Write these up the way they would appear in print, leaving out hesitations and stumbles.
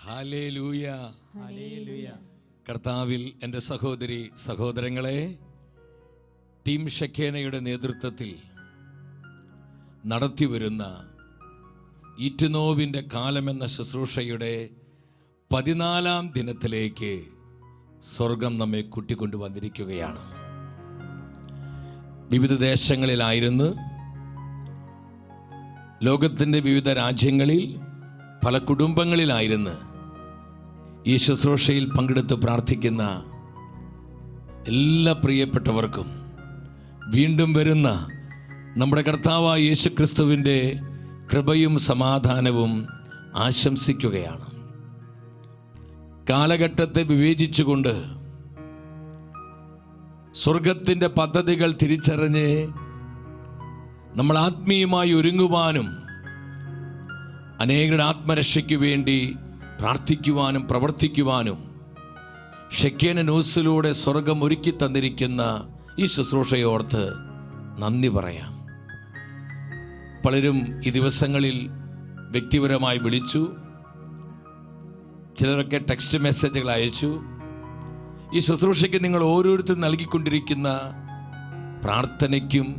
Hallelujah. കർത്താവിൽ എൻ്റെ സഹോദരി സഹോദരങ്ങളെ, ടീം ഷെക്കേനയുടെ നേതൃത്വത്തിൽ നടത്തിവരുന്ന ഈറ്റുനോവിൻ്റെ കാലമെന്ന ശുശ്രൂഷയുടെ 14-ാം ദിനത്തിലേക്ക് സ്വർഗം നമ്മെ കൂട്ടിക്കൊണ്ടുവന്നിരിക്കുകയാണ്. വിവിധ ദേശങ്ങളിലായിരുന്നു, ലോകത്തിൻ്റെ വിവിധ രാജ്യങ്ങളിൽ പല കുടുംബങ്ങളിലായിരുന്നു ഈ ശുശ്രൂഷയിൽ പങ്കെടുത്ത് പ്രാർത്ഥിക്കുന്ന എല്ലാ പ്രിയപ്പെട്ടവർക്കും വീണ്ടും വരുന്ന നമ്മുടെ കർത്താവായ യേശുക്രിസ്തുവിൻ്റെ കൃപയും സമാധാനവും ആശംസിക്കുകയാണ്. കാലഘട്ടത്തെ വിവേചിച്ചുകൊണ്ട് സ്വർഗത്തിൻ്റെ പദ്ധതികൾ തിരിച്ചറിഞ്ഞ് നമ്മൾ ആത്മീയമായി ഒരുങ്ങുവാനും അനേകരുടെ ആത്മരക്ഷയ്ക്ക് വേണ്ടി പ്രാർത്ഥിക്കുവാനും പ്രവർത്തിക്കുവാനും ഷെക്കേന ന്യൂസിലൂടെ സ്വർഗം ഒരുക്കി തന്നിരിക്കുന്ന ഈ ശുശ്രൂഷയോർത്ത് നന്ദി പറയാം. പലരും ഈ ദിവസങ്ങളിൽ വ്യക്തിപരമായി വിളിച്ചു, ചിലരൊക്കെ ടെക്സ്റ്റ് മെസ്സേജുകൾ അയച്ചു. ഈ ശുശ്രൂഷയ്ക്ക് നിങ്ങൾ ഓരോരുത്തരും നൽകിക്കൊണ്ടിരിക്കുന്ന പ്രാർത്ഥനയ്ക്കും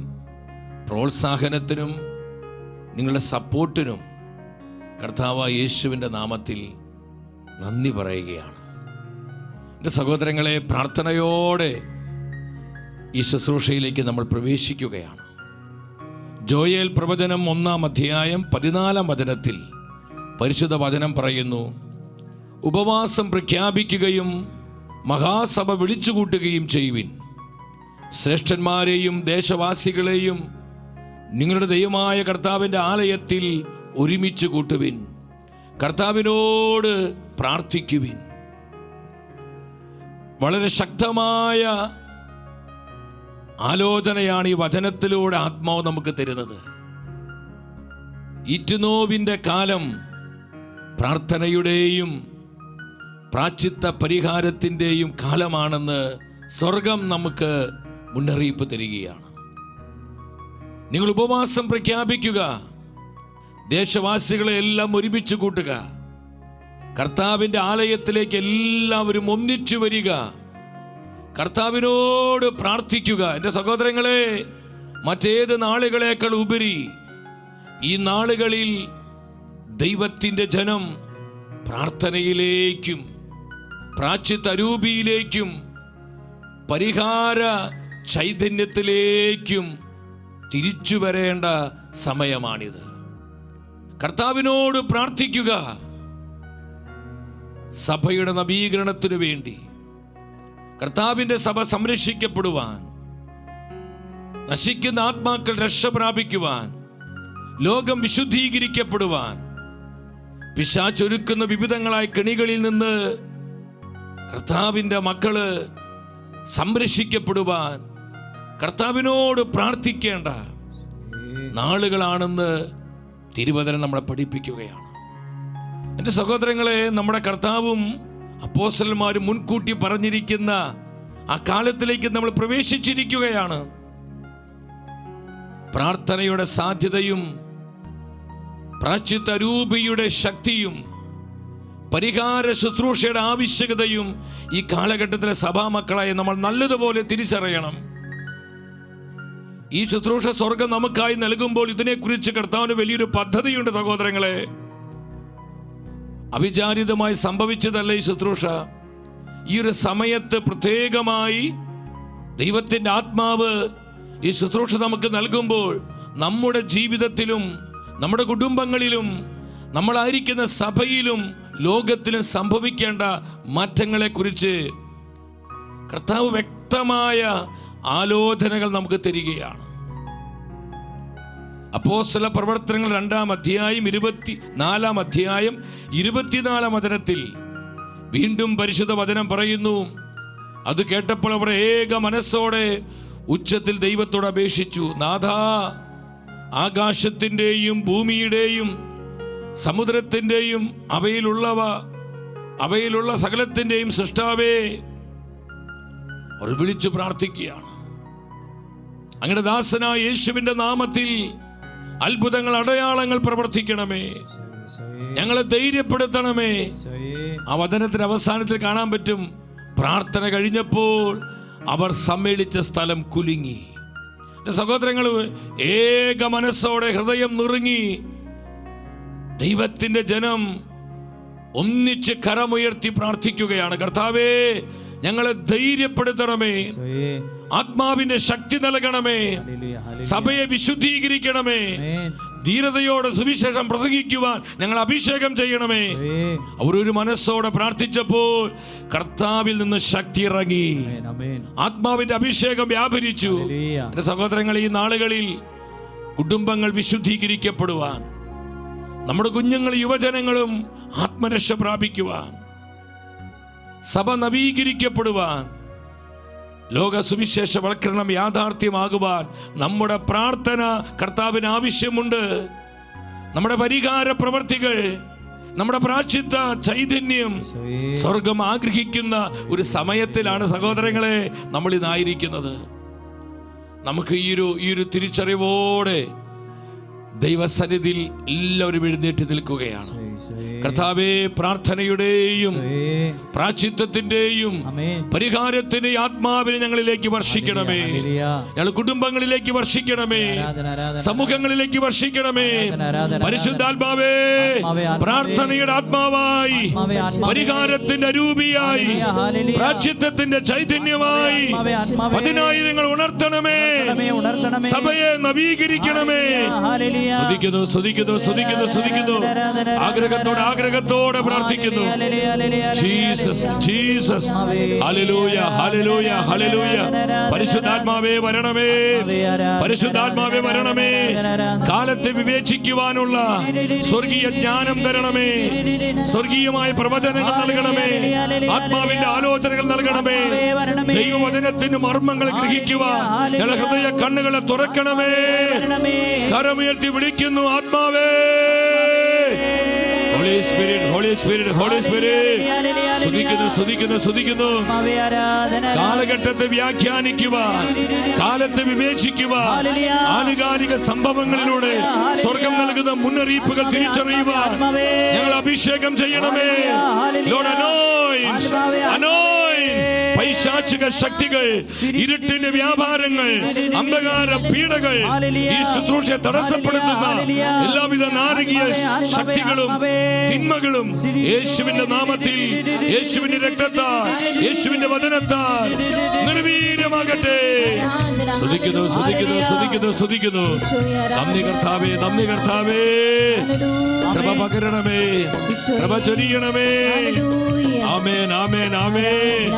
പ്രോത്സാഹനത്തിനും നിങ്ങളുടെ സപ്പോർട്ടിനും കർത്താവായ യേശുവിൻ്റെ നാമത്തിൽ നന്ദി പറയുകയാണ്. എൻ്റെ സഹോദരങ്ങളെ, പ്രാർത്ഥനയോടെ ഈ ശുശ്രൂഷയിലേക്ക് നമ്മൾ പ്രവേശിക്കുകയാണ്. ജോയേൽ പ്രവചനം 1-ാം അധ്യായം 14-ാം വചനത്തിൽ പരിശുദ്ധ വചനം പറയുന്നു, ഉപവാസം പ്രഖ്യാപിക്കുകയും മഹാസഭ വിളിച്ചുകൂട്ടുകയും ചെയ്യുവിൻ. ശ്രേഷ്ഠന്മാരെയും ദേശവാസികളെയും നിങ്ങളുടെ ദൈവമായ കർത്താവിൻ്റെ ആലയത്തിൽ ഒരുമിച്ച് കൂട്ടുവിൻ. കർത്താവിനോട് പ്രാർത്ഥിക്കുവിൻ. വളരെ ശക്തമായ ആലോചനയാണ് ഈ വചനത്തിലൂടെ ആത്മാവ് നമുക്ക് തരുന്നത്. ഈറ്റുനോവിൻ്റെ കാലം പ്രാർത്ഥനയുടെയും പ്രാശ്ചിത്ത പരിഹാരത്തിൻ്റെയും കാലമാണെന്ന് സ്വർഗം നമുക്ക് മുന്നറിയിപ്പ് തരികയാണ്. നിങ്ങൾ ഉപവാസം പ്രഖ്യാപിക്കുക, ദേശവാസികളെ എല്ലാം ഒരുമിച്ച് കൂട്ടുക, കർത്താവിൻ്റെ ആലയത്തിലേക്ക് എല്ലാവരും ഒന്നിച്ചു വരിക, കർത്താവിനോട് പ്രാർത്ഥിക്കുക. എൻ്റെ സഹോദരങ്ങളെ, മറ്റേത് നാളുകളേക്കാൾ ഉപരി ഈ നാളുകളിൽ ദൈവത്തിൻ്റെ ജനം പ്രാർത്ഥനയിലേക്കും പ്രാശ്ചിത്ത അരൂപിയിലേക്കും പരിഹാര ചൈതന്യത്തിലേക്കും തിരിച്ചു വരേണ്ട സമയമാണിത്. കർത്താവിനോട് പ്രാർത്ഥിക്കുക. സഭയുടെ നവീകരണത്തിനു വേണ്ടി, കർത്താവിൻ്റെ സഭ സംരക്ഷിക്കപ്പെടുവാൻ, നശിക്കുന്ന ആത്മാക്കൾ രക്ഷ പ്രാപിക്കുവാൻ, ലോകം വിശുദ്ധീകരിക്കപ്പെടുവാൻ, പിശാചൊരുക്കുന്ന വിവിധങ്ങളായ കെണികളിൽ നിന്ന് കർത്താവിൻ്റെ മക്കള് സംരക്ഷിക്കപ്പെടുവാൻ കർത്താവിനോട് പ്രാർത്ഥിക്കേണ്ട നാളുകളാണെന്ന് തിരുവചനം നമ്മളെ പഠിപ്പിക്കുകയാണ്. എൻ്റെ സഹോദരങ്ങളെ, നമ്മുടെ കർത്താവും അപ്പോസ്തലന്മാരും മുൻകൂട്ടി പറഞ്ഞിരിക്കുന്ന ആ കാലത്തിലേക്ക് നമ്മൾ പ്രവേശിച്ചിരിക്കുകയാണ്. പ്രാർത്ഥനയുടെ സാധ്യതയും പ്രാശ്ചിത്ത രൂപിയുടെ ശക്തിയും പരിഹാര ശുശ്രൂഷയുടെ ആവശ്യകതയും ഈ കാലഘട്ടത്തിലെ സഭാമക്കളായി നമ്മൾ നല്ലതുപോലെ തിരിച്ചറിയണം. ഈ ശുശ്രൂഷ സ്വർഗം നമുക്കായി നൽകുമ്പോൾ ഇതിനെക്കുറിച്ച് കർത്താവിന് വലിയൊരു പദ്ധതിയുണ്ട്. സഹോദരങ്ങളെ, അവിചാരിതമായി സംഭവിച്ചതല്ല ഈ ശുശ്രൂഷ. ഈ ഒരു സമയത്ത് പ്രത്യേകമായി ദൈവത്തിൻ്റെ ആത്മാവ് ഈ ശുശ്രൂഷ നമുക്ക് നൽകുമ്പോൾ നമ്മുടെ ജീവിതത്തിലും നമ്മുടെ കുടുംബങ്ങളിലും നമ്മളായിരിക്കുന്ന സഭയിലും ലോകത്തിലും സംഭവിക്കേണ്ട മാറ്റങ്ങളെക്കുറിച്ച് കർത്താവ് വ്യക്തമായ ആലോചനകൾ നമുക്ക് തരികയാണ്. അപ്പോസ്തല പ്രവർത്തനങ്ങൾ 2-ാം അധ്യായം 24-ാം അധ്യായം 24-ാം വചനത്തിൽ വീണ്ടും പരിശുദ്ധ വചനം പറയുന്നു, അത് കേട്ടപ്പോൾ അവർ ഏക മനസ്സോടെ ഉച്ചത്തിൽ ദൈവത്തോട് അപേക്ഷിച്ചു, നാഥാ, ആകാശത്തിൻ്റെയും ഭൂമിയുടെയും സമുദ്രത്തിൻ്റെയും അവയിലുള്ള സകലത്തിൻ്റെയും സൃഷ്ടാവേ. അവർ വിളിച്ചു പ്രാർത്ഥിക്കുകയാണ്, അങ്ങയുടെ ദാസനായ യേശുവിൻ്റെ നാമത്തിൽ അത്ഭുതങ്ങൾ, അടയാളങ്ങൾ പ്രവർത്തിക്കണമേ. ഞങ്ങളെ ധൈര്യപ്പെടുത്തണമേ. ആ വചനത്തിന്റെ അവസാനത്തിൽ കാണാൻ പറ്റും, പ്രാർത്ഥന കഴിഞ്ഞപ്പോൾ അവർ സമ്മേളിച്ച സ്ഥലം കുലുങ്ങി. സഹോദരങ്ങൾ, ഏക മനസ്സോടെ ഹൃദയം നുറുങ്ങി ദൈവത്തിന്റെ ജനം ഒന്നിച്ച് കരമുയർത്തി പ്രാർത്ഥിക്കുകയാണ്. കർത്താവേ, ഞങ്ങളെ ധൈര്യപ്പെടുത്തണമേ, ആത്മാവിന്റെ ശക്തി നൽകണമേ, സഭയെ വിശുദ്ധീകരിക്കണമേ, ധീരതയോടെ സുവിശേഷം പ്രസംഗിക്കുവാൻ ഞങ്ങൾ അഭിഷേകം ചെയ്യണമേ. അവരൊരു മനസ്സോടെ പ്രാർത്ഥിച്ചപ്പോൾ കർത്താവിൽ നിന്ന് ശക്തി ഇറങ്ങി, ആത്മാവിന്റെ അഭിഷേകം വ്യാപരിച്ചു. എന്റെ സഹോദരങ്ങൾ, ഈ നാളുകളിൽ കുടുംബങ്ങൾ വിശുദ്ധീകരിക്കപ്പെടുവാൻ, നമ്മുടെ കുഞ്ഞുങ്ങൾ യുവജനങ്ങളും ആത്മരക്ഷ പ്രാപിക്കുവാൻ, സഭ നവീകരിക്കപ്പെടുവാൻ, ലോക സുവിശേഷവൽക്കരണം യാഥാർത്ഥ്യമാകുവാൻ നമ്മുടെ പ്രാർത്ഥന കർത്താവിന് ആവശ്യമുണ്ട്. നമ്മുടെ പരിഹാര പ്രവർത്തികൾ, നമ്മുടെ പ്രായശ്ചിത്ത ചൈതന്യം സ്വർഗം ആഗ്രഹിക്കുന്ന ഒരു സമയത്തിലാണ് സഹോദരങ്ങളെ നമ്മൾ ഇന്നായിരിക്കുന്നത്. നമുക്ക് ഈ ഒരു തിരിച്ചറിവോടെ ദൈവസന്നിധിയിൽ എല്ലാവരും എഴുന്നേറ്റ് നിൽക്കുകയാണ്. കർത്താവേ, പ്രാർത്ഥനയുടെയും പ്രായശ്ചിത്തത്തിന്റെയും പരിഹാരത്തിന്റെ ആത്മാവിനെ ഞങ്ങളിലേക്ക് വർഷിക്കണമേ. ഞങ്ങൾ കുടുംബങ്ങളിലേക്ക് വർഷിക്കണമേ, സമൂഹങ്ങളിലേക്ക് വർഷിക്കണമേ. പരിശുദ്ധാത്മാവേ, പ്രാർത്ഥനയുടെ ആത്മാവായി, പരിഹാരത്തിന്റെ രൂപിയായി, പ്രായശ്ചിത്തത്തിന്റെ ചൈതന്യമായി 10,000 ഉണർത്തണമേ, സഭയെ നവീകരിക്കണമേ. സ്തുതിക്കുന്നു, സ്തുതിക്കുന്നു, സ്തുതിക്കുന്നു, സ്തുതിക്കുന്നു. ആഗ്രഹത്തോടെ പ്രാർത്ഥിക്കുന്നു. ജീസസ്, ജീസസ്, ഹല്ലേലൂയ, ഹല്ലേലൂയ, ഹല്ലേലൂയ. പരിശുദ്ധാത്മാവേ വരണമേ, പരിശുദ്ധാത്മാവേ വരണമേ. കാലത്തെ വിവേചിക്കുവാനുള്ള സ്വർഗീയ ജ്ഞാനം തരണമേ, സ്വർഗീയമായ പ്രവചനങ്ങൾ നൽകണമേ, ആത്മാവിന്റെ ആലോചനകൾ നൽകണമേ, ദൈവവചനത്തിന്റെ മർമ്മങ്ങൾ ഗ്രഹിക്കുവാൻ ഞങ്ങളുടെ ഹൃദയ കണ്ണുകളെ തുറക്കണമേ. കരമുയർത്തി വിളിക്കുന്നു, ആത്മാവേ. Holy spirit, holy spirit, holy spirit. സ്തുതിക്കുന്നു, സ്തുതിക്കുന്നു, സ്തുതിക്കുന്നു. കാലഘട്ടത്തെ വ്യാഖ്യാനിക്കുവാൻ, കാലത്തെ വിവേചിക്കുവാൻ, ആനുകാലിക സംഭവങ്ങളിലൂടെ സ്വർഗം നൽകുന്ന മുന്നറിയിപ്പുകൾ തിരിച്ചറിയുവാൻ ഞങ്ങൾ അഭിഷേകം ചെയ്യണമേ. Lord, anoint, anoint. പൈശാചിക ശക്തികൾ, ഇരുട്ടിന്റെ വ്യാപാരങ്ങൾ, അന്ധകാര പീഡകൾ, ഈ ശുശ്രൂഷയെ തടസ്സപ്പെടുത്തുന്ന എല്ലാവിധ നാരകീയ ശക്തികളും തിന്മകളും യേശുവിന്റെ നാമത്തിൽ, യേശുവിന്റെ രക്തത്താൽ, യേശുവിന്റെ വചനത്താൽ നിർവീര്യമാകട്ടെ. സ്തുതിക്കുന്നു, സ്തുതിക്കുന്നു, സ്തുതിക്കുന്നു, സ്തുതിക്കുന്നു. നന്ദി കർത്താവേ, നന്ദി കർത്താവേ. കൃപ പകരണമേ, കൃപ ചൊരിയണമേ. ആമേൻ, ആമേൻ, ആമേൻ.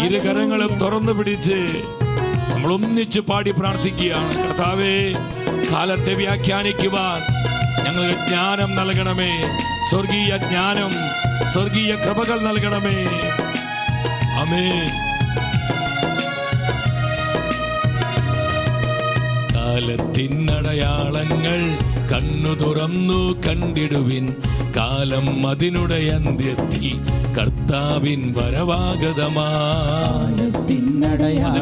ഇരു കരങ്ങളും തുറന്നു പിടിച്ച് നമ്മൾ ഒന്നിച്ച് പാടി പ്രാർത്ഥിക്കുകയാണ്. കർത്താവേ, കാലത്തെ വ്യാഖ്യാനിക്കുവാൻ ഞങ്ങൾക്ക് ജ്ഞാനം നൽകണമേ, സ്വർഗീയ ജ്ഞാനം, സ്വർഗീയ കൃപകൾ നൽകണമേ. ആമേൻ. കാലത്തിനടയാളങ്ങൾ കണ്ണു തുറന്നു കണ്ടിടുവിൻ, കാലം അതിനുടെ അന്ത്യത്തിൽ കർത്താവിൻ വരവാഗതമാ.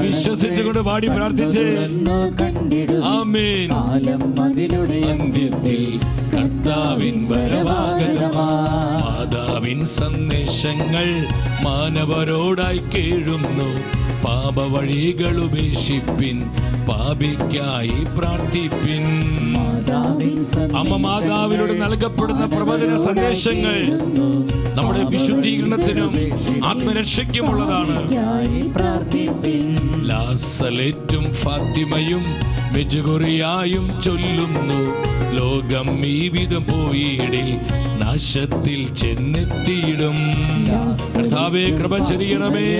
വിശ്വസിച്ചുകൊണ്ട് പാടി പ്രാർത്ഥിച്ച് ആമേൻ. അന്ത്യത്തിൽ കർത്താവിൻ വരവാഗതമാ. മാതാവിൻ സന്ദേശങ്ങൾ മാനവരോടായി കേഴുന്നു, പാപവഴികൾ ഉപേക്ഷിപ്പിൻ, പാപിക്കായി പ്രാർത്ഥിപ്പിൻ. അമ്മ മാതാവിനോട് നൽകപ്പെടുന്ന പ്രവചന സന്ദേശങ്ങൾ നമ്മുടെ വിശുദ്ധീകരണത്തിനും ആത്മരക്ഷയ്ക്കുമുള്ളതാണ്. ലാസലേറ്റും ഫാത്തിമയും മെജുഗുറിയായും ചൊല്ലുന്നു, ലോകം ഈ വിധം പോയിടിൽ നാശത്തിൽ ചെന്നെത്തിയിടും. കർത്താവേ, കൃപ ചൊരിയണമേ.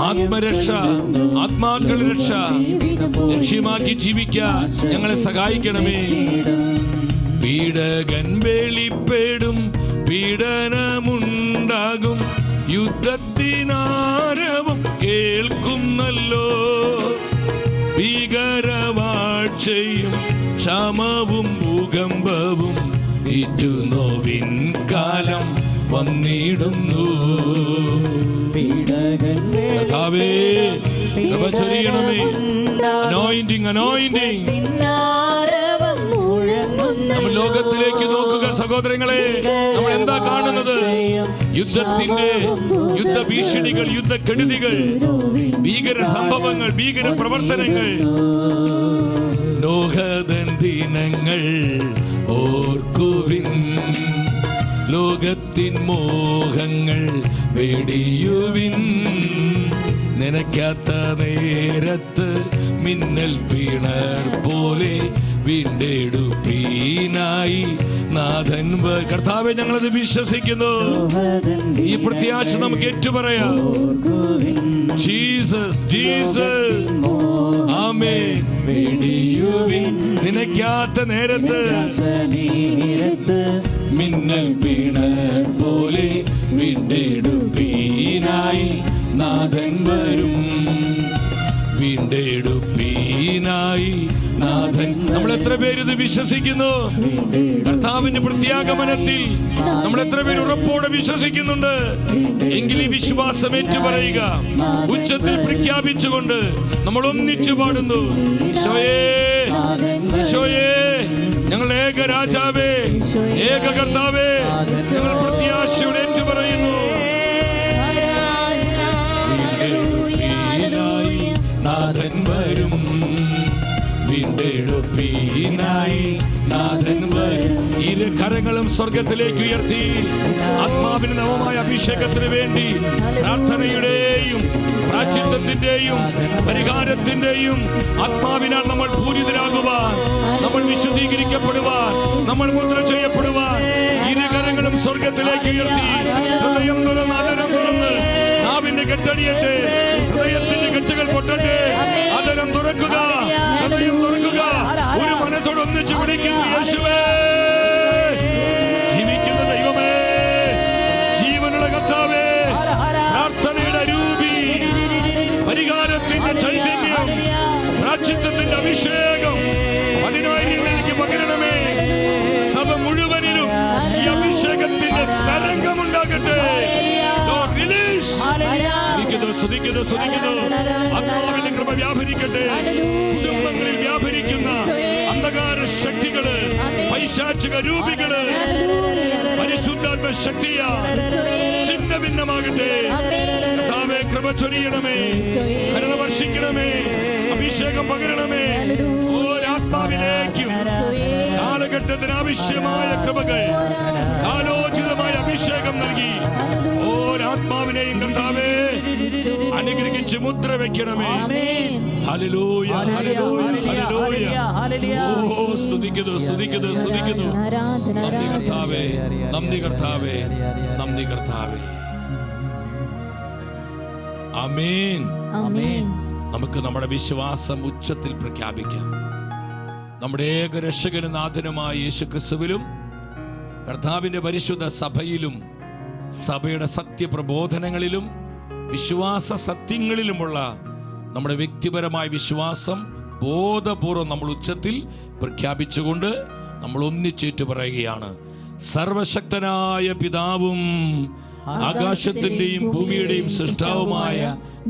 ആത്മരക്ഷ, ആത്മാക്കളുടെ രക്ഷ ലക്ഷ്യമാക്കി ജീവിക്കാൻ ഞങ്ങളെ സഹായിക്കണമേ. പീഡകൻ വെളിപ്പെടും, പീഡനമുണ്ടാകും, യുദ്ധത്തിനാരവം കേൾക്കുന്നല്ലോ. ഭീകരവാഴ്ചയും ക്ഷാമവും ഭൂകമ്പവും ഏറ്റുനോവിൻ കാലം വന്നിടുന്നു. കർത്താവേ, കൃപ ചൊരിയണമേ. Anointing, anointing. നമ്മൾ ലോകത്തിലേക്ക് നോക്കുക, സഹോദരങ്ങളെ, നമ്മൾ എന്താ കാണുന്നത്? യുദ്ധ ഭീഷണികൾ, യുദ്ധക്കെടുതികൾ, ഭീകര സംഭവങ്ങൾ, ഭീകര പ്രവർത്തനങ്ങൾ. നോഹതൻ ദിനങ്ങൾ ഓർക്കുവിൻ, ലോകത്തിൻ മോഹങ്ങൾ വെടിയുവിൻ. നനയ്ക്കാത്ത നേരത്ത് മിന്നൽ പിണർ പോലെ വീണ്ടെടുപ്പീനായി നാഥൻ. കർത്താവേ, ഞങ്ങളത് വിശ്വസിക്കുന്നു. ഈ പ്രത്യാശ നമുക്ക് ഏറ്റുപറയാം. ജീസസ്, ജീസസ്, ആമേൻ. വെടിയുവിൻ, നനയ്ക്കാത്ത നേരത്ത് മിന്നൽ പിണർ പോലെ വീണ്ടെടുപ്പീനായി നാഥൻ വരും. വീണ്ടെടുപ്പീനായി നാഥൻ. നമ്മൾ എത്ര പേര് ഇത് വിശ്വസിക്കുന്നു? കർത്താവിന്റെ പ്രത്യാഗമനത്തിൽ നമ്മൾ എത്ര പേര് ഉറപ്പോടെ വിശ്വസിക്കുന്നുണ്ട്? എങ്കിൽ ഈ വിശ്വാസം ഏറ്റുപറയുക, ഉച്ചത്തിൽ പ്രഖ്യാപിച്ചുകൊണ്ട് നമ്മൾ ഒന്നിച്ചു പാടുന്നു. ഈശോയേ, ഈശോയേ, ഞങ്ങൾ ഏക രാജാവേ, ഏക കർത്താവേ, ഞങ്ങൾ പ്രത്യാശയോടെ ഏറ്റുപറയുന്നു. നാഥൻ വരും, വീണ്ടെടുപ്പീനായി നാഥൻ വരും. ഇരു കരങ്ങളും സ്വർഗത്തിലേക്ക് ഉയർത്തി ആത്മാവിന് നവമായ അഭിഷേകത്തിന് വേണ്ടി പ്രാർത്ഥനയുടെയും പ്രാശ്ചിത്തത്തിന്റെയും പരിഹാരത്തിന്റെയും ആത്മാവിനാൽ നമ്മൾ പൂരിതരാകുവാൻ, നമ്മൾ വിശുദ്ധീകരിക്കപ്പെടുവാൻ, നമ്മൾ മുദ്ര ചെയ്യപ്പെടുവാൻ ഇരു കരങ്ങളും സ്വർഗത്തിലേക്ക് ഉയർത്തി ഹൃദയം തുറന്ന് അതരം തുറന്ന് നാവിന്റെ കെട്ടടിയട്ടെ, ഹൃദയത്തിന്റെ കെട്ടുകൾ പൊട്ടട്ടെ. അതരം തുറക്കുക, ഹൃദയം തുറക്കുക, ഒരു മനസ്സോട് ഒന്നിച്ച് വിളിക്കുന്നു. യേശുവേ, ജീവിക്കുന്ന ദൈവമേ, ജീവനുള്ള കർത്താവേ, പ്രാർത്ഥനയുടെ രൂപി, പരിഹാരത്തിന്റെ ചൈതന്യം, പ്രാശ്ചിത്തത്തിന്റെ അഭിഷേകം 10,000 എനിക്ക് പകരണമേ. സഭ മുഴുവനിലും ഈ അഭിഷേകത്തിന്റെ തരംഗമുണ്ടാകട്ടെ. ആത്മാവിന്റെ കൃപ വ്യാപരിക്കട്ടെ. കുടുംബങ്ങളിൽ വ്യാപരിക്കുന്ന അന്ധകാര ശക്തികള്, പൈശാചിക രൂപികള്, പരിശുദ്ധാത്മ ശക്തിയ ചിഹ്ന ഭിന്നമാകട്ടെ. കർത്താവേ, കൃപ ചൊരിയണമേ, കരുണ വർഷിക്കണമേ, അഭിഷേകം പകരണമേ. ഓരാത്മാവിലേക്കും കാലഘട്ടത്തിന് ആവശ്യമായ കൃപകൾ, കാലോചിതമായ അഭിഷേകം നൽകി ഓരാത്മാവിനെയും കർത്താവേ അനുഗ്രഹിച്ച് മുദ്ര വെക്കണമേ. ഹല്ലേലൂയ, ഹല്ലേലൂയ, ഹല്ലേലൂയ. ഓ, സ്തുതിക്കുന്നു, സ്തുതിക്കുന്നു, സ്തുതിക്കുന്നു. നന്ദി കർത്താവേ, നന്ദി കർത്താവേ, നന്ദി കർത്താവേ. ആമേൻ, ആമേൻ. നമുക്ക് നമ്മുടെ വിശ്വാസം ഉച്ചത്തിൽ പ്രഖ്യാപിക്കാം. നമ്മുടെ ഏക രക്ഷകനും നാഥനുമായ യേശുക്രിസ്തുവിലും കർത്താവിന്റെ പരിശുദ്ധ സഭയിലും സഭയുടെ സത്യപ്രബോധനങ്ങളിലും വിശ്വാസ സത്യങ്ങളിലുമുള്ള നമ്മുടെ വ്യക്തിപരമായ വിശ്വാസം ബോധപൂർവം നമ്മൾ ഉച്ചത്തിൽ പ്രഖ്യാപിച്ചുകൊണ്ട് നമ്മൾ ഒന്നിച്ചേറ്റു പറയുകയാണ്. സർവശക്തനായ പിതാവും ആകാശത്തിന്റെയും ഭൂമിയുടെയും സൃഷ്ടാവുമായ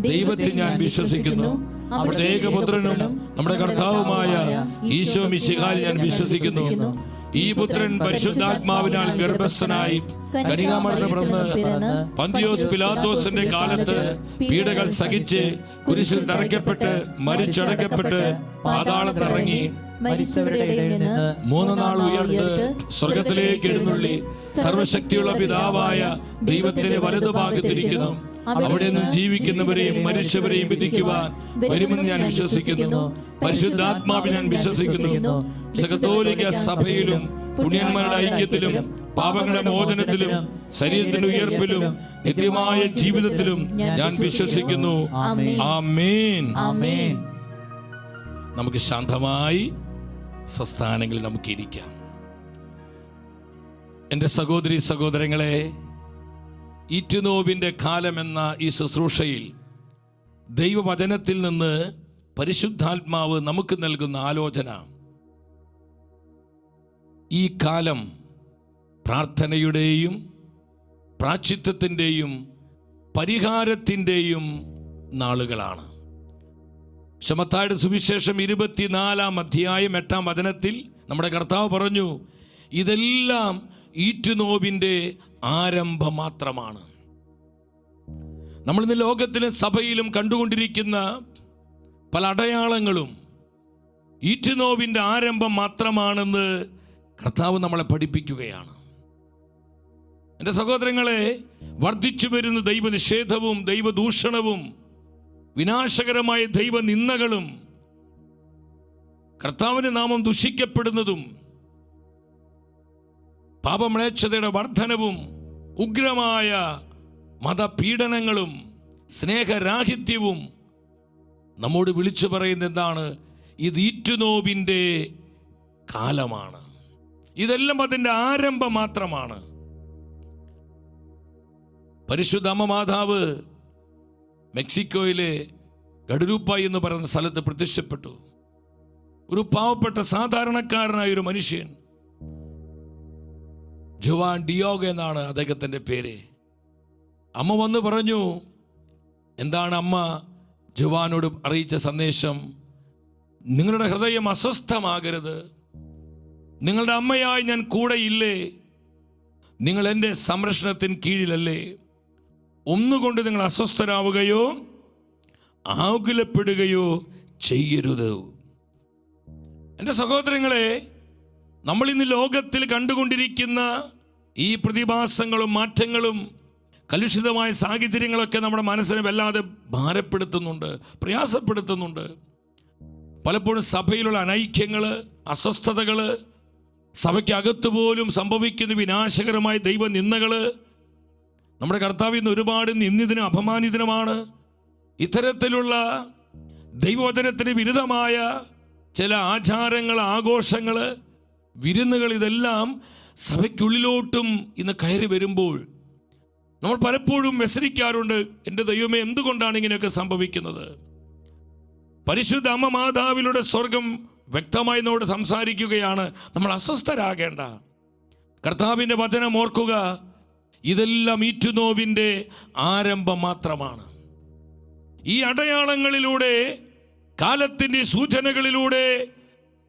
ദൈവത്തെ ഞാൻ വിശ്വസിക്കുന്നു. നമ്മുടെ ഏകപുത്രനും നമ്മുടെ കർത്താവുമായ ഈശോ മിശിഹായിൽ ഞാൻ വിശ്വസിക്കുന്നു. ഈ പുത്രൻ പരിശുദ്ധാത്മാവിനാൽ ഗർഭസ്ഥനായി കന്യകാമറിയത്തിൽ പിറന്ന് പന്തിയോസ് പിലാത്തോസിന്റെ കാലത്ത് പീഡകൾ സഹിച്ച് കുരിശിൽ തറയ്ക്കപ്പെട്ട് മരിച്ചടക്കപ്പെട്ട് പാതാളത്തിറങ്ങി മൂന്ന് നാൾ ഉയർത്ത് സ്വർഗത്തിലേക്ക് എഴുന്നള്ളി സർവശക്തിയുള്ള പിതാവായ ദൈവത്തിന്റെ വലതുഭാഗത്തിരിക്കുന്നു. അവിടെ നിന്നും ജീവിക്കുന്നവരെയും മരിച്ചവരെയും വിധിക്കുവാൻ വരുമെന്ന് ഞാൻ വിശ്വസിക്കുന്നു. പരിശുദ്ധാത്മാവിൽ ഞാൻ വിശ്വസിക്കുന്നു. കത്തോലിക്ക സഭയിലും പുണ്യന്മാരുടെ ഐക്യത്തിലും പാപങ്ങളുടെ മോചനത്തിലും ശരീരത്തിന്റെ ഉയർപ്പിലും നിത്യമായ ജീവിതത്തിലും ഞാൻ വിശ്വസിക്കുന്നു. ആമേൻ. നമുക്ക് ശാന്തമായി സ്വസ്ഥാനങ്ങളിൽ നമുക്ക് ഇരിക്കാം. എൻ്റെ സഹോദരി സഹോദരങ്ങളെ, ഈറ്റുനോവിൻ്റെ കാലമെന്ന ഈ ശുശ്രൂഷയിൽ ദൈവവചനത്തിൽ നിന്ന് പരിശുദ്ധാത്മാവ് നമുക്ക് നൽകുന്ന ആലോചന, ഈ കാലം പ്രാർത്ഥനയുടെയും പ്രാശ്ചിത്തത്തിൻ്റെയും പരിഹാരത്തിൻ്റെയും നാളുകളാണ്. മത്തായിയുടെ സുവിശേഷം 24-ാം അധ്യായം 8-ാം വചനത്തിൽ നമ്മുടെ കർത്താവ് പറഞ്ഞു, ഇതെല്ലാം ഈറ്റുനോവിൻ്റെ ആരംഭം മാത്രമാണ്. നമ്മളിന്ന് ലോകത്തിലും സഭയിലും കണ്ടുകൊണ്ടിരിക്കുന്ന പല അടയാളങ്ങളും ഈറ്റുനോവിൻ്റെ ആരംഭം മാത്രമാണെന്ന് കർത്താവ് നമ്മളെ പഠിപ്പിക്കുകയാണ്. എൻ്റെ സഹോദരങ്ങളെ, വർദ്ധിച്ചു വരുന്ന ദൈവനിഷേധവും ദൈവദൂഷണവും വിനാശകരമായ ദൈവനിന്ദകളും കർത്താവിൻ്റെ നാമം ദുഷിക്കപ്പെടുന്നതും പാപമ്ലേച്ഛതയുടെ വർധനവും ഉഗ്രമായ മതപീഡനങ്ങളും സ്നേഹരാഹിത്യവും നമ്മോട് വിളിച്ചു പറയുന്നത് എന്താണ്? ഇത് ഈറ്റുനോവിൻ്റെ കാലമാണ്. ഇതെല്ലാം അതിൻ്റെ ആരംഭം മാത്രമാണ്. പരിശുദ്ധ അമ്മ മാതാവ് മെക്സിക്കോയിലെ ഗഡലൂപ്പായി എന്ന് പറയുന്ന സ്ഥലത്ത് പ്രത്യക്ഷപ്പെട്ടു. ഒരു പാവപ്പെട്ട സാധാരണക്കാരനായ ഒരു മനുഷ്യൻ, ജുവാൻ ഡിയോഗ എന്നാണ് അദ്ദേഹത്തിൻ്റെ പേര്. അമ്മ വന്ന് പറഞ്ഞു, എന്താണ് അമ്മ ജുവാനോട് അറിയിച്ച സന്ദേശം? നിങ്ങളുടെ ഹൃദയം അസ്വസ്ഥമാകരുത്. നിങ്ങളുടെ അമ്മയായി ഞാൻ കൂടെയില്ലേ? നിങ്ങൾ എൻ്റെ സംരക്ഷണത്തിന് കീഴിലല്ലേ? ഒന്നുകൊണ്ട് നിങ്ങൾ അസ്വസ്ഥരാവുകയോ ആകുലപ്പെടുകയോ ചെയ്യരുത്. എൻ്റെ സഹോദരങ്ങളെ, നമ്മൾ ഇന്ന് ലോകത്തിൽ കണ്ടുകൊണ്ടിരിക്കുന്ന ഈ പ്രതിഭാസങ്ങളും മാറ്റങ്ങളും കലുഷിതമായ സാഹചര്യങ്ങളൊക്കെ നമ്മുടെ മനസ്സിനെ വല്ലാതെ ഭാരപ്പെടുത്തുന്നുണ്ട്, പ്രയാസപ്പെടുത്തുന്നുണ്ട്. പലപ്പോഴും സഭയിലുള്ള അനൈക്യങ്ങൾ, അസ്വസ്ഥതകൾ, സഭയ്ക്കകത്ത് പോലും സംഭവിക്കുന്ന വിനാശകരമായ ദൈവനിന്ദകൾ നമ്മുടെ കർത്താവ് ഇന്ന് ഒരുപാട് നിന്ദിതനും അപമാനിതനുമാണ്. ഇത്തരത്തിലുള്ള ദൈവവചനത്തിന് വിരുദ്ധമായ ചില ആചാരങ്ങൾ, ആഘോഷങ്ങൾ, വിരുന്നുകൾ, ഇതെല്ലാം സഭയ്ക്കുള്ളിലോട്ടും ഇന്ന് കയറി വരുമ്പോൾ നമ്മൾ പലപ്പോഴും വ്യസനിക്കാറുണ്ട്. എൻ്റെ ദൈവമേ, എന്തുകൊണ്ടാണ് ഇങ്ങനെയൊക്കെ സംഭവിക്കുന്നത്? പരിശുദ്ധ അമ്മ മാതാവിലൂടെ സ്വർഗം വ്യക്തമായി നമ്മോട് സംസാരിക്കുകയാണ്. നമ്മൾ അസ്വസ്ഥരാകേണ്ട. കർത്താവിൻ്റെ വചനം ഓർക്കുക, ഇതെല്ലാം ഈറ്റുനോവിൻ്റെ ആരംഭം മാത്രമാണ്. ഈ അടയാളങ്ങളിലൂടെ, കാലത്തിൻ്റെ സൂചനകളിലൂടെ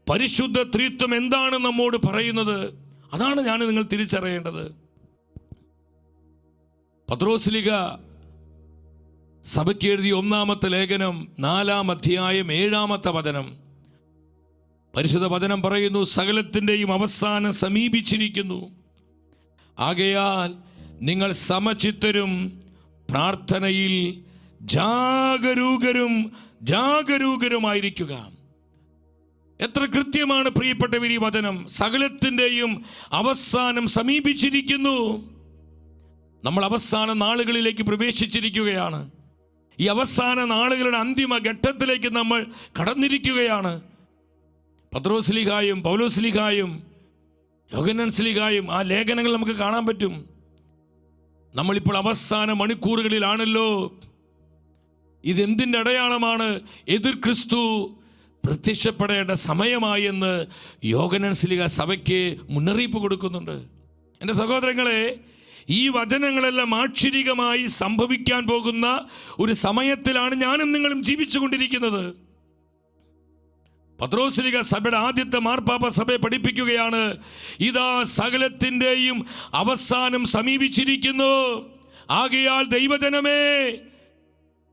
പരിശുദ്ധ ത്രിത്വം എന്താണ് നമ്മോട് പറയുന്നത്? അതാണ് ഞാൻ നിങ്ങൾ തിരിച്ചറിയേണ്ടത്. പത്രോസ്ലീഹ സഭയ്ക്ക് എഴുതിയ 1-ാമത്തെ ലേഖനം 4-ാം അധ്യായം 7-ാമത്തെ വചനം. പരിശുദ്ധ വചനം പറയുന്നു, സകലത്തിൻ്റെയും അവസാനം സമീപിച്ചിരിക്കുന്നു. ആകയാൽ നിങ്ങൾ സമചിത്തരും പ്രാർത്ഥനയിൽ ജാഗരൂകരുമായിരിക്കുക. എത്ര കൃത്യമാണ് പ്രിയപ്പെട്ടവർ ഈ വചനം! സകലത്തിൻ്റെയും അവസാനം സമീപിച്ചിരിക്കുന്നു. നമ്മൾ അവസാന നാളുകളിലേക്ക് പ്രവേശിച്ചിരിക്കുകയാണ്. ഈ അവസാന നാളുകളുടെ അന്തിമ ഘട്ടത്തിലേക്ക് നമ്മൾ കടന്നിരിക്കുകയാണ്. പത്രോസ്ലീഹായും പൗലോസ്ലീഹായും യോഹന്നാൻ സ്ലീഹായും ആ ലേഖനങ്ങൾ നമുക്ക് കാണാൻ പറ്റും. നമ്മളിപ്പോൾ അവസാന മണിക്കൂറുകളിലാണല്ലോ. ഇതെന്തിൻ്റെ അടയാളമാണ്? എതിർ ക്രിസ്തു പ്രത്യക്ഷപ്പെടേണ്ട സമയമായി എന്ന് യോഹന്നാൻ സ്ലീഹ സഭയ്ക്ക് മുന്നറിയിപ്പ് കൊടുക്കുന്നുണ്ട്. എൻ്റെ സഹോദരങ്ങളെ, ഈ വചനങ്ങളെല്ലാം ആക്ഷരികമായി സംഭവിക്കാൻ പോകുന്ന ഒരു സമയത്തിലാണ് ഞാനും നിങ്ങളും ജീവിച്ചു കൊണ്ടിരിക്കുന്നത്. പത്രോസ്ലീഹ സഭയുടെ ആദ്യത്തെ മാർപ്പാപ്പ സഭയെ പഠിപ്പിക്കുകയാണ്, ഇതാ സകലത്തിൻ്റെയും അവസാനം സമീപിച്ചിരിക്കുന്നു. ആകയാൽ ദൈവജനമേ,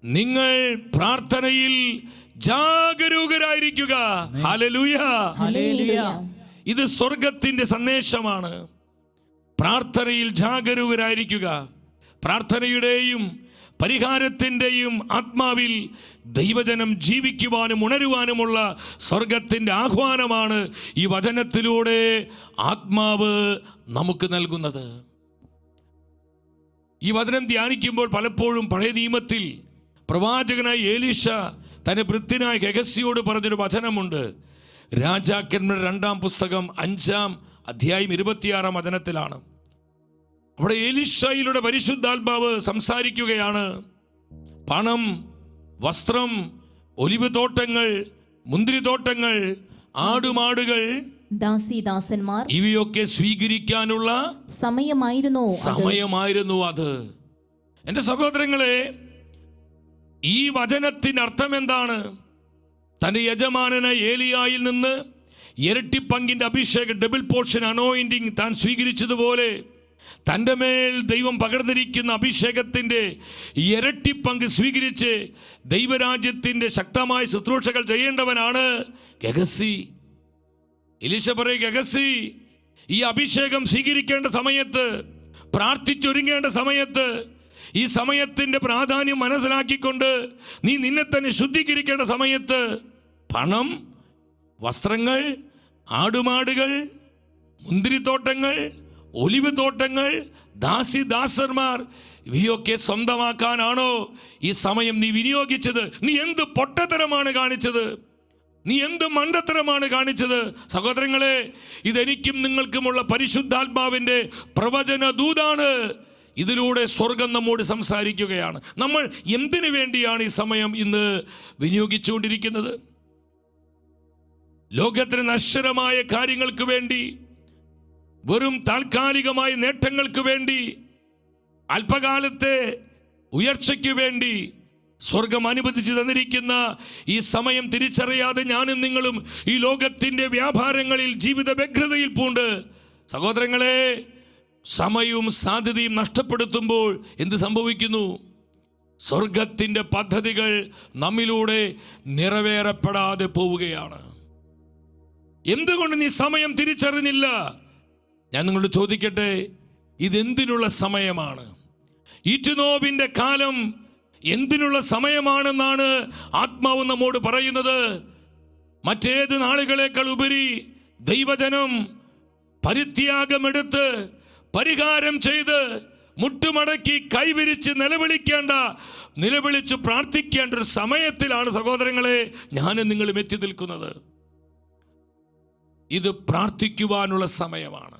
നിങ്ങൾ പ്രാർത്ഥനയിൽ ജാഗരൂകരായിരിക്കുക. ഹല്ലേലൂയ. ഇത് സ്വർഗത്തിന്റെ സന്ദേശമാണ്. പ്രാർത്ഥനയിൽ ജാഗരൂകരായിരിക്കുക. പ്രാർത്ഥനയുടെയും പരിഹാരത്തിൻ്റെയും ആത്മാവിൽ ദൈവജനം ജീവിക്കുവാനും ഉണരുവാനുമുള്ള സ്വർഗത്തിൻ്റെ ആഹ്വാനമാണ് ഈ വചനത്തിലൂടെ ആത്മാവ് നമുക്ക് നൽകുന്നത്. ഈ വചനം ധ്യാനിക്കുമ്പോൾ പലപ്പോഴും പഴയ നിയമത്തിൽ പ്രവാചകനായ എലീശ തന്റെ ഭൃത്യനായ ഗഹസിയോട് പറഞ്ഞൊരു വചനമുണ്ട്. രാജാക്കന്മാരുടെ 2-ാം പുസ്തകം 5-ാം അധ്യായം 26-ാം വചനത്തിലാണ്. അവിടെ എലീശയിലൂടെ പരിശുദ്ധാത്മാവ് സംസാരിക്കുകയാണ്. പണം, വസ്ത്രം, ഒലിവ് തോട്ടങ്ങൾ, മുന്തിരിത്തോട്ടങ്ങൾ, ആടുമാടുകൾ, ദാസീദാസന്മാർ ഇവയൊക്കെ സ്വീകരിക്കാനുള്ള സമയമായിരുന്നു അത്. എൻ്റെ സഹോദരങ്ങളെ, ഈ വചനത്തിൻ്റെ അർത്ഥം എന്താണ്? തൻ്റെ യജമാനനായ ഏലിയായിൽ നിന്ന് ഇരട്ടി പങ്കിൻ്റെ അഭിഷേകം, ഡബിൾ പോർഷൻ അനോയിന്റിങ് താൻ സ്വീകരിച്ചതുപോലെ തൻ്റെ മേൽ ദൈവം പകർന്നിരിക്കുന്ന അഭിഷേകത്തിൻ്റെ ഇരട്ടി പങ്ക് സ്വീകരിച്ച് ദൈവരാജ്യത്തിൻ്റെ ശക്തമായ ശുശ്രൂഷകൾ ചെയ്യേണ്ടവനാണ് ഗഹസി. എലീശ പറയും, ഗഹസി, ഈ അഭിഷേകം സ്വീകരിക്കേണ്ട സമയത്ത്, പ്രാർത്ഥിച്ചൊരുങ്ങേണ്ട സമയത്ത്, ഈ സമയത്തിൻ്റെ പ്രാധാന്യം മനസ്സിലാക്കിക്കൊണ്ട് നീ നിന്നെ തന്നെ ശുദ്ധീകരിക്കേണ്ട സമയത്ത് പണം, വസ്ത്രങ്ങൾ, ആടുമാടുകൾ, മുന്തിരിത്തോട്ടങ്ങൾ, ഒലിവ് തോട്ടങ്ങൾ, ദാസന്മാർ ഇവയൊക്കെ സ്വന്തമാക്കാനാണോ ഈ സമയം നീ വിനിയോഗിച്ചത്? നീ എന്ത് പൊട്ടത്തരമാണ് കാണിച്ചത്? നീ എന്ത് മണ്ടത്തരമാണ് കാണിച്ചത്? സഹോദരങ്ങളെ, ഇതെനിക്കും നിങ്ങൾക്കുമുള്ള പരിശുദ്ധാത്മാവിൻ്റെ പ്രവചന ദൂതാണ്. ഇതിലൂടെ സ്വർഗം നമ്മോട് സംസാരിക്കുകയാണ്. നമ്മൾ എന്തിനു വേണ്ടിയാണ് ഈ സമയം ഇന്ന് വിനിയോഗിച്ചുകൊണ്ടിരിക്കുന്നത്? ലോകത്തിന് നശ്വരമായ കാര്യങ്ങൾക്ക് വേണ്ടി, വെറും താൽക്കാലികമായ നേട്ടങ്ങൾക്ക് വേണ്ടി, അല്പകാലത്തെ ഉയർച്ചയ്ക്ക് വേണ്ടി സ്വർഗം അനുവദിച്ചു തന്നിരിക്കുന്ന ഈ സമയം തിരിച്ചറിയാതെ ഞാനും നിങ്ങളും ഈ ലോകത്തിൻ്റെ വ്യാപാരങ്ങളിൽ ജീവിത വ്യഗ്രതയിൽ പൂണ്ട് സഹോദരങ്ങളെ സമയവും സാധ്യതയും നഷ്ടപ്പെടുത്തുമ്പോൾ എന്ത് സംഭവിക്കുന്നു? സ്വർഗത്തിൻ്റെ പദ്ധതികൾ നമ്മിലൂടെ നിറവേറപ്പെടാതെ പോവുകയാണ്. എന്തുകൊണ്ട് നീ സമയം തിരിച്ചറിഞ്ഞില്ല? ഞാൻ നിങ്ങളോട് ചോദിക്കട്ടെ, ഇതെന്തിനുള്ള സമയമാണ്? ഈറ്റുനോവിൻ്റെ കാലം എന്തിനുള്ള സമയമാണെന്നാണ് ആത്മാവ് നമ്മോട് പറയുന്നത്. മറ്റേത് നാളുകളേക്കാൾ ഉപരി ദൈവജനം പരിത്യാഗമെടുത്ത് പരിഹാരം ചെയ്ത് മുട്ടുമടക്കി കൈവിരിച്ച് നിലവിളിച്ച് പ്രാർത്ഥിക്കേണ്ട ഒരു സമയത്തിലാണ് സഹോദരങ്ങളെ ഞാനും നിങ്ങളും എത്തി നിൽക്കുന്നത്. ഇത് പ്രാർത്ഥിക്കുവാനുള്ള സമയമാണ്.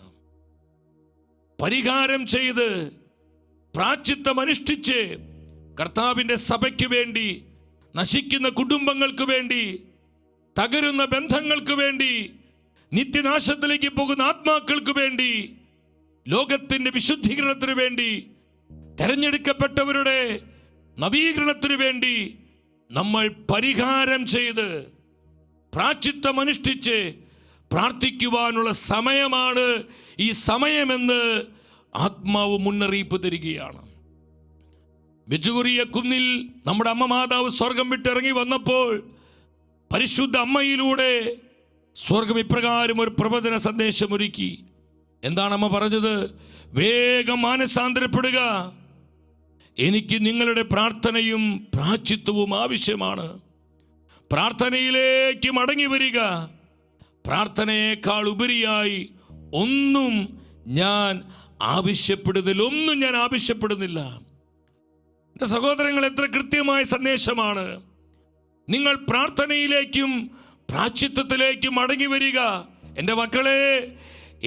പരിഹാരം ചെയ്ത് പ്രായശ്ചിത്തമനുഷ്ഠിച്ച് കർത്താവിൻ്റെ സഭയ്ക്ക് വേണ്ടി, നശിക്കുന്ന കുടുംബങ്ങൾക്ക് വേണ്ടി, തകരുന്ന ബന്ധങ്ങൾക്ക് വേണ്ടി, നിത്യനാശത്തിലേക്ക് പോകുന്ന ആത്മാക്കൾക്ക് വേണ്ടി, ലോകത്തിൻ്റെ വിശുദ്ധീകരണത്തിന് വേണ്ടി, തെരഞ്ഞെടുക്കപ്പെട്ടവരുടെ നവീകരണത്തിന് വേണ്ടി നമ്മൾ പരിഹാരം ചെയ്ത് പ്രായശ്ചിത്തമനുഷ്ഠിച്ച് പ്രാർത്ഥിക്കുവാനുള്ള സമയമാണ് ഈ സമയമെന്ന് ആത്മാവ് മുന്നറിയിപ്പ് തരികയാണ്. മെജുഗുറിയ കുന്നിൽ നമ്മുടെ അമ്മ മാതാവ് സ്വർഗം വിട്ടിറങ്ങി വന്നപ്പോൾ പരിശുദ്ധ അമ്മയിലൂടെ സ്വർഗം ഇപ്രകാരം ഒരു പ്രവചന സന്ദേശം ഒരുക്കി. എന്താണ് അമ്മ പറഞ്ഞത്? വേഗം മാനസാന്തരപ്പെടുക, എനിക്ക് നിങ്ങളുടെ പ്രാർത്ഥനയും പ്രായശ്ചിത്തവും ആവശ്യമാണ്. പ്രാർത്ഥനയിലേക്ക് മടങ്ങി വരിക. പ്രാർത്ഥനയേക്കാൾ ഉപരിയായി ഒന്നും ഞാൻ ആവശ്യപ്പെടുന്നില്ല. എൻ്റെ സഹോദരങ്ങൾ, എത്ര കൃത്യമായ സന്ദേശമാണ്! നിങ്ങൾ പ്രാർത്ഥനയിലേക്കും പ്രായശ്ചിത്തത്തിലേക്കും മടങ്ങി വരിക. എൻ്റെ മക്കളെ,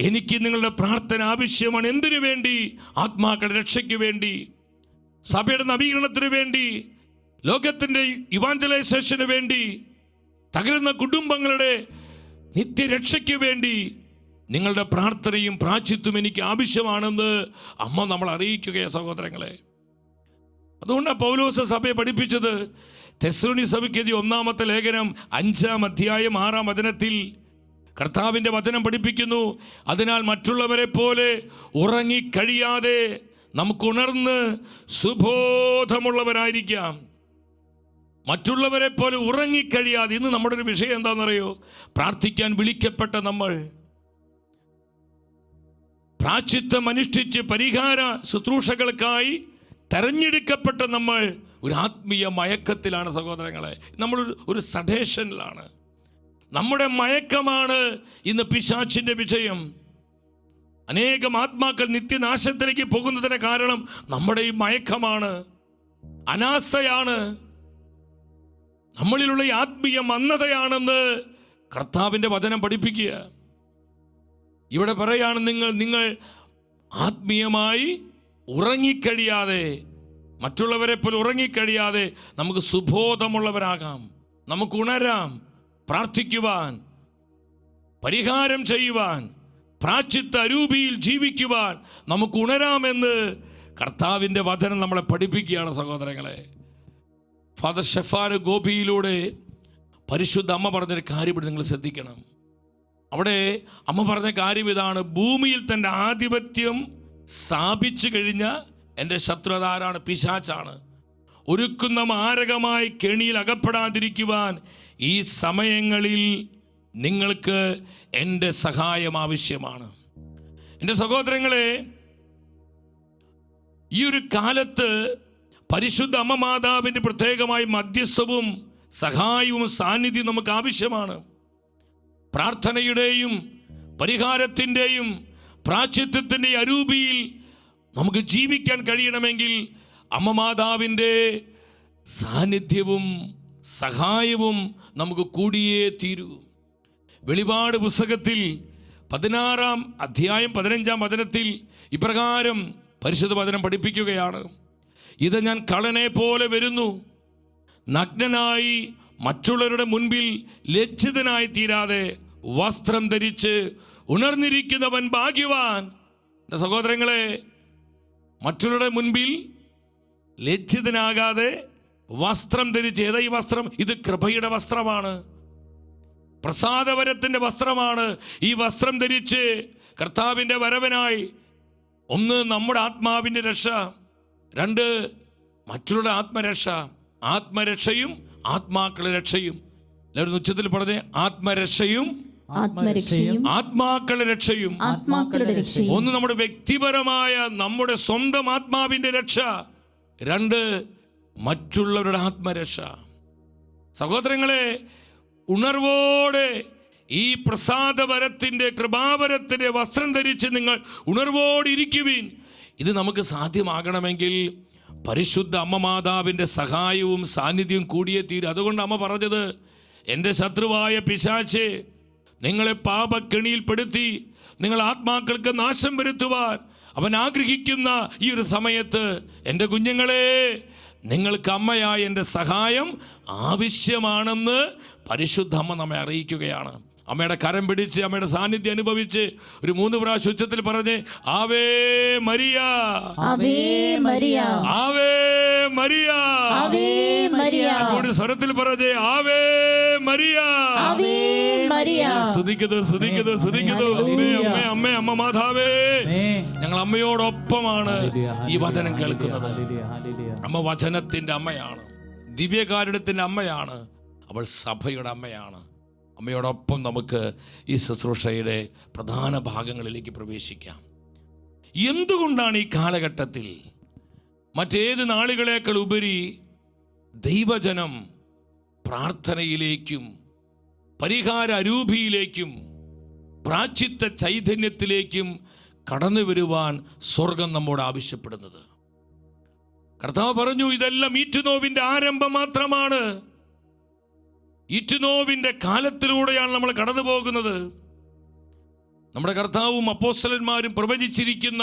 എനിക്ക് നിങ്ങളുടെ പ്രാർത്ഥന ആവശ്യമാണ്. എന്തിനു വേണ്ടി? ആത്മാക്കളുടെ രക്ഷയ്ക്ക് വേണ്ടി, സഭയുടെ നവീകരണത്തിന് വേണ്ടി, ലോകത്തിൻ്റെ ഇവാഞ്ചലൈസേഷന് വേണ്ടി, തകരുന്ന കുടുംബങ്ങളുടെ നിത്യരക്ഷയ്ക്ക് വേണ്ടി നിങ്ങളുടെ പ്രാർത്ഥനയും പ്രായശ്ചിത്തവും എനിക്ക് ആവശ്യമാണെന്ന് അമ്മ നമ്മൾ അറിയിക്കുകയാണ് സഹോദരങ്ങളെ. അതുകൊണ്ടാണ് പൗലോസ് സഭയെ പഠിപ്പിച്ചത്. തെസ്സലോനി സഭയ്ക്ക് എഴുതിയ 1-ാമത്തെ ലേഖനം 5-ാം അധ്യായം 6-ാം വചനത്തിൽ കർത്താവിൻ്റെ വചനം പഠിപ്പിക്കുന്നു. അതിനാൽ മറ്റുള്ളവരെ പോലെ ഉറങ്ങിക്കഴിയാതെ നമുക്ക് ഉണർന്ന് സുബോധമുള്ളവരായിരിക്കാം. മറ്റുള്ളവരെ പോലെ ഉറങ്ങിക്കഴിയാതെ. ഇന്ന് നമ്മുടെ ഒരു വിഷയം എന്താണെന്നറിയോ? പ്രാർത്ഥിക്കാൻ വിളിക്കപ്പെട്ട നമ്മൾ, പ്രായശ്ചിത്തം അനുഷ്ഠിച്ച് പരിഹാര ശുശ്രൂഷകൾക്കായി തെരഞ്ഞെടുക്കപ്പെട്ട നമ്മൾ ഒരു ആത്മീയ മയക്കത്തിലാണ് സഹോദരങ്ങളെ. നമ്മളൊരു സഡേഷനിലാണ്. നമ്മുടെ മയക്കമാണ് ഇന്ന് പിശാചിൻ്റെ വിജയം. അനേകം ആത്മാക്കൾ നിത്യനാശത്തിലേക്ക് പോകുന്നതിന് കാരണം നമ്മുടെ ഈ മയക്കമാണ്, അനാസ്ഥയാണ്, നമ്മളിലുള്ള ഈ ആത്മീയ മന്ദതയാണെന്ന് കർത്താവിൻ്റെ വചനം പഠിപ്പിക്കുക. ഇവിടെ പറയാണ്, നിങ്ങൾ ആത്മീയമായി ഉറങ്ങിക്കഴിയാതെ, മറ്റുള്ളവരെ പോലെ ഉറങ്ങിക്കഴിയാതെ നമുക്ക് സുബോധമുള്ളവരാകാം, നമുക്ക് ഉണരാം, പ്രാർത്ഥിക്കുവാൻ, പരിഹാരം ചെയ്യുവാൻ, പ്രായശ്ചിത്ത അരൂപിയിൽ ജീവിക്കുവാൻ നമുക്ക് ഉണരാമെന്ന് കർത്താവിൻ്റെ വചനം നമ്മളെ പഠിപ്പിക്കുകയാണ് സഹോദരങ്ങളെ. ഫാദർ ഷെഫാൻ ഗോപിയിലൂടെ പരിശുദ്ധ അമ്മ പറഞ്ഞൊരു കാര്യം നിങ്ങൾ ശ്രദ്ധിക്കണം. അവിടെ അമ്മ പറഞ്ഞ കാര്യം ഇതാണ്: ഭൂമിയിൽ തൻ്റെ ആധിപത്യം സ്ഥാപിച്ചു കഴിഞ്ഞ എൻ്റെ ശത്രു അതാരാണ്? പിശാചാണ്. ഒരുക്കുന്ന മാരകമായി കെണിയിൽ അകപ്പെടാതിരിക്കുവാൻ ഈ സമയങ്ങളിൽ നിങ്ങൾക്ക് എൻ്റെ സഹായം ആവശ്യമാണ്. എൻ്റെ സഹോദരങ്ങളെ, ഈ ഒരു കാലത്ത് പരിശുദ്ധ അമ്മ മാതാവിൻ്റെ പ്രത്യേകമായി മധ്യസ്ഥവും സഹായവും സാന്നിധ്യവും നമുക്ക് ആവശ്യമാണ്. പ്രാർത്ഥനയുടെയും പരിഹാരത്തിൻ്റെയും പ്രാശ്ചിത്വത്തിൻ്റെയും അരൂപിയിൽ നമുക്ക് ജീവിക്കാൻ കഴിയണമെങ്കിൽ അമ്മ മാതാവിൻ്റെ സാന്നിധ്യവും സഹായവും നമുക്ക് കൂടിയേ തീരൂ. വെളിപാട് പുസ്തകത്തിൽ 16-ാം അധ്യായം 15-ാം വചനത്തിൽ ഇപ്രകാരം പരിശുദ്ധ വചനം പഠിപ്പിക്കുകയാണ്: ഇത് ഞാൻ കള്ളനെ പോലെ വരുന്നു, നഗ്നനായി മറ്റുള്ളവരുടെ മുൻപിൽ ലജ്ജിതനായി തീരാതെ വസ്ത്രം ധരിച്ച് ഉണർന്നിരിക്കുന്നവൻ ഭാഗ്യവാൻ. സഹോദരങ്ങളെ, മറ്റുള്ളവരുടെ മുൻപിൽ ലജ്ജിതനാകാതെ വസ്ത്രം ധരിച്ച്, ഏതാ ഈ വസ്ത്രം? ഇത് കൃപയുടെ വസ്ത്രമാണ്, പ്രസാദവരത്തിൻ്റെ വസ്ത്രമാണ്. ഈ വസ്ത്രം ധരിച്ച് കർത്താവിൻ്റെ വരവനായി, ഒന്ന് നമ്മുടെ ആത്മാവിൻ്റെ രക്ഷ, രണ്ട് മറ്റുള്ളവരുടെ ആത്മരക്ഷ. ആത്മരക്ഷയും ആത്മാക്കളുടെ രക്ഷയും. എല്ലാവരും ഉച്ചത്തിൽ പറഞ്ഞേ: ആത്മരക്ഷയും ആത്മാക്കളുടെ രക്ഷയും. ഒന്ന് നമ്മുടെ വ്യക്തിപരമായ നമ്മുടെ സ്വന്തം ആത്മാവിൻ്റെ രക്ഷ, രണ്ട് മറ്റുള്ളവരുടെ ആത്മരക്ഷ. സഹോദരങ്ങളെ, ഉണർവോടെ ഈ പ്രസാദവരത്തിൻ്റെ കൃപാവരത്തിൻ്റെ വസ്ത്രം ധരിച്ച് നിങ്ങൾ ഉണർവോടെ ഇരിക്കുവിൻ. ഇത് നമുക്ക് സാധ്യമാകണമെങ്കിൽ പരിശുദ്ധ അമ്മ മാതാവിൻ്റെ സഹായവും സാന്നിധ്യവും കൂടിയേ തീരും. അതുകൊണ്ട് അമ്മ പറഞ്ഞത്: എൻ്റെ ശത്രുവായ പിശാചേ, നിങ്ങളെ പാപക്കെണിയിൽപ്പെടുത്തി നിങ്ങൾ ആത്മാക്കൾക്ക് നാശം വരുത്തുവാൻ അവൻ ആഗ്രഹിക്കുന്ന ഈ ഒരു സമയത്ത് എൻ്റെ കുഞ്ഞുങ്ങളെ, നിങ്ങൾക്ക് അമ്മയായ എൻ്റെ സഹായം ആവശ്യമാണെന്ന് പരിശുദ്ധ അമ്മ നമ്മെ അറിയിക്കുകയാണ്. അമ്മയുടെ കരം പിടിച്ച് അമ്മയുടെ സാന്നിധ്യം അനുഭവിച്ച് ഒരു 3 പ്രാവശ്യം ഉച്ചത്തിൽ പറഞ്ഞ്: Ave Maria, Ave Maria, Ave Maria, Ave Maria. സ്വരത്തിൽ പറഞ്ഞേ: ആവേ മരിയ, ആവേ മരിയ. സ്തുതിക്കുന്നു. അമ്മേ, അമ്മേ, അമ്മ മാതാവേ, ഞങ്ങൾ അമ്മയോടൊപ്പമാണ് ഈ വചനം കേൾക്കുന്നത്. അമ്മ വചനത്തിൻ്റെ അമ്മയാണ്, ദിവ്യകാരുണ്യത്തിൻ്റെ അമ്മയാണ്, അവൾ സഭയുടെ അമ്മയാണ്. അമ്മയോടൊപ്പം നമുക്ക് ഈ ശുശ്രൂഷയുടെ പ്രധാന ഭാഗങ്ങളിലേക്ക് പ്രവേശിക്കാം. എന്തുകൊണ്ടാണ് ഈ കാലഘട്ടത്തിൽ മറ്റേത് നാളുകളേക്കാൾ ഉപരി ദൈവജനം പ്രാർത്ഥനയിലേക്കും പരിഹാര അരൂപിയിലേക്കും പ്രാശ്ചിത്ത ചൈതന്യത്തിലേക്കും കടന്നു വരുവാൻ സ്വർഗം നമ്മോട് ആവശ്യപ്പെടുന്നത്? കർത്താവ് പറഞ്ഞു, ഇതെല്ലാം ഈറ്റുനോവിൻ്റെ ആരംഭം മാത്രമാണ്. ഈറ്റുനോവിൻ്റെ കാലത്തിലൂടെയാണ് നമ്മൾ കടന്നു പോകുന്നത്. നമ്മുടെ കർത്താവും അപ്പോസ്തലന്മാരും പ്രവചിച്ചിരിക്കുന്ന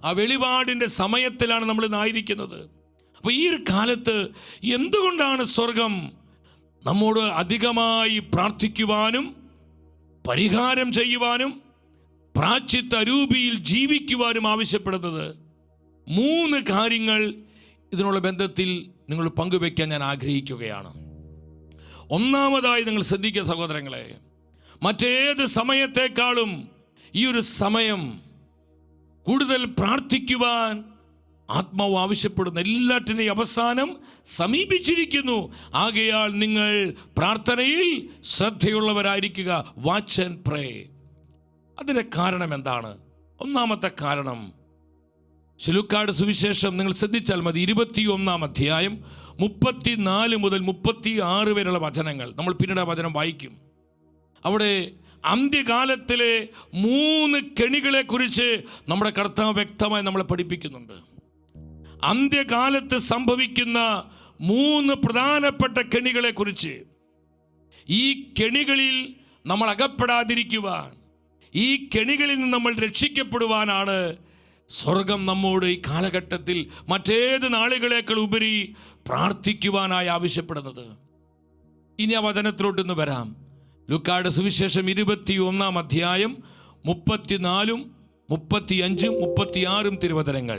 ആ വെളിപാടിൻ്റെ സമയത്തിലാണ് നമ്മൾ ഇന്നായിരിക്കുന്നത്. അപ്പോൾ ഈ ഒരു കാലത്ത് എന്തുകൊണ്ടാണ് സ്വർഗം നമ്മോട് അധികമായി പ്രാർത്ഥിക്കുവാനും പരിഹാരം ചെയ്യുവാനും പ്രാശ്ചിത്ത അരൂപിയിൽ ജീവിക്കുവാനും ആവശ്യപ്പെടുന്നത്? 3 കാര്യങ്ങൾ ഇതിനുള്ള ബന്ധത്തിൽ നിങ്ങൾ പങ്കുവയ്ക്കാൻ ഞാൻ ആഗ്രഹിക്കുകയാണ്. ഒന്നാമതായി നിങ്ങൾ ശ്രദ്ധിക്കുക സഹോദരങ്ങളെ, മറ്റേത് സമയത്തെക്കാളും ഈ ഒരു സമയം കൂടുതൽ പ്രാർത്ഥിക്കുവാൻ ആത്മാവ് ആവശ്യപ്പെടുന്ന എല്ലാറ്റിൻ്റെയും അവസാനം സമീപിച്ചിരിക്കുന്നു. ആകയാൽ നിങ്ങൾ പ്രാർത്ഥനയിൽ ശ്രദ്ധയുള്ളവരായിരിക്കുക. വാച്ച് ആൻഡ് പ്രേ. അതിൻ്റെ കാരണം എന്താണ്? ഒന്നാമത്തെ കാരണം, ശിലുക്കാട് സുവിശേഷം നിങ്ങൾ ശ്രദ്ധിച്ചാൽ മതി, 21-ാം അധ്യായം 34 മുതൽ 36 വരെയുള്ള വചനങ്ങൾ. നമ്മൾ പിന്നീട് ആ വചനം വായിക്കും. അവിടെ അന്ത്യകാലത്തിലെ 3 കെണികളെക്കുറിച്ച് നമ്മുടെ കർത്താവ് വ്യക്തമായി നമ്മളെ പഠിപ്പിക്കുന്നുണ്ട്. അന്ത്യകാലത്ത് സംഭവിക്കുന്ന 3 പ്രധാനപ്പെട്ട കെണികളെക്കുറിച്ച്, ഈ കെണികളിൽ നമ്മൾ അകപ്പെടാതിരിക്കുവാൻ, ഈ കെണികളിൽ നിന്ന് നമ്മൾ രക്ഷിക്കപ്പെടുവാനാണ് സ്വർഗം നമ്മോട് ഈ കാലഘട്ടത്തിൽ മറ്റേത് നാളുകളേക്കാൾ ഉപരി പ്രാർത്ഥിക്കുവാനായി ആവശ്യപ്പെടുന്നത്. ഇനി ആ വചനത്തിലോട്ടൊന്ന് വരാം. ലൂക്കായുടെ സുവിശേഷം 21-ാം അധ്യായം 34, 35, 36 തിരുവചനങ്ങൾ.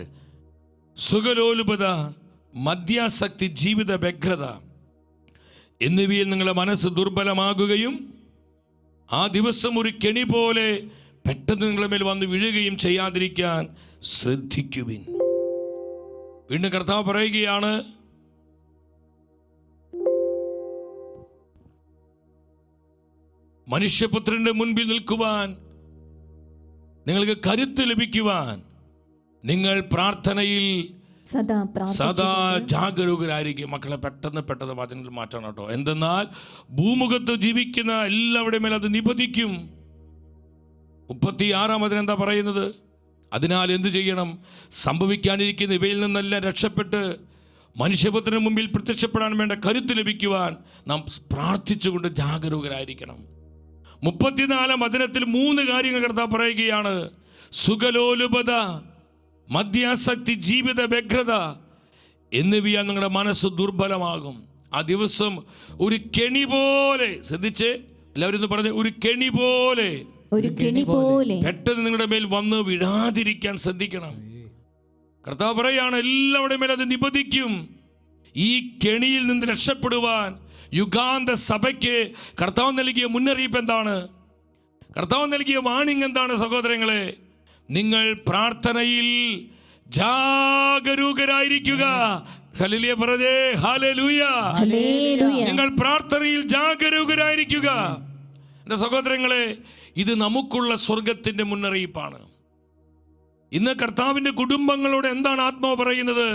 സുഖലോലുപത, മദ്യാസക്തി, ജീവിത വ്യഗ്രത എന്നിവയിൽ നിങ്ങളുടെ മനസ്സ് ദുർബലമാകുകയും ആ ദിവസം ഒരു കെണി പോലെ പെട്ടെന്ന് നിങ്ങളുടെ മേൽ വന്ന് വീഴുകയും ചെയ്യാതിരിക്കാൻ ശ്രദ്ധിക്കുവിൻ. വീണ്ടും കർത്താവ് പറയുകയാണ്, മനുഷ്യപുത്രന്റെ മുൻപിൽ നിൽക്കുവാൻ നിങ്ങൾക്ക് കരുത്ത് ലഭിക്കുവാൻ നിങ്ങൾ പ്രാർത്ഥനയിൽ സദാ ജാഗരൂകരായിരിക്കും. മക്കളെ പെട്ടെന്ന് വചനത്തിൽ മാറ്റണം കേട്ടോ. എന്തെന്നാൽ ഭൂമുഖത്ത് ജീവിക്കുന്ന എല്ലാവരുടെ മേൽ അത് നിബന്ധിക്കും. 36-ാം വചനം എന്താ പറയുന്നത്? അതിനാൽ എന്തു ചെയ്യണം? സംഭവിക്കാനിരിക്കുന്ന ഇവയിൽ നിന്നെല്ലാം രക്ഷപ്പെട്ട് മനുഷ്യപുത്രന് മുമ്പിൽ പ്രത്യക്ഷപ്പെടാൻ വേണ്ട കരുത്ത് ലഭിക്കുവാൻ നാം പ്രാർത്ഥിച്ചുകൊണ്ട് ജാഗരൂകരായിരിക്കണം. 34-ാം വചനത്തിൽ 3 കാര്യങ്ങൾ കർത്താവ് പറയുകയാണ്. സുഖലോലുപത, മദ്യാസക്തി, ജീവിത വ്യഗ്രത എന്നിവയാൽ നിങ്ങളുടെ മനസ്സ് ദുർബലമാകും. ആ ദിവസം ഒരു കെണി പോലെ, ശ്രദ്ധിച്ച് എല്ലാവരും ഒന്ന് പറഞ്ഞ്, ഒരു കെണി പോലെ പെട്ടെന്ന് നിങ്ങളുടെ മേൽ വന്ന് വിടാതിരിക്കാൻ ശ്രദ്ധിക്കണം. കർത്താവ് പറയാണ്, എല്ലാവരുടെ മേൽ അത് നിബന്ധിക്കും. ഈ കെണിയിൽ നിന്ന് രക്ഷപ്പെടുവാൻ യുഗാന്ത സഭയ്ക്ക് കർത്താവ് നൽകിയ മുന്നറിയിപ്പ് എന്താണ്? കർത്താവ് നൽകിയ വാണിംഗ് എന്താണ്? സഹോദരങ്ങളെ, നിങ്ങൾ പ്രാർത്ഥനയിൽ ജാഗരൂകരായിരിക്കുക. ഹല്ലേലൂയ പറഞ്ഞേ, ഹല്ലേലൂയ. നിങ്ങൾ പ്രാർത്ഥനയിൽ ജാഗരൂകരായിരിക്കുക. എൻ്റെ സഹോദരങ്ങളെ, ഇത് നമുക്കുള്ള സ്വർഗത്തിന്റെ മുന്നറിയിപ്പാണ്. ഇന്ന് കർത്താവിന്റെ കുടുംബങ്ങളോട് എന്താണ് ആത്മാവ് പറയുന്നത്?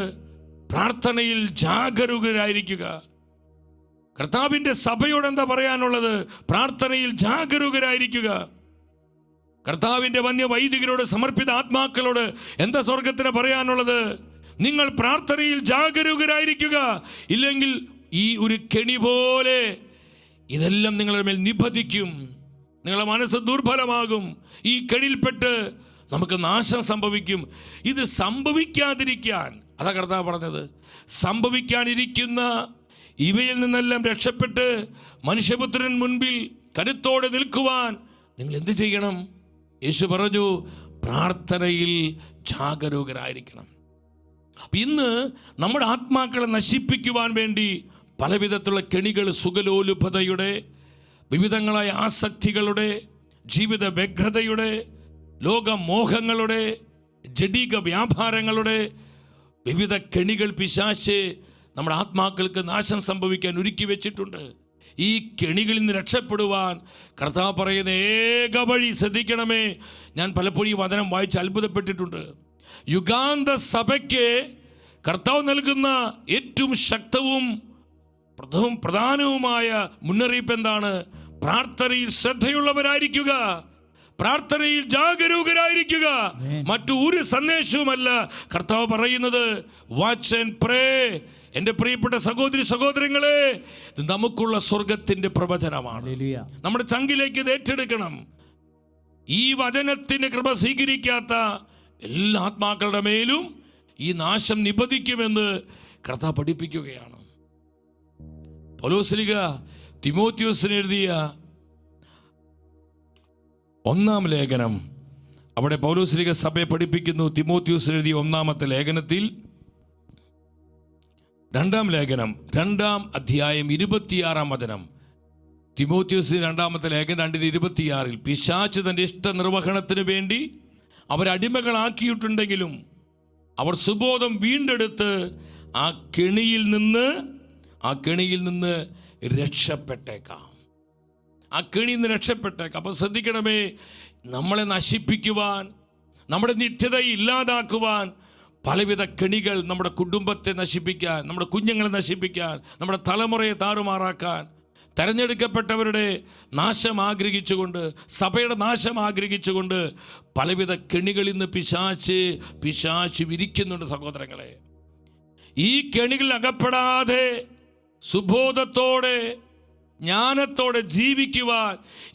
പ്രാർത്ഥനയിൽ ജാഗരൂകരായിരിക്കുക. കർത്താവിന്റെ സഭയോട് എന്താ പറയാനുള്ളത്? പ്രാർത്ഥനയിൽ ജാഗരൂകരായിരിക്കുക. കർത്താവിന്റെ വന്യ വൈദികരോട്, സമർപ്പിത ആത്മാക്കളോട് എന്താ സ്വർഗത്തിന് പറയാനുള്ളത്? നിങ്ങൾ പ്രാർത്ഥനയിൽ ജാഗരൂകരായിരിക്കുക. ഇല്ലെങ്കിൽ ഈ ഒരു കെണി പോലെ ഇതെല്ലാം നിങ്ങളുടെ മേൽ നിബന്ധിക്കും. നിങ്ങളുടെ മനസ്സ് ദുർബലമാകും. ഈ കെണിയിൽപ്പെട്ട് നമുക്ക് നാശം സംഭവിക്കും. ഇത് സംഭവിക്കാതിരിക്കാൻ, അതാ കർത്താവ് പറഞ്ഞത്, സംഭവിക്കാനിരിക്കുന്ന ഇവയിൽ നിന്നെല്ലാം രക്ഷപ്പെട്ട് മനുഷ്യപുത്രൻ മുൻപിൽ കരുത്തോടെ നിൽക്കുവാൻ നിങ്ങൾ എന്ത് ചെയ്യണം? യേശു പറഞ്ഞു, പ്രാർത്ഥനയിൽ ജാഗരൂകരായിരിക്കണം. അപ്പം ഇന്ന് നമ്മുടെ ആത്മാക്കളെ നശിപ്പിക്കുവാൻ വേണ്ടി പലവിധത്തിലുള്ള കെണികൾ, സുഖലോലുപതയുടെ, വിവിധങ്ങളായ ആസക്തികളുടെ, ജീവിത വ്യഗ്രതയുടെ, ലോകമോഹങ്ങളുടെ, ജഡിക വ്യാപാരങ്ങളുടെ വിവിധ കെണികൾ പിശാച് നമ്മുടെ ആത്മാക്കൾക്ക് നാശം സംഭവിക്കാൻ ഒരുക്കി വെച്ചിട്ടുണ്ട്. ഈ കെണികളിൽ നിന്ന് രക്ഷപ്പെടുവാൻ കർത്താവ് പറയുന്ന ഏക വഴി, ശ്രദ്ധിക്കണമേ, ഞാൻ പലപ്പോഴും ഈ വചനം വായിച്ച് അത്ഭുതപ്പെട്ടിട്ടുണ്ട്. യുഗാന്ത സഭയ്ക്ക് കർത്താവ് നൽകുന്ന ഏറ്റവും ശക്തവും പ്രധാനവുമായ മുന്നറിയിപ്പ് എന്താണ്? പ്രാർത്ഥനയിൽ ശ്രദ്ധയുള്ളവരായിരിക്കുക, പ്രാർത്ഥനയിൽ ജാഗരൂകരായിരിക്കുക. മറ്റു ഒരു സന്ദേശവുമല്ല കർത്താവ് പറയുന്നത്. വാച്ച് ആൻഡ് പ്രേ. എൻ്റെ പ്രിയപ്പെട്ട സഹോദരി സഹോദരങ്ങളെ, ഇത് നമുക്കുള്ള സ്വർഗത്തിന്റെ പ്രവചനമാണ്. നമ്മുടെ ചങ്കിലേക്ക് ഇത് ഏറ്റെടുക്കണം. ഈ വചനത്തിന്റെ കൃപ സ്വീകരിക്കാത്ത എല്ലാ ആത്മാക്കളുടെ മേലും ഈ നാശം നിബന്ധിക്കുമെന്ന് കർത്താവ് പഠിപ്പിക്കുകയാണ്. പൗലോസ് തിമോത്തിയോസിന് എഴുതിയ 1-ാം ലേഖനം, അവിടെ പൗലോസ് സഭയെ പഠിപ്പിക്കുന്നു. തിമോത്തിയോസിന് എഴുതിയ 1-ാമത്തെ ലേഖനത്തിൽ 2-ാം ലേഖനം 2-ാം അധ്യായം 26-ാം വചനം. തിമോത്തിയോസിന് 2-ാമത്തെ ലേഖനം 2:26, പിശാച് തൻ്റെ ഇഷ്ട നിർവഹണത്തിന് വേണ്ടി അവരടിമകളാക്കിയിട്ടുണ്ടെങ്കിലും അവർ സുബോധം വീണ്ടെടുത്ത് ആ കെണിയിൽ നിന്ന് രക്ഷപ്പെട്ടേക്കാം. ആ കെണിയിൽ നിന്ന് രക്ഷപ്പെട്ടേക്കാം. അപ്പോൾ ശ്രദ്ധിക്കണമേ, നമ്മളെ നശിപ്പിക്കുവാൻ, നമ്മുടെ നിത്യതയെ ഇല്ലാതാക്കുവാൻ പലവിധ കെണികൾ, നമ്മുടെ കുടുംബത്തെ നശിപ്പിക്കാൻ, നമ്മുടെ കുഞ്ഞുങ്ങളെ നശിപ്പിക്കാൻ, നമ്മുടെ തലമുറയെ താറുമാറാക്കാൻ, തെരഞ്ഞെടുക്കപ്പെട്ടവരുടെ നാശം ആഗ്രഹിച്ചുകൊണ്ട്, സഭയുടെ നാശം ആഗ്രഹിച്ചുകൊണ്ട് പലവിധ കെണികളിൽ നിന്ന് പിശാച് വിരിക്കുന്നുണ്ട്. സഹോദരങ്ങളെ, ഈ കെണികളിൽ അകപ്പെടാതെ സുബോധത്തോടെ, ജ്ഞാനത്തോടെ ജീവിക്കുവാൻ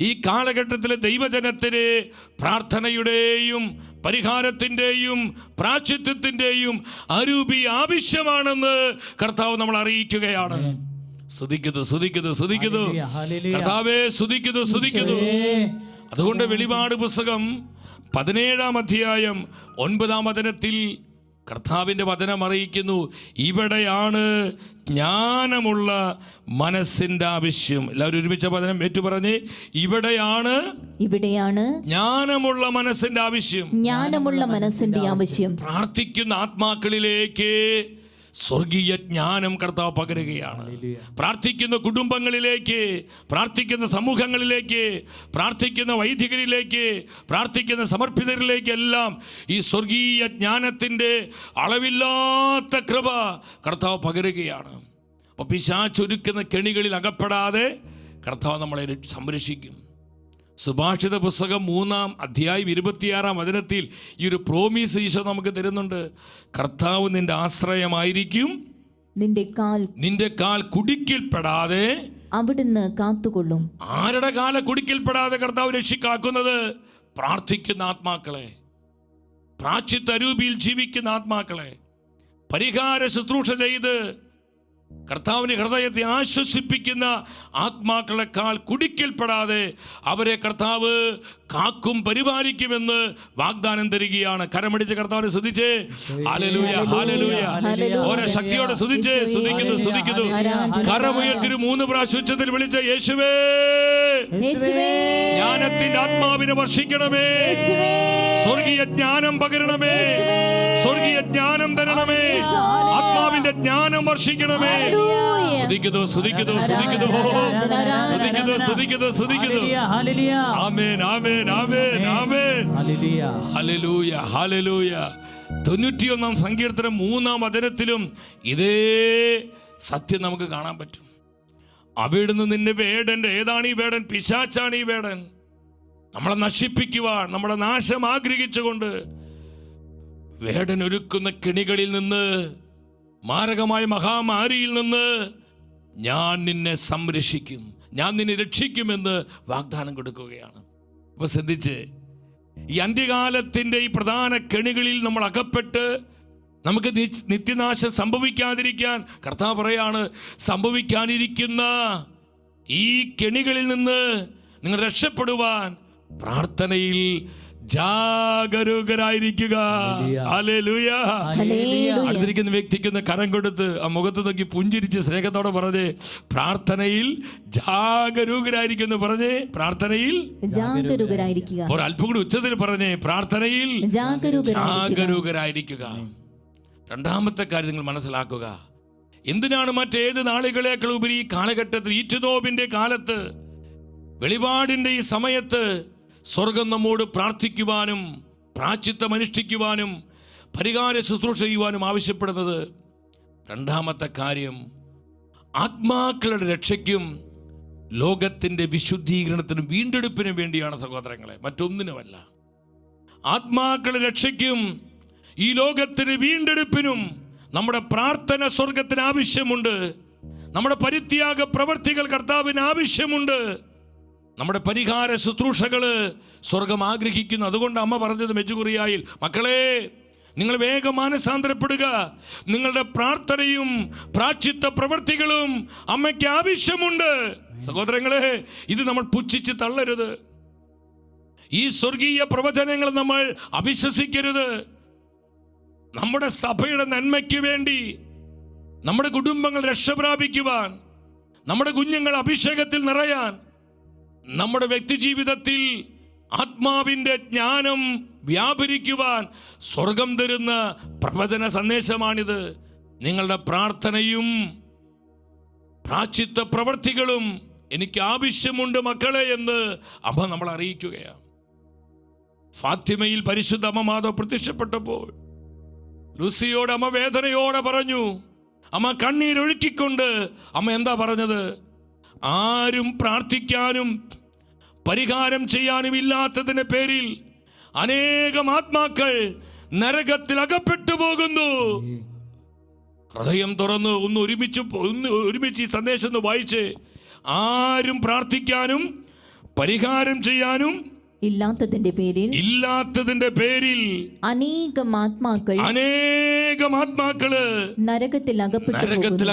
ഈ കാലഘട്ടത്തിലെ ദൈവജനത്തിന് പ്രാർത്ഥനയുടെയും പരിഹാരത്തിൻ്റെയും പ്രാശ്ചിത്യത്തിൻ്റെയും അരൂപി ആവശ്യമാണെന്ന് കർത്താവ് നമ്മൾ അറിയിക്കുകയാണ്. സ്തുതിക്കുന്നു കർത്താവേ, സ്തുതിക്കുന്നു. അതുകൊണ്ട് വെളിപാട് പുസ്തകം 17-ാം അധ്യായം 9-ാം വചനത്തിൽ കർത്താവിൻ്റെ വചനം അറിയിക്കുന്നു, ഇവിടെയാണ് ജ്ഞാനമുള്ള മനസ്സിൻ്റെ ആവശ്യം. എല്ലാവരും ഒരുമിച്ച വചനം ഏറ്റുപറഞ്ഞ്, ഇവിടെയാണ് ജ്ഞാനമുള്ള മനസ്സിൻ്റെ ആവശ്യം. ജ്ഞാനമുള്ള മനസ്സിന്റെ ആവശ്യം. പ്രാർത്ഥിക്കുന്ന ആത്മാക്കളിലേക്ക് സ്വർഗീയ ജ്ഞാനം കർത്താവ് പകരുകയാണ്. പ്രാർത്ഥിക്കുന്ന കുടുംബങ്ങളിലേക്ക്, പ്രാർത്ഥിക്കുന്ന സമൂഹങ്ങളിലേക്ക്, പ്രാർത്ഥിക്കുന്ന വൈദികരിലേക്ക്, പ്രാർത്ഥിക്കുന്ന സമർപ്പിതരിലേക്ക് എല്ലാം ഈ സ്വർഗീയ ജ്ഞാനത്തിൻ്റെ അളവില്ലാത്ത കൃപ കർത്താവ് പകരുകയാണ്. അപ്പോൾ പിശാചൊരുക്കുന്ന കെണികളിൽ അകപ്പെടാതെ കർത്താവ് നമ്മളെ സംരക്ഷിക്കും. സുഭാഷിത പുസ്തകം 3-ാം അധ്യായം 26-ാം വചനത്തിൽ ഈ ഒരു പ്രോമിസ് ഈശോ നമുക്ക് തരുന്നുണ്ട്. കർത്താവ് നിന്റെ ആശ്രയമായിരിക്കും, നിന്റെ കാൽ കുടുക്കിൽപ്പെടാതെ അവിടുന്ന് കാത്തുകൊള്ളും. ആരുടെ കാല കുടുക്കിൽപ്പെടാതെ കർത്താവ് രക്ഷിക്കാക്കുന്നത്? പ്രാർത്ഥിക്കുന്ന ആത്മാക്കളെ, പ്രാശ്ചിത്തരൂപിയിൽ ജീവിക്കുന്ന ആത്മാക്കളെ, പരിഹാര ശുശ്രൂഷ ചെയ്ത് കർത്താവിന്റെ ഹൃദയത്തെ ആശ്വസിപ്പിക്കുന്ന ആത്മാക്കളെക്കാൾ കുടുക്കിൽപ്പെടാതെ അവരെ കർത്താവ് കാക്കും പരിപാലിക്കുമെന്ന് വാഗ്ദാനം തരികയാണ്. കരമടിച്ച് കർത്താവിനെ സ്തുതിച്ചേ. Hallelujah, hallelujah. ഓരോ ശക്തിയോടെ സ്തുതിച്ചേ. സ്തുതിക്കുന്നു. കരമുയർത്തി 3 പ്രാവശ്യം ഉച്ചത്തിൽ വിളിച്ച യേശുവേ, ജ്ഞാനത്തിന്റെ ആത്മാവിനെ വർഷിക്കണമേ, സ്വർഗീയ ജ്ഞാനം പകരണമേ, സ്വർഗീയ ജ്ഞാനം തരണമേ, ആത്മാവിന്റെ ജ്ഞാനം വർഷിക്കണമേ. സ്തുതിക്കുന്നു. ആമേൻ, ആമേൻ, ആമേൻ, ആമേൻ. Hallelujah, hallelujah. 91-ാം സങ്കീർത്തനം 3-ാം വചനത്തിലും ഇതേ സത്യം നമുക്ക് കാണാൻ പറ്റും. അവിടുന്ന് നിന്റെ വേടന്റെ, ഏതാണ് ഈ വേടൻ? പിശാചാണ് ഈ വേടൻ. നമ്മളെ നശിപ്പിക്കുവാൻ, നമ്മുടെ നാശം ആഗ്രഹിച്ചുകൊണ്ട് വേടൻ ഒരുക്കുന്ന കെണികളിൽ നിന്ന്, മാരകമായ മഹാമാരിയിൽ നിന്ന് ഞാൻ നിന്നെ സംരക്ഷിക്കും, ഞാൻ നിന്നെ രക്ഷിക്കുമെന്ന് വാഗ്ദാനം കൊടുക്കുകയാണ്. അപ്പൊ ശ്രദ്ധിച്ച്, ഈ അന്ത്യകാലത്തിന്റെ ഈ പ്രധാന കെണികളിൽ നമ്മൾ അകപ്പെട്ട് നമുക്ക് നിത്യനാശം സംഭവിക്കാതിരിക്കാൻ കർത്താവ് പറയാണ്, സംഭവിക്കാനിരിക്കുന്ന ഈ കെണികളിൽ നിന്ന് നിങ്ങൾ രക്ഷപ്പെടുവാൻ പ്രാർത്ഥനയിൽ ജാഗരൂകരായിരിക്കുക. ഹല്ലേലൂയ. അടുത്തിരിക്കുന്ന വ്യക്തിക്ക് കരം കൊടുത്ത് ആ മുഖത്ത് നോക്കി പുഞ്ചിരിച്ച് സ്നേഹത്തോടെ പറഞ്ഞേ, പ്രാർത്ഥനയിൽ ജാഗരൂകരായിരിക്കുന്നു. പറഞ്ഞേ, പ്രാർത്ഥനയിൽ ജാഗരൂകരായിരിക്കുക. ഒരല്പം കൂടി ഉച്ചത്തിൽ പറഞ്ഞേ, പ്രാർത്ഥനയിൽ ജാഗരൂകരായിരിക്കുക. രണ്ടാമത്തെ കാര്യം നിങ്ങൾ മനസ്സിലാക്കുക, എന്തിനാണ് മറ്റേത് നാളുകളേക്കാൾ ഉപരി ഈ കാലഘട്ടത്തിൽ, ഈറ്റുനോവിന്റെ കാലത്ത്, വെളിപാടിന്റെ ഈ സമയത്ത് സ്വർഗം നമ്മോട് പ്രാർത്ഥിക്കുവാനും പ്രാശ്ചിത്തം അനുഷ്ഠിക്കുവാനും പരിഹാര ശുശ്രൂഷ ചെയ്യുവാനും ആവശ്യപ്പെടുന്നത്? രണ്ടാമത്തെ കാര്യം, ആത്മാക്കളുടെ രക്ഷയ്ക്കും ലോകത്തിൻ്റെ വിശുദ്ധീകരണത്തിനും വീണ്ടെടുപ്പിനും വേണ്ടിയാണ് സഹോദരങ്ങളെ, മറ്റൊന്നിനുമല്ല. ആത്മാക്കളുടെ രക്ഷയ്ക്കും ഈ ലോകത്തിന് വീണ്ടെടുപ്പിനും നമ്മുടെ പ്രാർത്ഥന സ്വർഗത്തിന് ആവശ്യമുണ്ട്. നമ്മുടെ പരിത്യാഗ പ്രവൃത്തികൾ കർത്താവിന് ആവശ്യമുണ്ട്. നമ്മുടെ പരിഹാര ശുശ്രൂഷകള് സ്വർഗം ആഗ്രഹിക്കുന്നു. അതുകൊണ്ട് അമ്മ പറഞ്ഞത് മെജുകുറിയായിൽ, മക്കളെ നിങ്ങൾ വേഗം മാനസാന്തരപ്പെടുക, നിങ്ങളുടെ പ്രാർത്ഥനയും പ്രാശ്ചിത്ത പ്രവൃത്തികളും അമ്മയ്ക്ക് ആവശ്യമുണ്ട്. സഹോദരങ്ങളെ, ഇത് നമ്മൾ പുച്ഛിച്ച് തള്ളരുത്. ഈ സ്വർഗീയ പ്രവചനങ്ങൾ നമ്മൾ അവിശ്വസിക്കരുത്. നമ്മുടെ സഭയുടെ നന്മയ്ക്ക് വേണ്ടി, നമ്മുടെ കുടുംബങ്ങൾ രക്ഷപ്രാപിക്കുവാൻ, നമ്മുടെ കുഞ്ഞുങ്ങൾ അഭിഷേകത്തിൽ നിറയാൻ, നമ്മുടെ വ്യക്തി ജീവിതത്തിൽ ആത്മാവിൻ്റെ ജ്ഞാനം വ്യാപരിക്കുവാൻ സ്വർഗം തരുന്ന പ്രവചന സന്ദേശമാണിത്. നിങ്ങളുടെ പ്രാർത്ഥനയും പ്രാശ്ചിത്ത പ്രവൃത്തികളും എനിക്ക് ആവശ്യമുണ്ട് മക്കളെ എന്ന് അമ്മ നമ്മൾ അറിയിക്കുകയാണ്. ഫാത്തിമയിൽ പരിശുദ്ധ അമ്മ മാതാവ് പ്രത്യക്ഷപ്പെട്ടപ്പോൾ ലൂസിയോട് അമ്മ വേദനയോടെ പറഞ്ഞു. അമ്മ കണ്ണീരൊഴുക്കിക്കൊണ്ട് അമ്മ എന്താ പറഞ്ഞത്? ആരും പ്രാർത്ഥിക്കാനും പരിഹാരം ചെയ്യാനും ഇല്ലാത്തതിന്റെ പേരിൽ അനേകം ആത്മാക്കൾ നരകത്തിൽ അകപ്പെട്ടു പോകുന്നു. ഹൃദയം തുറന്ന് ഒന്ന് ഒരുമിച്ച് ഈ സന്ദേശം ഒന്ന് വായിച്ച്, ആരും പ്രാർത്ഥിക്കാനും പരിഹാരം ചെയ്യാനും ഇല്ലാത്തതിന്റെ പേരിൽ അനേകം ആത്മാക്കള് നരകത്തിൽ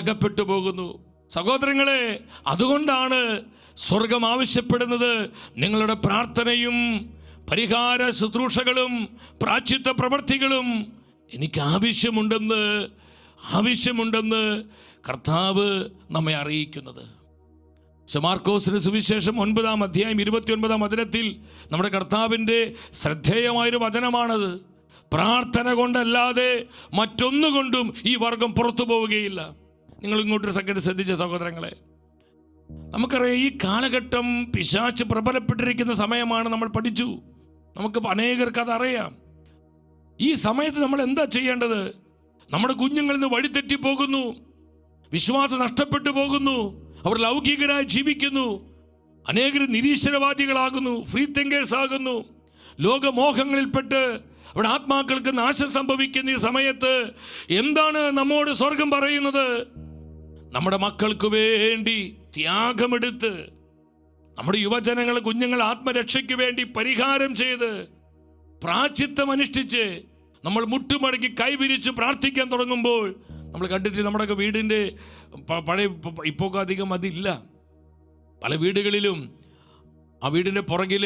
അകപ്പെട്ടു പോകുന്നു. സഹോദരങ്ങളെ, അതുകൊണ്ടാണ് സ്വർഗം ആവശ്യപ്പെടുന്നത് നിങ്ങളുടെ പ്രാർത്ഥനയും പരിഹാര ശുശ്രൂഷകളും പ്രാശ്ചിത്ത പ്രവൃത്തികളും എനിക്ക് ആവശ്യമുണ്ടെന്ന് കർത്താവ് നമ്മെ അറിയിക്കുന്നത്. മാർക്കോസിന് സുവിശേഷം 9-ാം അധ്യായം 29-ാം വചനത്തിൽ നമ്മുടെ കർത്താവിൻ്റെ ശ്രദ്ധേയമായൊരു വചനമാണത്. പ്രാർത്ഥന കൊണ്ടല്ലാതെ മറ്റൊന്നുകൊണ്ടും ഈ വർഗം പുറത്തു പോവുകയില്ല. നിങ്ങൾ ഇങ്ങോട്ടൊരു സെക്കൻഡ് ശ്രദ്ധിച്ച സഹോദരങ്ങളെ, നമുക്കറിയാം ഈ കാലഘട്ടം പിശാച് പ്രബലപ്പെട്ടിരിക്കുന്ന സമയമാണ്. നമ്മൾ പഠിച്ചു, നമുക്ക് അനേകർക്ക് അതറിയാം. ഈ സമയത്ത് നമ്മൾ എന്താ ചെയ്യേണ്ടത്? നമ്മുടെ കുഞ്ഞുങ്ങളിൽ നിന്ന് വഴിതെറ്റി പോകുന്നു, വിശ്വാസം നഷ്ടപ്പെട്ടു പോകുന്നു, അവർ ലൗകികരായി ജീവിക്കുന്നു, അനേകർ നിരീശ്വരവാദികളാകുന്നു, ഫ്രീ തിങ്കേഴ്സ് ആകുന്നു, ലോകമോഹങ്ങളിൽപ്പെട്ട് അവിടെ ആത്മാക്കൾക്ക് നാശം സംഭവിക്കുന്ന ഈ സമയത്ത് എന്താണ് നമ്മോട് സ്വർഗം പറയുന്നത്? നമ്മുടെ മക്കൾക്ക് വേണ്ടി ത്യാഗമെടുത്ത്, നമ്മുടെ യുവജനങ്ങൾ, കുഞ്ഞുങ്ങൾ ആത്മരക്ഷയ്ക്ക് വേണ്ടി പരിഹാരം ചെയ്ത്, പ്രായശ്ചിത്തം അനുഷ്ഠിച്ച് നമ്മൾ മുട്ടുമടക്കി കൈവിരിച്ച് പ്രാർത്ഥിക്കാൻ തുടങ്ങുമ്പോൾ നമ്മൾ കണ്ടിട്ട് നമ്മുടെയൊക്കെ വീടിൻ്റെ പഴയ, ഇപ്പോൾ അധികം അതില്ല, പല വീടുകളിലും ആ വീടിൻ്റെ പുറകിൽ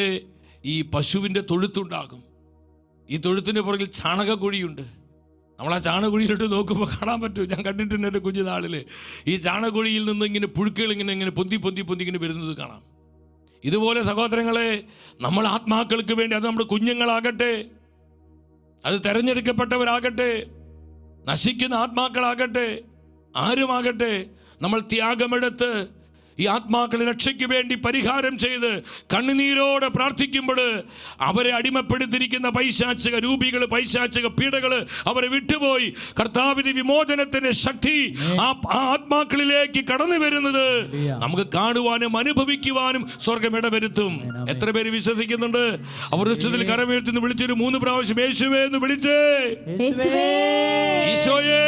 ഈ പശുവിൻ്റെ തൊഴുത്തുണ്ടാകും. ഈ തൊഴുത്തിൻ്റെ പുറകിൽ ചാണകക്കുഴിയുണ്ട്. നമ്മൾ ആ ചാണകക്കുഴിയിലോട്ട് നോക്കുമ്പോൾ കാണാൻ പറ്റും, ഞാൻ കണ്ടിട്ടുണ്ട് എൻ്റെ കുഞ്ഞുനാളിൽ, ഈ ചാണകക്കുഴിയിൽ നിന്ന് ഇങ്ങനെ പുഴുക്കൾ ഇങ്ങനെ പൊന്തി ഇങ്ങനെ വരുന്നത് കാണാം. ഇതുപോലെ സഹോദരങ്ങളെ, നമ്മൾ ആത്മാക്കൾക്ക് വേണ്ടി, അത് നമ്മുടെ കുഞ്ഞുങ്ങളാകട്ടെ, അത് തെരഞ്ഞെടുക്കപ്പെട്ടവരാകട്ടെ, നശിക്കുന്ന ആത്മാക്കളാകട്ടെ, ആരുമാകട്ടെ, നമ്മൾ ത്യാഗമെടുത്ത് ഈ ആത്മാക്കളുടെ രക്ഷയ്ക്ക് വേണ്ടി പരിഹാരം ചെയ്ത് കണ്ണുനീരോടെ പ്രാർത്ഥിക്കുമ്പോൾ അവരെ അടിമപ്പെടുത്തിയിരിക്കുന്ന പൈശാചിക രൂപികൾ, പൈശാചിക പീഡകൾ അവരെ വിട്ടുപോയി കർത്താവിന്റെ വിമോചനത്തിന്റെ ശക്തി ആ ആത്മാക്കളിലേക്ക് കടന്നു വരുന്നത് നമുക്ക് കാണുവാനും അനുഭവിക്കുവാനും സ്വർഗം ഇടവരുത്തും. എത്ര പേര് വിശ്വസിക്കുന്നുണ്ട്? അവർ ഉച്ചത്തിൽ കരമേഴ്ത്തി വിളിച്ചൊരു 3 പ്രാവശ്യം യേശുവേ എന്ന് വിളിച്ചേ, ഈശോയേ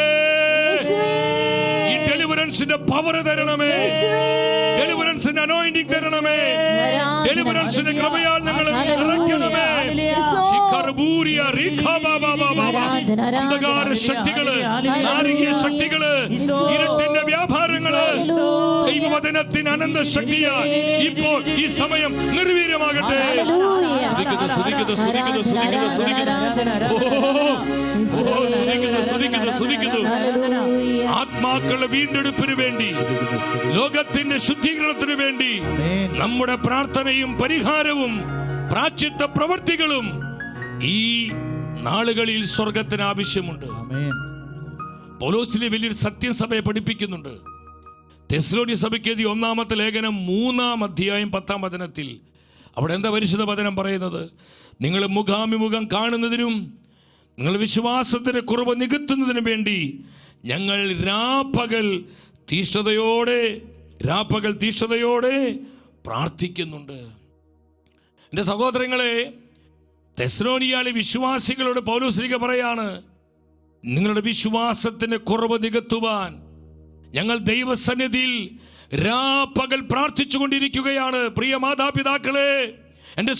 ഈ ഡെലിവറൻസിന്റെ പവർ തരണമേ, ഡെലിവറൻസിന്റെ അനോയിന്റിംഗ് തരണമേ, ഡെലിവറൻസിന്റെ കൃപയാൽ ഞങ്ങൾ നിറയ്ക്കണമേ. അന്ധകാര ശക്തികള്, നാരകീയ ശക്തികള്, ഇരുട്ടിന്റെ വ്യാപാരങ്ങള് ദൈവവചനത്തിന് അനന്ത ശക്തിയാൽ ഇപ്പോൾ ഈ സമയം നിർവീര്യമാകട്ടെ. ആത്മാക്കളുടെ വീണ്ടെടുപ്പിന് വേണ്ടി, ലോകത്തിന്റെ ശുദ്ധീകരണത്തിന് വേണ്ടി നമ്മുടെ പ്രാർത്ഥനയും പരിഹാരവും പ്രായശ്ചിത്ത പ്രവർത്തികളും ഈ നാളുകളിൽ സ്വർഗത്തിന് ആവശ്യമുണ്ട്. പൗലോസിലെ വലിയൊരു സത്യം സഭയെ പഠിപ്പിക്കുന്നുണ്ട്. തെസ്സലോനിയ സഭയ്ക്ക് എഴുതിയ 1-ാമത്തെ ലേഖനം 3-ാം അധ്യായം 10-ാം വചനത്തിൽ അവിടെ എന്താ പരിശുദ്ധ വചനം പറയുന്നത്? നിങ്ങൾ മുഖാമുഖം കാണുന്നതിനും നിങ്ങൾ വിശ്വാസത്തിന്റെ കുറവ് നികത്തുന്നതിനും വേണ്ടി ഞങ്ങൾ രാപ്പകൽ തീഷ്ണതയോടെ പ്രാർത്ഥിക്കുന്നുണ്ട്. എൻ്റെ സഹോദരങ്ങളെ, തെസ്സലോനിയയിലെ വിശ്വാസികളോട് പൗലോസ് പറയാണ്, നിങ്ങളുടെ വിശ്വാസത്തിന്റെ കുറവ് നികത്തുവാൻ ഞങ്ങൾ ദൈവസന്നിധിയിൽ രാപ്പകൽ പ്രാർത്ഥിച്ചുകൊണ്ടിരിക്കുകയാണ്. പ്രിയ മാതാപിതാക്കളെ, എൻ്റെ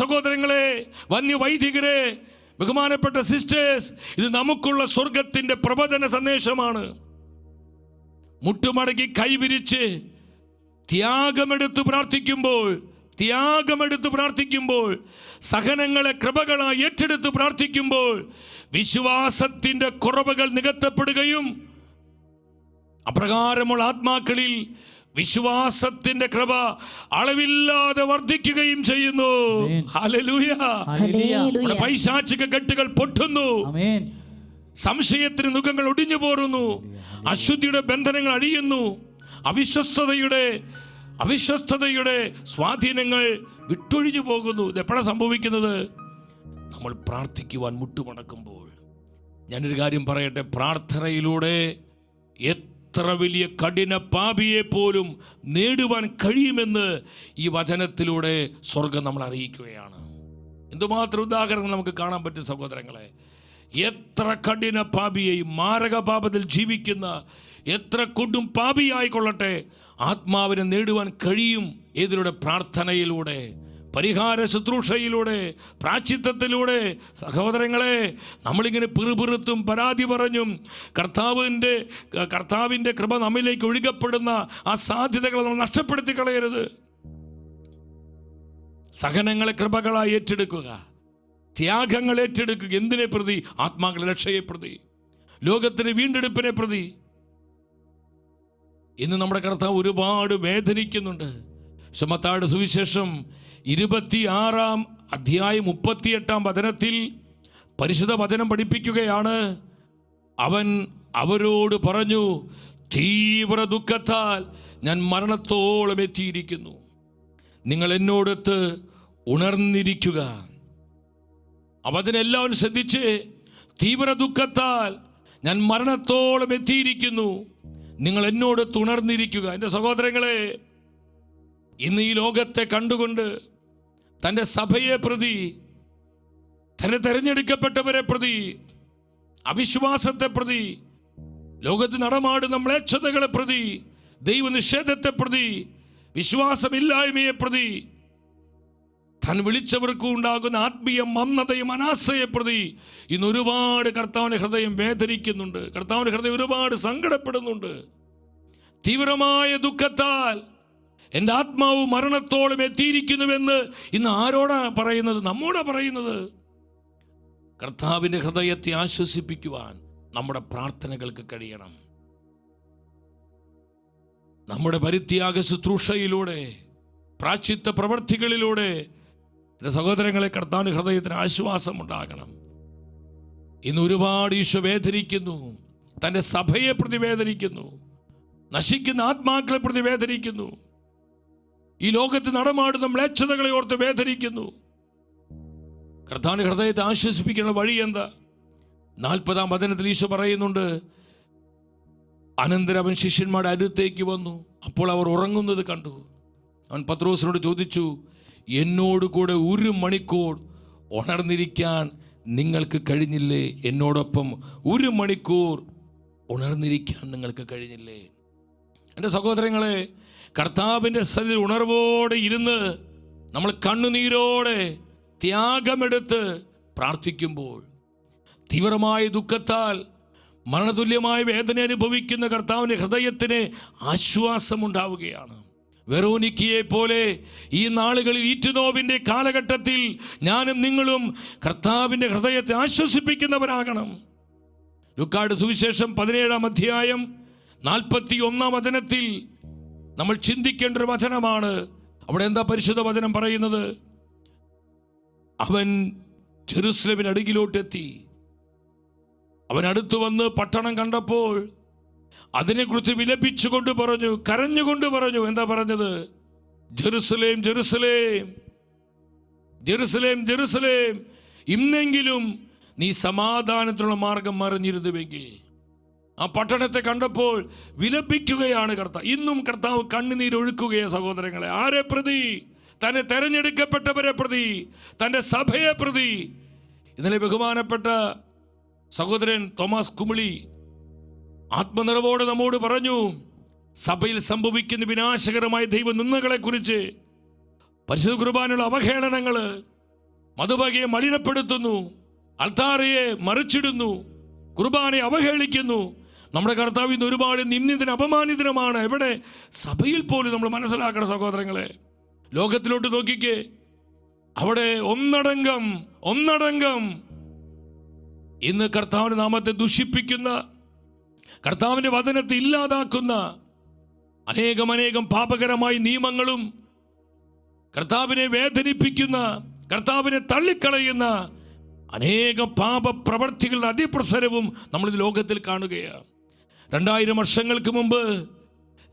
സഹോദരങ്ങളെ, വന്യവൈദികരെ, ബഹുമാനപ്പെട്ട സിസ്റ്റേഴ്സ്, ഇത് നമുക്കുള്ള സ്വർഗത്തിന്റെ പ്രവചന സന്ദേശമാണ്. മുട്ടുമടക്കി കൈവിരിച്ച് ത്യാഗമെടുത്ത് പ്രാർത്ഥിക്കുമ്പോൾ, സഹനങ്ങളെ കൃപകളായി ഏറ്റെടുത്ത് പ്രാർത്ഥിക്കുമ്പോൾ വിശ്വാസത്തിന്റെ കുറവുകൾ നികത്തപ്പെടുകയും അപ്രകാരമുള്ള ആത്മാക്കളിൽ വിശ്വാസത്തിന്റെ കൃപ അളവില്ലാതെ വർദ്ധിക്കുകയും ചെയ്യുന്നു. ഹല്ലേലൂയ. പൈശാചിക കെട്ടുകൾ പൊട്ടുന്നു, സംശയത്തിന് നുഖങ്ങൾ ഒടിഞ്ഞു പോരുന്നു, അശുദ്ധിയുടെ ബന്ധനങ്ങൾ അഴിയുന്നു, അവിശ്വസ്തതയുടെ സ്വാധീനങ്ങൾ വിട്ടൊഴിഞ്ഞു പോകുന്നു. ഇതെപ്പോഴാണ് സംഭവിക്കുന്നത്? നമ്മൾ പ്രാർത്ഥിക്കുവാൻ മുട്ടുമടക്കുമ്പോൾ. ഞാനൊരു കാര്യം പറയട്ടെ, പ്രാർത്ഥനയിലൂടെ എത്ര വലിയ കഠിന പാപിയെ പോലും നേടുവാൻ കഴിയുമെന്ന് ഈ വചനത്തിലൂടെ സ്വർഗം നമ്മൾ അറിയിക്കുകയാണ്. എന്തുമാത്രം ഉദാഹരണങ്ങൾ നമുക്ക് കാണാൻ പറ്റും സഹോദരങ്ങളെ. എത്ര കഠിന പാപിയെയും, മാരക പാപത്തിൽ ജീവിക്കുന്ന എത്ര കൊടും പാപിയായിക്കൊള്ളട്ടെ, ആത്മാവിനെ നേടുവാൻ കഴിയും. ഏതിലൂടെ? പ്രാർത്ഥനയിലൂടെ, പരിഹാര ശുശ്രൂഷയിലൂടെ, പ്രായശ്ചിത്തത്തിലൂടെ. സഹോദരങ്ങളെ, നമ്മളിങ്ങനെ പിറുപിറുത്തും പരാതി പറഞ്ഞും കർത്താവിൻ്റെ കൃപ നമ്മിലേക്ക് ഒഴുകപ്പെടുന്ന ആ സാധ്യതകളെ നമ്മൾ നഷ്ടപ്പെടുത്തി കളയരുത്. സഹനങ്ങളെ കൃപകളായി ഏറ്റെടുക്കുക, ത്യാഗങ്ങൾ ഏറ്റെടുക്കുക. എന്തിനെ പ്രതി? ആത്മാക്കളുടെ രക്ഷയെ പ്രതി, ലോകത്തിന് വീണ്ടെടുപ്പിനെ പ്രതി. ഇന്ന് നമ്മുടെ കർത്താവ് ഒരുപാട് വേദനിക്കുന്നുണ്ട്. മത്തായിയുടെ സുവിശേഷം 26-ാം അധ്യായം 38-ാം വചനത്തിൽ പരിശുദ്ധ വചനം പഠിപ്പിക്കുകയാണ്. അവൻ അവരോട് പറഞ്ഞു, തീവ്ര ദുഃഖത്താൽ ഞാൻ മരണത്തോളം എത്തിയിരിക്കുന്നു, നിങ്ങൾ എന്നോടൊത്ത് ഉണർന്നിരിക്കുക. അപ്പം അതിനെല്ലാവരും ശ്രദ്ധിച്ച്, തീവ്ര ദുഃഖത്താൽ ഞാൻ മരണത്തോളം എത്തിയിരിക്കുന്നു, നിങ്ങൾ എന്നോടൊത്ത് ഉണർന്നിരിക്കുക. എൻ്റെ സഹോദരങ്ങളെ, ഇന്ന് ഈ ലോകത്തെ കണ്ടുകൊണ്ട് തൻ്റെ സഭയെ പ്രതി, തന്നെ തെരഞ്ഞെടുക്കപ്പെട്ടവരെ പ്രതി, അവിശ്വാസത്തെ പ്രതി, ലോകത്ത് നടമാടുന്ന മ്ലേച്ഛതകളെ പ്രതി, ദൈവനിഷേധത്തെ പ്രതി, വിശ്വാസമില്ലായ്മയെ പ്രതി, താൻ വിളിച്ചവർക്കും ഉണ്ടാകുന്ന ആത്മീയ മന്ദതയും അനാസയെ പ്രതി ഇന്ന് ഒരുപാട് കർത്താവിൻ്റെ ഹൃദയം വേദനിക്കുന്നുണ്ട്. കർത്താവിൻ്റെ ഹൃദയം ഒരുപാട് സങ്കടപ്പെടുന്നുണ്ട്. തീവ്രമായ ദുഃഖത്താൽ എൻ്റെ ആത്മാവ് മരണത്തോളം എത്തിയിരിക്കുന്നുവെന്ന് ഇന്ന് ആരോടാ പറയുന്നത്? നമ്മോടാ പറയുന്നത്. കർത്താവിൻ്റെ ഹൃദയത്തെ ആശ്വസിപ്പിക്കുവാൻ നമ്മുടെ പ്രാർത്ഥനകൾക്ക് കഴിയണം. നമ്മുടെ പരിത്യാഗ ശുശ്രൂഷയിലൂടെ, പ്രാശ്ചിത്ത പ്രവർത്തികളിലൂടെ എൻ്റെ സഹോദരങ്ങളെ, കർത്താവിൻ്റെ ഹൃദയത്തിന് ആശ്വാസം ഉണ്ടാകണം. ഇന്ന് ഒരുപാട് ഈശോ വേദനിക്കുന്നു, തൻ്റെ സഭയെ പ്രതി വേദനിക്കുന്നു, നശിക്കുന്ന ആത്മാക്കളെ പ്രതി വേദനിക്കുന്നു, ഈ ലോകത്ത് നടമാടുന്ന മ്ലേച്ഛതകളെ ഓർത്ത് വേദനിക്കുന്നു. കർത്താവിൻ്റെ ഹൃദയത്തെ ആശ്വസിപ്പിക്കുന്ന വഴി എന്താ? 40-ാം വചനത്തിൽ ഈശോ പറയുന്നുണ്ട്, അനന്തരം അവൻ ശിഷ്യന്മാരുടെ അടുത്തേക്ക് വന്നു, അപ്പോൾ അവർ ഉറങ്ങുന്നത് കണ്ടു. അവൻ പത്രോസിനോട് ചോദിച്ചു, എന്നോട് കൂടെ 1 മണിക്കൂർ ഉണർന്നിരിക്കാൻ നിങ്ങൾക്ക് കഴിഞ്ഞില്ലേ? എന്നോടൊപ്പം 1 മണിക്കൂർ ഉണർന്നിരിക്കാൻ നിങ്ങൾക്ക് കഴിഞ്ഞില്ലേ? എൻ്റെ സഹോദരങ്ങളെ, കർത്താവിൻ്റെ സന്നിധിയിൽ ഉണർവോടെ ഇരുന്ന് നമ്മൾ കണ്ണുനീരോടെ ത്യാഗമെടുത്ത് പ്രാർത്ഥിക്കുമ്പോൾ, തീവ്രമായ ദുഃഖത്താൽ മരണതുല്യമായ വേദന അനുഭവിക്കുന്ന കർത്താവിൻ്റെ ഹൃദയത്തിന് ആശ്വാസമുണ്ടാവുകയാണ്. വെറോനിക്കയെ പോലെ ഈ നാളുകളിൽ ഈറ്റുനോവിൻ്റെ കാലഘട്ടത്തിൽ ഞാനും നിങ്ങളും കർത്താവിൻ്റെ ഹൃദയത്തെ ആശ്വസിപ്പിക്കുന്നവരാകണം. ലൂക്കായുടെ സുവിശേഷം 17-ാം അധ്യായം 41-ാം വചനത്തിൽ നമ്മൾ ചിന്തിക്കേണ്ട ഒരു വചനമാണ്. അവിടെ എന്താ പരിശുദ്ധ വചനം പറയുന്നത്? അവൻ ജെറുസലേമിന് അടുക്കിലോട്ടെത്തി. അവൻ അടുത്തു വന്ന് പട്ടണം കണ്ടപ്പോൾ അതിനെക്കുറിച്ച് വിലപിച്ചുകൊണ്ട് പറഞ്ഞു, കരഞ്ഞുകൊണ്ട് പറഞ്ഞു. എന്താ പറഞ്ഞത്? ജെറുസലേം, ജെറുസലേം, ജെറുസലേം, ജെറുസലേം, ഇന്നെങ്കിലും നീ സമാധാനത്തിനുള്ള മാർഗം മറിഞ്ഞിരുന്നുവെങ്കിൽ. ആ പട്ടണത്തെ കണ്ടപ്പോൾ വിലപിക്കുകയാണ് കർത്താവ്. ഇന്നും കർത്താവ് കണ്ണുനീരൊഴുക്കുകയാണ് സഹോദരങ്ങളെ. ആരെ പ്രതി? തന്നെ തെരഞ്ഞെടുക്കപ്പെട്ടവരെ പ്രതി, തൻ്റെ സഭയെ പ്രതി. ഇന്നലെ ബഹുമാനപ്പെട്ട സഹോദരൻ തോമസ് കുമിളി ആത്മനിറവോടെ നമ്മോട് പറഞ്ഞു, സഭയിൽ സംഭവിക്കുന്ന വിനാശകരമായ ദൈവ നിന്ദകളെക്കുറിച്ച്. പരിശുദ്ധ കുർബാനയുള്ള അവഹേളനങ്ങൾ, മധുബകയെ മലിനപ്പെടുത്തുന്നു, അൾത്താരയെ മറിച്ചിടുന്നു, കുർബാനയെ അവഹേളിക്കുന്നു. നമ്മുടെ കർത്താവ് ഇന്ന് ഒരുപാട് നിന്ദിതനും അപമാനിതനുമാണ്. എവിടെ? സഭയിൽ പോലും നമ്മൾ മനസ്സിലാക്കണം സഹോദരങ്ങളെ. ലോകത്തിലോട്ട് നോക്കിക്കേ, അവിടെ ഒന്നടങ്കം ഇന്ന് കർത്താവിൻ്റെ നാമത്തെ ദുഷിപ്പിക്കുന്ന, കർത്താവിൻ്റെ വചനത്തെ ഇല്ലാതാക്കുന്ന അനേകം പാപകരമായ നിയമങ്ങളും, കർത്താവിനെ വേദനിപ്പിക്കുന്ന, കർത്താവിനെ തള്ളിക്കളയുന്ന അനേകം പാപ പ്രവർത്തികളുടെ അതിപ്രസരവും നമ്മൾ ലോകത്തിൽ കാണുകയാണ്. 2000 വർഷങ്ങൾക്ക് മുമ്പ്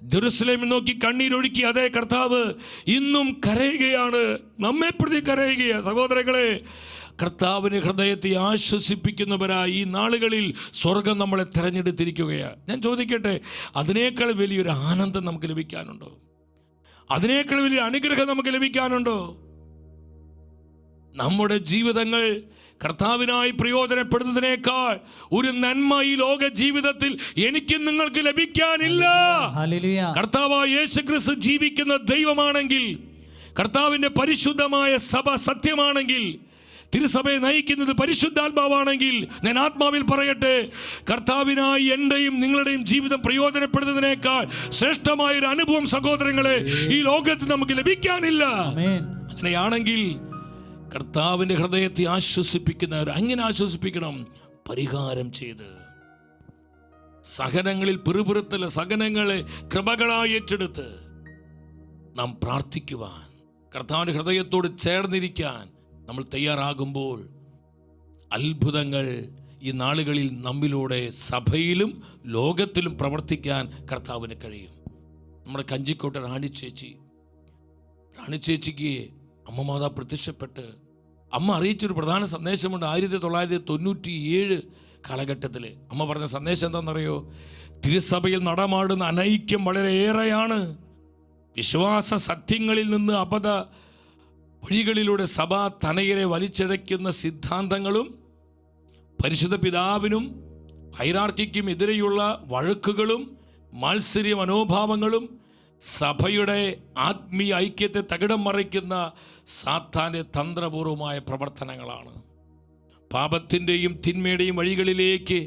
ജെറുസലേമിൽ നോക്കി കണ്ണീരൊഴുക്കി അതേ കർത്താവ് ഇന്നും കരയുകയാണ്, നമ്മെ പ്രതി കരയുകയാണ്. സഹോദരങ്ങളെ, കർത്താവിന് ഹൃദയത്തെ ആശ്വസിപ്പിക്കുന്നവരായി ഈ നാളുകളിൽ സ്വർഗം നമ്മളെ തിരഞ്ഞെടുത്തിരിക്കുകയാണ്. ഞാൻ ചോദിക്കട്ടെ, അതിനേക്കാൾ വലിയൊരു ആനന്ദം നമുക്ക് ലഭിക്കാനുണ്ടോ? അതിനേക്കാൾ വലിയ അനുഗ്രഹം നമുക്ക് ലഭിക്കാനുണ്ടോ? നമ്മുടെ ജീവിതങ്ങൾ കർത്താവിനായി പ്രയോജനപ്പെടുന്നതിനേക്കാൾ ഒരു നന്മ ഈ ലോക ജീവിതത്തിൽ എനിക്കും നിങ്ങൾക്ക് ലഭിക്കാനില്ല. കർത്താവായ യേശുക്രിസ്തു ജീവിക്കുന്ന ദൈവമാണെങ്കിൽ, കർത്താവിൻ്റെ പരിശുദ്ധമായ സഭ സത്യമാണെങ്കിൽ, തിരുസഭയെ നയിക്കുന്നത് പരിശുദ്ധാത്മാവാണെങ്കിൽ, ഞാൻ ആത്മാവിൽ പറയട്ടെ, കർത്താവിനായി എൻ്റെയും നിങ്ങളുടെയും ജീവിതം പ്രയോജനപ്പെടുന്നതിനേക്കാൾ ശ്രേഷ്ഠമായൊരു അനുഭവം സഹോദരങ്ങളെ ഈ ലോകത്ത് നമുക്ക് ലഭിക്കാനില്ല. അങ്ങനെയാണെങ്കിൽ കർത്താവിൻ്റെ ഹൃദയത്തെ ആശ്വസിപ്പിക്കുന്നവർ അങ്ങനെ ആശ്വസിപ്പിക്കണം. പരിഹാരം ചെയ്ത് സഹനങ്ങളിൽ പിറുപിറുത്തല്, സഹനങ്ങളെ കൃപകളായി ഏറ്റെടുത്ത് നാം പ്രാർത്ഥിക്കുവാൻ, കർത്താവിൻ്റെ ഹൃദയത്തോട് ചേർന്നിരിക്കാൻ നമ്മൾ തയ്യാറാകുമ്പോൾ അത്ഭുതങ്ങൾ ഈ നാളുകളിൽ നമ്മിലൂടെ സഭയിലും ലോകത്തിലും പ്രവർത്തിക്കാൻ കർത്താവിന് കഴിയും. നമ്മുടെ കഞ്ചിക്കോട്ടെ റാണി ചേച്ചിക്ക് അമ്മ മാതാ പ്രത്യക്ഷപ്പെട്ട് അമ്മ അറിയിച്ചൊരു പ്രധാന സന്ദേശമുണ്ട്. 1997 കാലഘട്ടത്തിൽ അമ്മ പറഞ്ഞ സന്ദേശം എന്താണെന്നറിയോ? തിരുസഭയിൽ നടമാടുന്ന അനൈക്യം വളരെയേറെയാണ്. വിശ്വാസ സത്യങ്ങളിൽ നിന്ന് അബദ്ധ വഴികളിലൂടെ സഭ തനയരെ വലിച്ചിഴയ്ക്കുന്ന സിദ്ധാന്തങ്ങളും പരിശുദ്ധ പിതാവിനും ഹൈറാർക്കിക്കും എതിരെയുള്ള വഴക്കുകളും മാത്സര്യ മനോഭാവങ്ങളും സഭയുടെ ആത്മീയ ഐക്യത്തെ തകിടം മറിക്കുന്ന സാത്താൻ്റെ തന്ത്രപൂർവമായ പ്രവർത്തനങ്ങളാണ്. പാപത്തിൻ്റെയും തിന്മയുടെയും വഴികളിലേക്ക്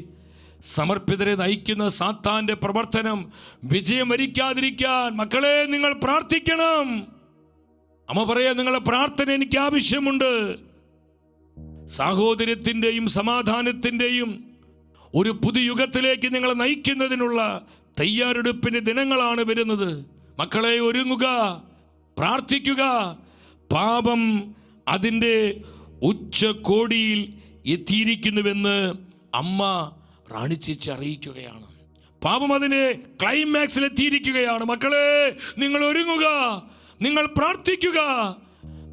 സമർപ്പിതരെ നയിക്കുന്ന സാത്താൻ്റെ പ്രവർത്തനം വിജയം വരിക്കാതിരിക്കാൻ മക്കളെ നിങ്ങൾ പ്രാർത്ഥിക്കണം. അമ്മ പറയാ, നിങ്ങളുടെ പ്രാർത്ഥന എനിക്ക് ആവശ്യമുണ്ട്. സാഹോദര്യത്തിൻ്റെയും സമാധാനത്തിൻ്റെയും ഒരു പുതുയുഗത്തിലേക്ക് നിങ്ങളെ നയിക്കുന്നതിനുള്ള തയ്യാറെടുപ്പിൻ്റെ ദിനങ്ങളാണ് വരുന്നത്. മക്കളെ, ഒരുങ്ങുക, പ്രാർത്ഥിക്കുക. പാപം അതിൻ്റെ ഉച്ചകോടിയിൽ എത്തിയിരിക്കുന്നുവെന്ന് അമ്മ റാണി ചേച്ചി അറിയിക്കുകയാണ്. പാപം അതിൻ്റെ ക്ലൈമാക്സിൽ എത്തിയിരിക്കുകയാണ്. മക്കളെ, നിങ്ങൾ ഒരുങ്ങുക, നിങ്ങൾ പ്രാർത്ഥിക്കുക,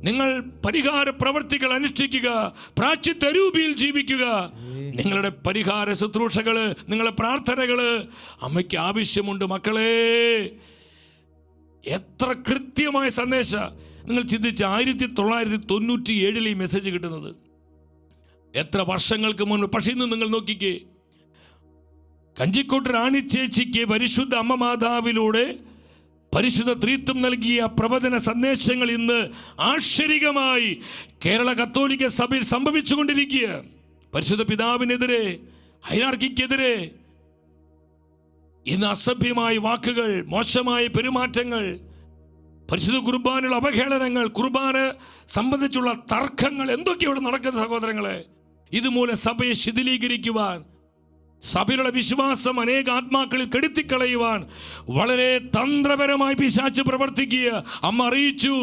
നിങ്ങൾ പരിഹാര പ്രവർത്തികൾ അനുഷ്ഠിക്കുക, പ്രാശ്ചിത്തരൂപിയിൽ ജീവിക്കുക. നിങ്ങളുടെ പരിഹാര ശുശ്രൂഷകള്, നിങ്ങളുടെ പ്രാർത്ഥനകള് അമ്മയ്ക്ക് ആവശ്യമുണ്ട്. മക്കളെ, എത്ര കൃത്യമായ സന്ദേശ നിങ്ങൾ ചിന്തിച്ച് 1997 ഈ മെസ്സേജ് കിട്ടുന്നത് എത്ര വർഷങ്ങൾക്ക് മുൻപ്. പക്ഷെ ഇന്ന് നിങ്ങൾ നോക്കിക്കേ, കഞ്ചിക്കോട്ട് റാണി ചേച്ചിക്ക് പരിശുദ്ധ അമ്മ മാതാവിലൂടെ പരിശുദ്ധ ത്രിത്വം നൽകിയ പ്രവചന സന്ദേശങ്ങൾ ഇന്ന് ആശ്ചര്യമായി കേരള കത്തോലിക്ക സഭയിൽ സംഭവിച്ചുകൊണ്ടിരിക്കുക. പരിശുദ്ധ പിതാവിനെതിരെ, ഹൈറാർക്കിക്കെതിരെ ഇന്ന് അസഭ്യമായ വാക്കുകൾ, മോശമായ പെരുമാറ്റങ്ങൾ, പരിശുദ്ധ കുർബാനയുള്ള അവഹേളനങ്ങൾ, കുർബാന സംബന്ധിച്ചുള്ള തർക്കങ്ങൾ, എന്തൊക്കെ ഇവിടെ നടക്കുന്ന സഹോദരങ്ങളെ. ഇതുമൂലം സഭയെ ശിഥിലീകരിക്കുവാൻ, സഭയിലുള്ള വിശ്വാസം അനേക ആത്മാക്കളിൽ കെടുത്തിക്കളയുവാൻ വളരെ തന്ത്രപരമായി പിശാച് പ്രവർത്തിക്കുക. അമ്മ അറിയിച്ചു,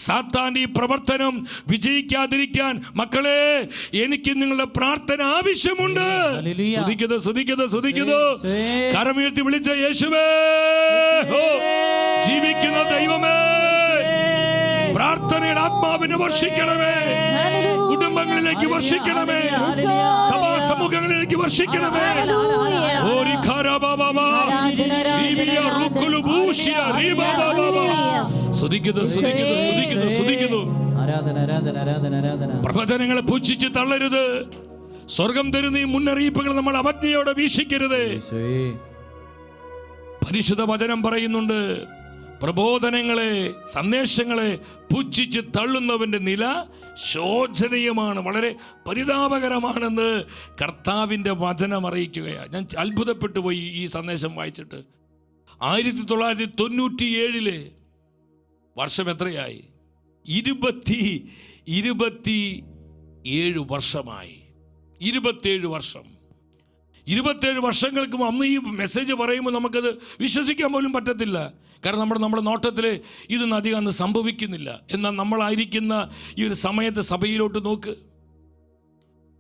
സാത്താന്റെ ഈ പ്രവർത്തനം വിജയിക്കാതിരിക്കാൻ മക്കളെ എനിക്ക് നിങ്ങളുടെ പ്രാർത്ഥന ആവശ്യമുണ്ട്. ശ്രദ്ധിക്കുന്നു. കരമുയർത്തി വിളിച്ച യേശുവേ, ജീവിക്കുന്ന ദൈവമേ, പ്രാർത്ഥനയുടെ ആത്മാവിനെ വർഷിക്കണമേ, കുടുംബങ്ങളിലേക്ക് വർഷിക്കണമേ, സഭാ സമൂഹങ്ങളിലേക്ക് വർഷിക്കണമേ. പ്രവചനങ്ങളെ പുച്ഛിച്ച് തള്ളരുത്. സ്വർഗം തരുന്ന ഈ മുന്നറിയിപ്പുകൾ നമ്മൾ അവജ്ഞയോടെ വീക്ഷിക്കരുത്. പരിശുദ്ധ വചനം പറയുന്നുണ്ട്, പ്രബോധനങ്ങളെ, സന്ദേശങ്ങളെ പുച്ഛിച്ച് തള്ളുന്നവന്റെ നില ശോചനീയമാണ്, വളരെ പരിതാപകരമാണെന്ന് കർത്താവിൻ്റെ വചനം അറിയിക്കുകയാണ്. ഞാൻ അത്ഭുതപ്പെട്ടു പോയി ഈ സന്ദേശം വായിച്ചിട്ട്. 1997 വർഷം എത്രയായി? 27 വർഷമായി. 27 വർഷം. 27 വർഷങ്ങൾക്ക് അന്ന് ഈ മെസ്സേജ് പറയുമ്പോൾ നമുക്കത് വിശ്വസിക്കാൻ പോലും പറ്റത്തില്ല. കാരണം നമ്മുടെ നോട്ടത്തിൽ ഇതൊന്നും അധികം അന്ന് സംഭവിക്കുന്നില്ല. എന്നാൽ നമ്മളായിരിക്കുന്ന ഈ ഒരു സമയത്ത് സഭയിലോട്ട് നോക്ക്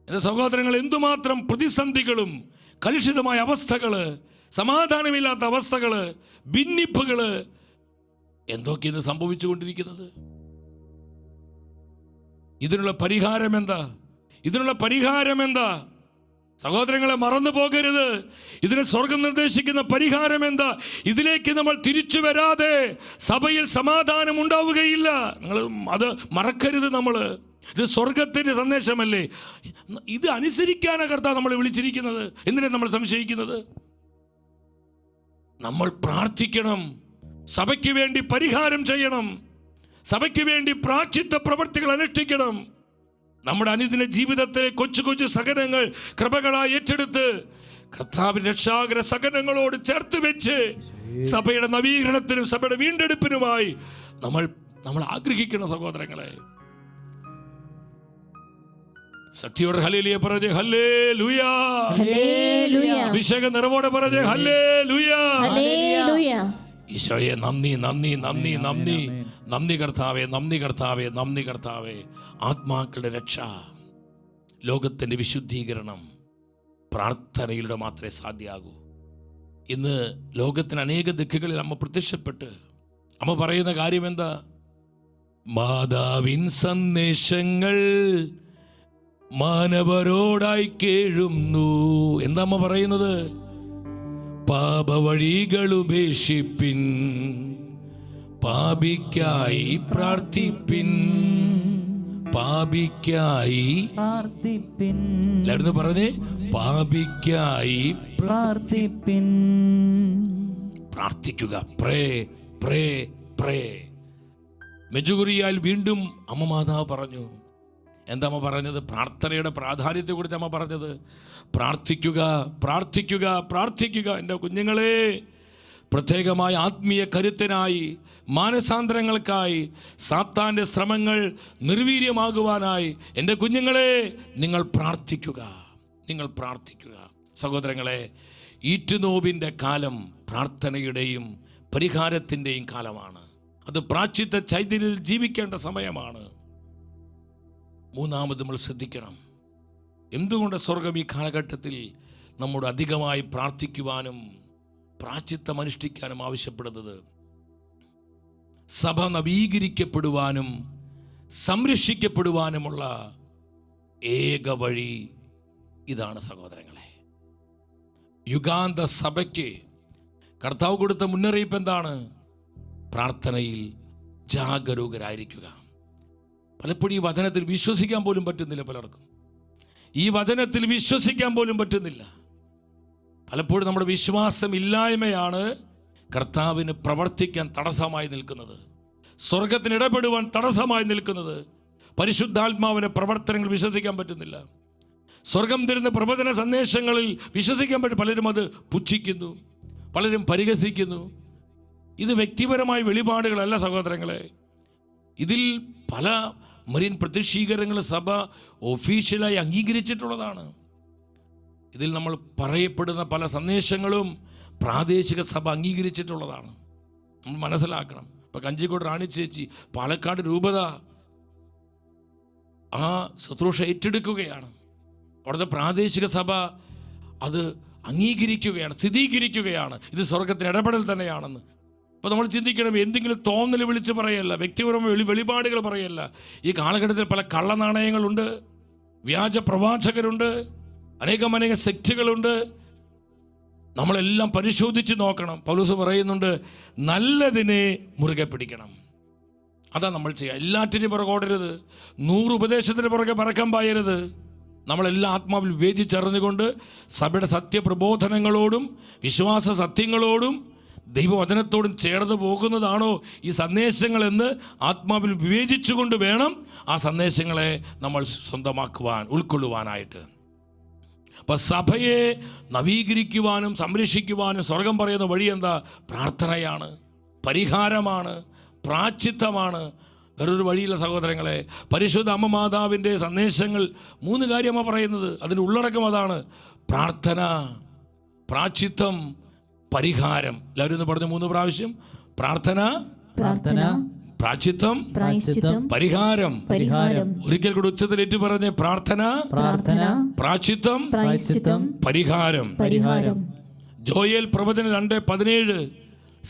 എൻ്റെ സഹോദരങ്ങൾ, എന്തുമാത്രം പ്രതിസന്ധികളും കലുഷിതമായ അവസ്ഥകള്, സമാധാനമില്ലാത്ത അവസ്ഥകള്, ഭിന്നിപ്പുകള്, എന്തൊക്കെ ഇന്ന് സംഭവിച്ചുകൊണ്ടിരിക്കുന്നത്. ഇതിനുള്ള പരിഹാരം എന്താ? സഹോദരങ്ങളെ, മറന്നു പോകരുത്. ഇതിന് സ്വർഗം നിർദ്ദേശിക്കുന്ന പരിഹാരം എന്താ? ഇതിലേക്ക് നമ്മൾ തിരിച്ചു വരാതെ സഭയിൽ സമാധാനം ഉണ്ടാവുകയില്ല. നിങ്ങൾ അത് മറക്കരുത്. ഇത് സ്വർഗത്തിന്റെ സന്ദേശമല്ലേ? ഇത് അനുസരിക്കാനാണ് കർത്താവ് നമ്മളെ വിളിച്ചിരിക്കുന്നത്. എന്തിനാണ് നമ്മൾ സംശയിക്കുന്നത്? നമ്മൾ പ്രാർത്ഥിക്കണം, സഭയ്ക്ക് വേണ്ടി പരിഹാരം ചെയ്യണം, സഭയ്ക്ക് വേണ്ടി പ്രാശ്ചിത്ത പ്രവർത്തികൾ അനുഷ്ഠിക്കണം. നമ്മുടെ അനുദിന ജീവിതത്തെ കൊച്ചു കൊച്ചു സഹനങ്ങൾ കൃപകളായി ഏറ്റെടുത്ത് കർത്താവിന്റെ രക്ഷാകര സഹനങ്ങളോട് ചേർത്ത് വെച്ച് സഭയുടെ നവീകരണത്തിനും സഭയുടെ വീണ്ടെടുപ്പിനുമായി നമ്മൾ ആഗ്രഹിക്കുന്ന സഹോദരങ്ങളെ, ശക്തിയോടെ ഹല്ലേലൂയ പറഞ്ഞേ, ഹല്ലേലൂയ. ഹല്ലേലൂയ. അഭിഷേക നിറവോടെ പറഞ്ഞേ, ഹല്ലേലൂയ. ഹല്ലേലൂയ. ഈശോയെ നന്ദി, നന്ദി, നന്ദി, നന്ദി, നന്ദി കർത്താവേ, നന്ദി കർത്താവേ, നന്ദി കർത്താവേ. ആത്മാക്കളുടെ രക്ഷ, ലോകത്തിൻ്റെ വിശുദ്ധീകരണം പ്രാർത്ഥനയിലൂടെ മാത്രമേ സാധ്യമാകൂ. ഇന്ന് ലോകത്തിന് അനേക ദിക്കുകളിൽ അമ്മ പ്രത്യക്ഷപ്പെട്ട് അമ്മ പറയുന്ന കാര്യം എന്താ? മാതാവിൻ സന്ദേശങ്ങൾ മാനവരോടായി കേഴുന്നു. എന്താ അമ്മ പറയുന്നത്? പാപവഴികൾ ഉപേക്ഷിപ്പിൻ, പാപിക്കായി പ്രാർത്ഥിപ്പിൻ, പാപിക്കായി പ്രാർത്ഥിപ്പിൻ. എല്ലാവരും പറഞ്ഞേ, പാപിക്കായി പ്രാർത്ഥിപ്പിൻ. പ്രാർത്ഥിക്കുക. പ്രേ പ്രേ പ്രേ. മെജുഗുരിയാൽ വീണ്ടും അമ്മ മാതാവ് പറഞ്ഞു. എന്താ അമ്മ പറഞ്ഞത്? പ്രാർത്ഥനയുടെ പ്രാധാന്യത്തെക്കുറിച്ച് അമ്മ പറഞ്ഞത്. പ്രാർത്ഥിക്കുക, പ്രാർത്ഥിക്കുക, പ്രാർത്ഥിക്കുക. എൻ്റെ കുഞ്ഞുങ്ങളെ, പ്രത്യേകമായ ആത്മീയ കരുത്തിനായി, മാനസാന്തരങ്ങൾക്കായി, സാത്താൻ്റെ ശ്രമങ്ങൾ നിർവീര്യമാകുവാനായി എൻ്റെ കുഞ്ഞുങ്ങളെ നിങ്ങൾ പ്രാർത്ഥിക്കുക, നിങ്ങൾ പ്രാർത്ഥിക്കുക. സഹോദരങ്ങളെ, ഈറ്റുനോവിൻ്റെ കാലം പ്രാർത്ഥനയുടെയും പരിഹാരത്തിൻ്റെയും കാലമാണ്. അത് പ്രാശ്ചിത്ത ചൈതന്യത്തിൽ ജീവിക്കേണ്ട സമയമാണ്. മൂന്നാമത് നമ്മൾ ശ്രദ്ധിക്കണം, എന്തുകൊണ്ട് സ്വർഗം ഈ കാലഘട്ടത്തിൽ നമ്മോട് അധികമായി പ്രാർത്ഥിക്കുവാനും പ്രാശ്ചിത്തം അനുഷ്ഠിക്കാനും ആവശ്യപ്പെടുന്നത്? സഭ നവീകരിക്കപ്പെടുവാനും സംരക്ഷിക്കപ്പെടുവാനുമുള്ള ഏക വഴി ഇതാണ് സഹോദരങ്ങളെ. യുഗാന്ത സഭയ്ക്ക് കർത്താവ് കൊടുത്ത മുന്നറിയിപ്പ് എന്താണ്? പ്രാർത്ഥനയിൽ ജാഗരൂകരായിരിക്കുക. പലപ്പോഴും ഈ വചനത്തിൽ വിശ്വസിക്കാൻ പോലും പറ്റുന്നില്ല. പലർക്കും ഈ വചനത്തിൽ വിശ്വസിക്കാൻ പോലും പറ്റുന്നില്ല. പലപ്പോഴും നമ്മുടെ വിശ്വാസം ഇല്ലായ്മയാണ് കർത്താവിന് പ്രവർത്തിക്കാൻ തടസ്സമായി നിൽക്കുന്നത്, സ്വർഗത്തിന് ഇടപെടുവാൻ തടസ്സമായി നിൽക്കുന്നത്. പരിശുദ്ധാത്മാവിൻ്റെ പ്രവർത്തനങ്ങൾ വിശ്വസിക്കാൻ പറ്റുന്നില്ല. സ്വർഗം തരുന്ന പ്രവചന സന്ദേശങ്ങളിൽ വിശ്വസിക്കാൻ പറ്റും. പലരും അത് പുച്ഛിക്കുന്നു, പലരും പരിഹസിക്കുന്നു. ഇത് വ്യക്തിപരമായ വെളിപാടുകളല്ല സഹോദരങ്ങളെ. ഇതിൽ പല മരീൻ പ്രത്യക്ഷീകരണങ്ങൾ സഭ ഒഫീഷ്യലായി അംഗീകരിച്ചിട്ടുള്ളതാണ്. ഇതിൽ നമ്മൾ പറയപ്പെടുന്ന പല സന്ദേശങ്ങളും പ്രാദേശിക സഭ അംഗീകരിച്ചിട്ടുള്ളതാണ്. നമ്മൾ മനസ്സിലാക്കണം. ഇപ്പം കഞ്ചിക്കോട് റാണി ചേച്ചി, പാലക്കാട് രൂപത ആ ശുശ്രൂഷ ഏറ്റെടുക്കുകയാണ്. അവിടുത്തെ പ്രാദേശിക സഭ അത് അംഗീകരിക്കുകയാണ്, സ്ഥിരീകരിക്കുകയാണ്. ഇത് സ്വർഗത്തിന് ഇടപെടൽ തന്നെയാണെന്ന്. അപ്പോൾ നമ്മൾ ചിന്തിക്കണം, എന്തെങ്കിലും തോന്നൽ വിളിച്ച് പറയല്ല, വ്യക്തിപരമായ വെളിപാടുകൾ പറയല്ല. ഈ കാലഘട്ടത്തിൽ പല കള്ളനാണയങ്ങളുണ്ട്, വ്യാജ പ്രവാചകരുണ്ട്, അനേകം സെക്റ്റുകളുണ്ട്. നമ്മളെല്ലാം പരിശോധിച്ച് നോക്കണം. പൗലോസ് പറയുന്നുണ്ട്, നല്ലതിനെ മുറുകെ പിടിക്കണം. അതാ നമ്മൾ ചെയ്യുക. എല്ലാറ്റിനും പുറകെ ഓടരുത്, 100 ഉപദേശത്തിന് പുറകെ പറക്കാൻ പായരുത്. നമ്മളെല്ലാം ആത്മാവിൽ വിവേചിച്ചറിഞ്ഞുകൊണ്ട് സഭയുടെ സത്യപ്രബോധനങ്ങളോടും വിശ്വാസ സത്യങ്ങളോടും ദൈവവചനത്തോടും ചേർന്ന് പോകുന്നതാണോ ഈ സന്ദേശങ്ങളെന്ന് ആത്മാവിൽ വിവേചിച്ചുകൊണ്ട് വേണം ആ സന്ദേശങ്ങളെ നമ്മൾ സ്വന്തമാക്കുവാൻ, ഉൾക്കൊള്ളുവാനായിട്ട്. അപ്പം സഭയെ നവീകരിക്കുവാനും സംരക്ഷിക്കുവാനും സ്വർഗം പറയുന്ന വഴി എന്താ? പ്രാർത്ഥനയാണ്, പരിഹാരമാണ്, പ്രാശ്ചിത്തമാണ്. വേറൊരു വഴിയില്ല സഹോദരങ്ങളെ. പരിശുദ്ധ അമ്മ മാതാവിൻ്റെ സന്ദേശങ്ങൾ 3 കാര്യമാണ് പറയുന്നത്. അതിൻ്റെ ഉള്ളടക്കം അതാണ്: പ്രാർത്ഥന, പ്രാശ്ചിത്തം, പരിഹാരം. എല്ലാവരും ഒന്ന് പറഞ്ഞു 3 പ്രാവശ്യം. പ്രാർത്ഥന, പ്രാർത്ഥന, പ്രാശ്ചിത്തം, പ്രായശ്ചിത്തം, പരിഹാരം. പരിഹാരം. ഒരിക്കൽ കൂടി ഉച്ചത്തിൽ ഏറ്റു പറഞ്ഞേ: പ്രാർത്ഥന, പ്രാർത്ഥന, പ്രാശ്ചിത്തം, പ്രായശ്ചിത്തം, പരിഹാരം. പരിഹാരം. ജോയേൽ പ്രവചനം 2:17.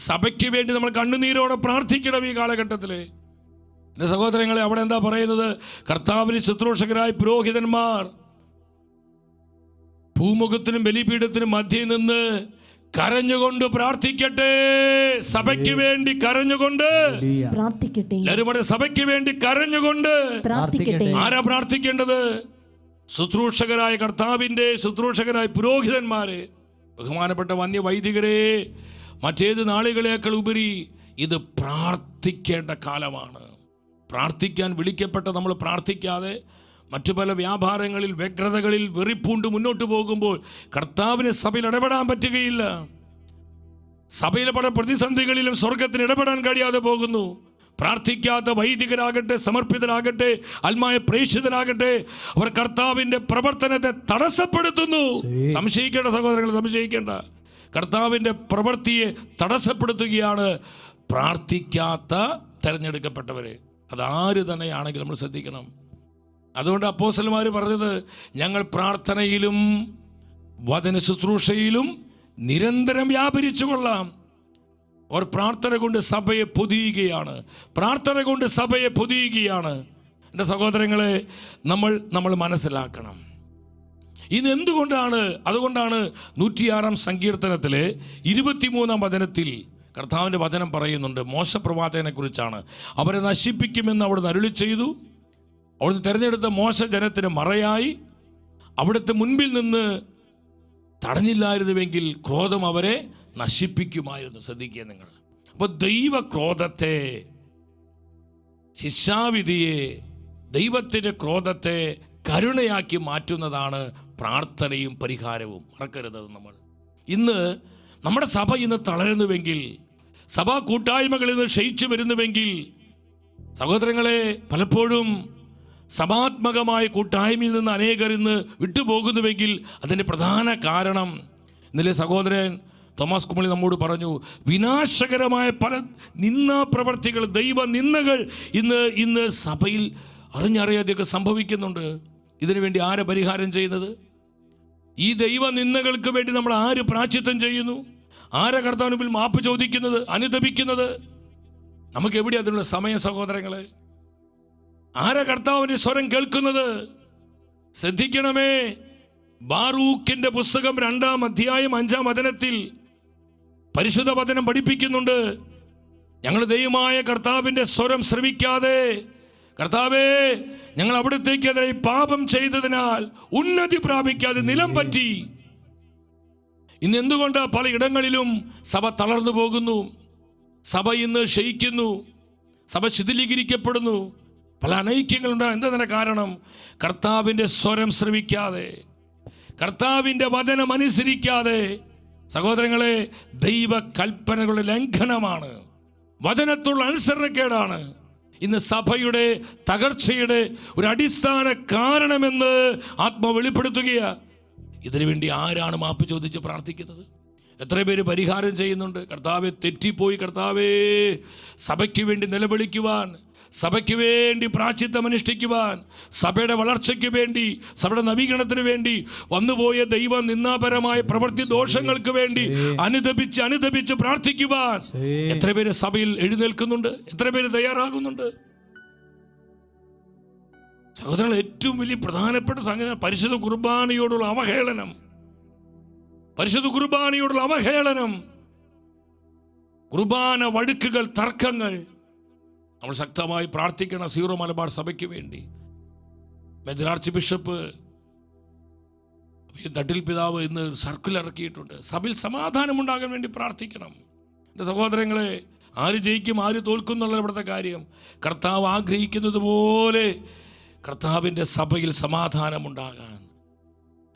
സഭയ്ക്ക് വേണ്ടി നമ്മൾ കണ്ണുനീരോടെ പ്രാർത്ഥിക്കണം ഈ കാലഘട്ടത്തിൽ. എൻ്റെ സഹോദരങ്ങളെ, അവിടെ എന്താ പറയുന്നത്? കർത്താവിന് ശുശ്രൂഷകരായ പുരോഹിതന്മാർ ഭൂമുഖത്തിനും ബലിപീഠത്തിനും മധ്യേ നിന്ന് കരഞ്ഞുകൊണ്ട് പ്രാർത്ഥിക്കട്ടെ. സഭയ്ക്ക് വേണ്ടി കരഞ്ഞുകൊണ്ട് പ്രാർത്ഥിക്കട്ടെ. എല്ലാവരും ഇവിടെ സഭയ്ക്ക് വേണ്ടി കരഞ്ഞുകൊണ്ട് പ്രാർത്ഥിക്കട്ടെ. ആരാ പ്രാർത്ഥിക്കേണ്ടത്? ശുശ്രൂഷകരായ കർത്താവിൻ്റെ ശുശ്രൂഷകരായ പുരോഹിതന്മാരെ, ബഹുമാനപ്പെട്ട വന്യവൈദികരെ, മറ്റേത് നാളുകളേക്കാൾ ഉപരി ഇത് പ്രാർത്ഥിക്കേണ്ട കാലമാണ്. പ്രാർത്ഥിക്കാൻ വിളിക്കപ്പെട്ട നമ്മൾ പ്രാർത്ഥിക്കാതെ മറ്റു പല വ്യാപാരങ്ങളിൽ, വ്യഗ്രതകളിൽ വെറിപ്പൂണ്ട് മുന്നോട്ട് പോകുമ്പോൾ കർത്താവിന് സഭയിൽ ഇടപെടാൻ പറ്റുകയില്ല. സഭയിലെ പല പ്രതിസന്ധികളിലും സ്വർഗത്തിന് ഇടപെടാൻ കഴിയാതെ പോകുന്നു. പ്രാർത്ഥിക്കാത്ത വൈദികരാകട്ടെ, സമർപ്പിതരാകട്ടെ, ആത്മായ പ്രേക്ഷിതരാകട്ടെ, അവർ കർത്താവിൻ്റെ പ്രവർത്തനത്തെ തടസ്സപ്പെടുത്തുന്നു. സംശയിക്കേണ്ട സഹോദരങ്ങൾ, സംശയിക്കേണ്ട. കർത്താവിൻ്റെ പ്രവൃത്തിയെ തടസ്സപ്പെടുത്തുകയാണ് പ്രാർത്ഥിക്കാത്ത തിരഞ്ഞെടുക്കപ്പെട്ടവരെ. അതാര് തന്നെയാണെങ്കിലും നമ്മൾ ശ്രദ്ധിക്കണം. അതുകൊണ്ട് അപ്പോസ്തലന്മാർ പറഞ്ഞത്, ഞങ്ങൾ പ്രാർത്ഥനയിലും വചന ശുശ്രൂഷയിലും നിരന്തരം വ്യാപരിച്ചു കൊള്ളാം. അവർ പ്രാർത്ഥന കൊണ്ട് സഭയെ പൊതിയുകയാണ്, പ്രാർത്ഥന കൊണ്ട് സഭയെ പൊതിയുകയാണ്. എൻ്റെ സഹോദരങ്ങളെ, നമ്മൾ മനസ്സിലാക്കണം. ഇന്ന് എന്തുകൊണ്ടാണ്? അതുകൊണ്ടാണ് 106-ാം സങ്കീർത്തനത്തിലെ 23-ാം വചനത്തിൽ കർത്താവിൻ്റെ വചനം പറയുന്നുണ്ട്. മോശ പ്രവാചകനെ കുറിച്ചാണ്. അവരെ നശിപ്പിക്കുമെന്ന് അവിടുന്ന് അരുളി ചെയ്തു. അവിടുന്ന് തിരഞ്ഞെടുത്ത മോശ ജനത്തിന് മറയായി. അവിടുത്തെ മുൻപിൽ നിന്ന് തടഞ്ഞില്ലായിരുന്നുവെങ്കിൽ ക്രോധം അവരെ നശിപ്പിക്കുമായിരുന്നു. ശ്രദ്ധിക്കുക നിങ്ങൾ. അപ്പോൾ ദൈവക്രോധത്തെ, ശിക്ഷാവിധിയെ, ദൈവത്തിൻ്റെ ക്രോധത്തെ കരുണയാക്കി മാറ്റുന്നതാണ് പ്രാർത്ഥനയും പരിഹാരവും. മറക്കരുത് നമ്മൾ. ഇന്ന് നമ്മുടെ സഭ ഇന്ന് തളരുന്നുവെങ്കിൽ, സഭാ കൂട്ടായ്മകളിൽ നിന്ന് ക്ഷയിച്ചു വരുന്നുവെങ്കിൽ, സഹോദരങ്ങളെ, പലപ്പോഴും സഭാത്മകമായ കൂട്ടായ്മയിൽ നിന്ന് അനേകർ ഇന്ന് വിട്ടുപോകുന്നുവെങ്കിൽ അതിൻ്റെ പ്രധാന കാരണം, ഇന്നലെ സഹോദരൻ തോമസ് കുമളി നമ്മോട് പറഞ്ഞു, വിനാശകരമായ പല നിന്ദാ പ്രവർത്തികൾ, ദൈവ നിന്ദകൾ ഇന്ന് സഭയിൽ അറിഞ്ഞറിയാതെയൊക്കെ സംഭവിക്കുന്നുണ്ട്. ഇതിനു വേണ്ടി ആരെ പരിഹാരം ചെയ്യുന്നത്? ഈ ദൈവ നിന്ദകൾക്ക് വേണ്ടി നമ്മൾ ആര് പ്രായശ്ചിത്തം ചെയ്യുന്നു? ആരെ കർത്താവിന് മുമ്പിൽ മാപ്പ് ചോദിക്കുന്നത്, അനുതപിക്കുന്നത്? നമുക്ക് എവിടെ അതിനുള്ള സമയം സഹോദരങ്ങളെ? ആരെ കർത്താവിൻ്റെ സ്വരം കേൾക്കുന്നത്? ശ്രദ്ധിക്കണമേ. ബാറൂക്കിന്റെ പുസ്തകം 2-ാം അധ്യായം 5-ാം വചനത്തിൽ പരിശുദ്ധ വചനം പഠിപ്പിക്കുന്നുണ്ട്. ഞങ്ങൾ ദൈവമായ കർത്താവിൻ്റെ സ്വരം ശ്രവിക്കാതെ, കർത്താവേ, ഞങ്ങൾ അവിടത്തേക്കെതിരെ പാപം ചെയ്തതിനാൽ ഉന്നതി പ്രാപിക്കാതെ നിലം പറ്റി. ഇന്ന് എന്തുകൊണ്ട് പലയിടങ്ങളിലും സഭ തളർന്നു പോകുന്നു? സഭ ഇന്ന് ക്ഷയിക്കുന്നു, സഭ ശിഥിലീകരിക്കപ്പെടുന്നു, പല അനൈക്യങ്ങളുണ്ട്. എന്താണ് കാരണം? കർത്താവിൻ്റെ സ്വരം ശ്രവിക്കാതെ, കർത്താവിൻ്റെ വചനം അനുസരിക്കാതെ. സഹോദരങ്ങളെ, ദൈവ കൽപ്പനകളുടെ ലംഘനമാണ്, വചനത്തുള്ള അനുസരണക്കേടാണ് ഇന്ന് സഭയുടെ തകർച്ചയുടെ ഒരു അടിസ്ഥാന കാരണമെന്ന് ആത്മാവ് വെളിപ്പെടുത്തുകയാണ്. ഇതിനു വേണ്ടി ആരാണ് മാപ്പ് ചോദിച്ച് പ്രാർത്ഥിക്കുന്നത്? എത്ര പേര് പരിഹാരം ചെയ്യുന്നുണ്ട്? കർത്താവെ, തെറ്റിപ്പോയി, കർത്താവേ, സഭയ്ക്ക് വേണ്ടി നിലവിളിക്കുവാൻ, സഭയ്ക്ക് വേണ്ടി പ്രായശ്ചിത്തം അനുഷ്ഠിക്കുവാൻ, സഭയുടെ വളർച്ചയ്ക്ക് വേണ്ടി, സഭയുടെ നവീകരണത്തിന് വേണ്ടി, വന്നുപോയ ദൈവ നിന്ദാപരമായ പ്രവൃത്തി ദോഷങ്ങൾക്ക് വേണ്ടി അനുതപിച്ച് പ്രാർത്ഥിക്കുവാൻ എത്ര പേര് സഭയിൽ എഴുന്നേൽക്കുന്നുണ്ട്? എത്ര പേര് തയ്യാറാകുന്നുണ്ട്? സഹോദരങ്ങൾ, ഏറ്റവും വലിയ പ്രധാനപ്പെട്ട സംഗതി പരിശുദ്ധ കുർബാനയോടുള്ള അവഹേളനം. പരിശുദ്ധ കുർബാനയോടുള്ള അവഹേളനം, കുർബാന വഴുക്കുകൾ, തർക്കങ്ങൾ. നമ്മൾ ശക്തമായി പ്രാർത്ഥിക്കണം സീറോ മലബാർ സഭയ്ക്ക് വേണ്ടി. മേജർ ആർച്ച് ബിഷപ്പ് തട്ടിൽ പിതാവ് ഇന്ന് സർക്കുലർ ഇറക്കിയിട്ടുണ്ട്. സഭയിൽ സമാധാനമുണ്ടാകാൻ വേണ്ടി പ്രാർത്ഥിക്കണം. എൻ്റെ സഹോദരങ്ങളെ, ആര് ജയിക്കും ആര് തോൽക്കും എന്നുള്ള ഇവിടുത്തെ കാര്യം. കർത്താവ് ആഗ്രഹിക്കുന്നത് പോലെ കർത്താവിൻ്റെ സഭയിൽ സമാധാനമുണ്ടാകാൻ,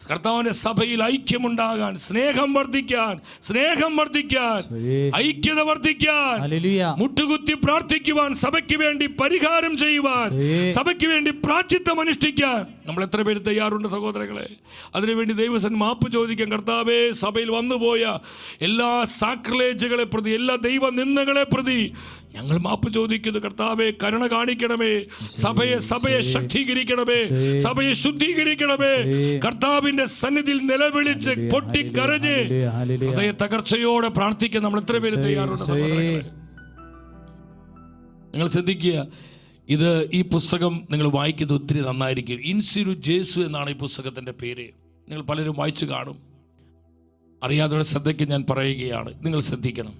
കർത്താവിന്റെ സഭയിൽ ഐക്യമുണ്ടാകാൻ, സ്നേഹം വർദ്ധിക്കാൻ, ഐക്യത വർദ്ധിക്കാൻ, മുട്ടുകുത്തി പ്രാർത്ഥിക്കുവാൻ, സഭയ്ക്ക് വേണ്ടി പരിഹാരം ചെയ്യുവാൻ, സഭയ്ക്ക് വേണ്ടി പ്രായശ്ചിത്തം അനുഷ്ഠിക്കാൻ നമ്മൾ എത്ര പേര് തയ്യാറുണ്ട് സഹോദരങ്ങളെ? അതിനുവേണ്ടി ദൈവസൻ മാപ്പ് ചോദിക്കാൻ. കർത്താവേ, സഭയിൽ വന്നുപോയ എല്ലാ സാക്രിലേജുകളെ പ്രതി, എല്ലാ ദൈവ നിന്ദകളെ പ്രതി ഞങ്ങൾ മാപ്പ് ചോദിക്കുന്നു. കർത്താവെ, കരുണ കാണിക്കണമേ. സഭയെ ശക്തീകരിക്കണമേ, സഭയെ ശുദ്ധീകരിക്കണമേ. കർത്താവിന്റെ സന്നിധിയിൽ നിലവിളിച്ച് പൊട്ടിക്കരഞ്ഞ് ഹൃദയ തകർച്ചയോടെ പ്രാർത്ഥിക്കാൻ നമ്മൾ എത്ര പേര് തയ്യാറുണ്ട് സഹോദരങ്ങളെ? നിങ്ങൾ ശ്രദ്ധിക്കുക, ഈ പുസ്തകം നിങ്ങൾ വായിക്കുന്നത് ഒത്തിരി നന്നായിരിക്കും. ഇൻസിരു ജേസു എന്നാണ് ഈ പുസ്തകത്തിൻ്റെ പേര്. നിങ്ങൾ പലരും വായിച്ചു കാണും. അറിയാതെ ശ്രദ്ധയ്ക്ക് ഞാൻ പറയുകയാണ്, നിങ്ങൾ ശ്രദ്ധിക്കണം.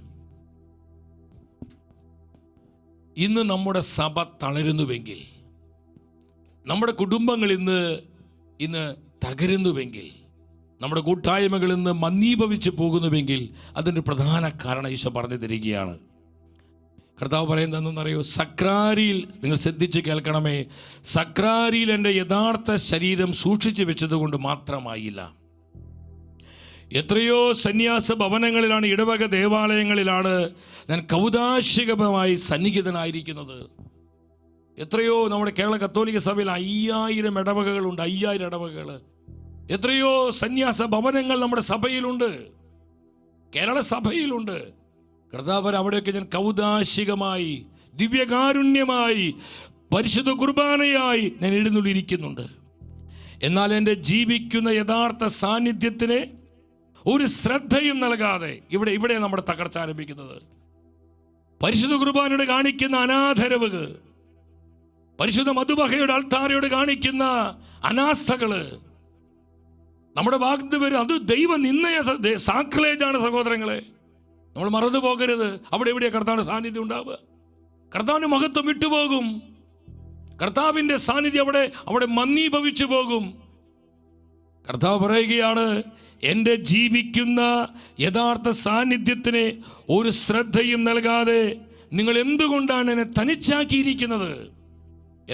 ഇന്ന് നമ്മുടെ സഭ തളരുന്നുവെങ്കിൽ, നമ്മുടെ കുടുംബങ്ങൾ ഇന്ന് തകരുന്നുവെങ്കിൽ, നമ്മുടെ കൂട്ടായ്മകളിൽ നിന്ന് മന്ദീഭവിച്ച് പോകുന്നുവെങ്കിൽ അതിൻ്റെ പ്രധാന കാരണം ഈശോ പറഞ്ഞു തരികയാണ്. കർത്താവ് പറയുന്നത് എന്തെന്നറിയോ? സക്രാരിയിൽ, നിങ്ങൾ ശ്രദ്ധിച്ച് കേൾക്കണമേ, സക്രാരിയിൽ എൻ്റെ യഥാർത്ഥ ശരീരം സൂക്ഷിച്ചു വെച്ചതുകൊണ്ട് മാത്രമായില്ല, എത്രയോ സന്യാസ ഭവനങ്ങളിലാണ്, ഇടവക ദേവാലയങ്ങളിലാണ് ഞാൻ കൗദാശികമായി സന്നിഹിതനായിരിക്കുന്നത്. എത്രയോ നമ്മുടെ കേരള കത്തോലിക്ക സഭയിൽ 5000 ഇടവകകളുണ്ട്, 5000 ഇടവകകൾ. എത്രയോ സന്യാസ ഭവനങ്ങൾ നമ്മുടെ സഭയിലുണ്ട്, കേരള സഭയിലുണ്ട്. കർത്താവ്, അവിടെയൊക്കെ ഞാൻ കൗദാശികമായി, ദിവ്യകാരുണ്യമായി, പരിശുദ്ധ കുർബാനയായി ഞാൻ എഴുന്നള്ളിയിരിക്കുന്നുണ്ട്. എന്നാൽ എൻ്റെ ജീവിക്കുന്ന യഥാർത്ഥ സാന്നിധ്യത്തിന് ഒരു ശ്രദ്ധയും നൽകാതെ ഇവിടെ നമ്മുടെ തകർച്ച ആരംഭിക്കുന്നത്. പരിശുദ്ധ കുർബാനയോട് കാണിക്കുന്ന അനാദരവ്, പരിശുദ്ധ മധുബഹയുടെ അൾത്താരയോട് കാണിക്കുന്ന അനാസ്ഥകള് നമ്മുടെ ഭാഗത്ത് വരും. അത് ദൈവ നിന്നയ സാക്രിലേജാണ് സഹോദരങ്ങളെ. നമ്മൾ മറന്നു പോകരുത്. അവിടെ എവിടെയാ കർത്താവിന്റെ സാന്നിധ്യം ഉണ്ടാവുക? കർത്താവിന്റെ മഹത്വം വിട്ടുപോകും. കർത്താവിന്റെ സാന്നിധ്യം അവിടെ മന്ദീഭവിച്ചു പോകും. കർത്താവ് പറയുകയാണ്, എൻ്റെ ജീവിക്കുന്ന യഥാർത്ഥ സാന്നിധ്യത്തിന് ഒരു ശ്രദ്ധയും നൽകാതെ നിങ്ങൾ എന്തുകൊണ്ടാണ് എന്നെ തനിച്ചാക്കിയിരിക്കുന്നത്?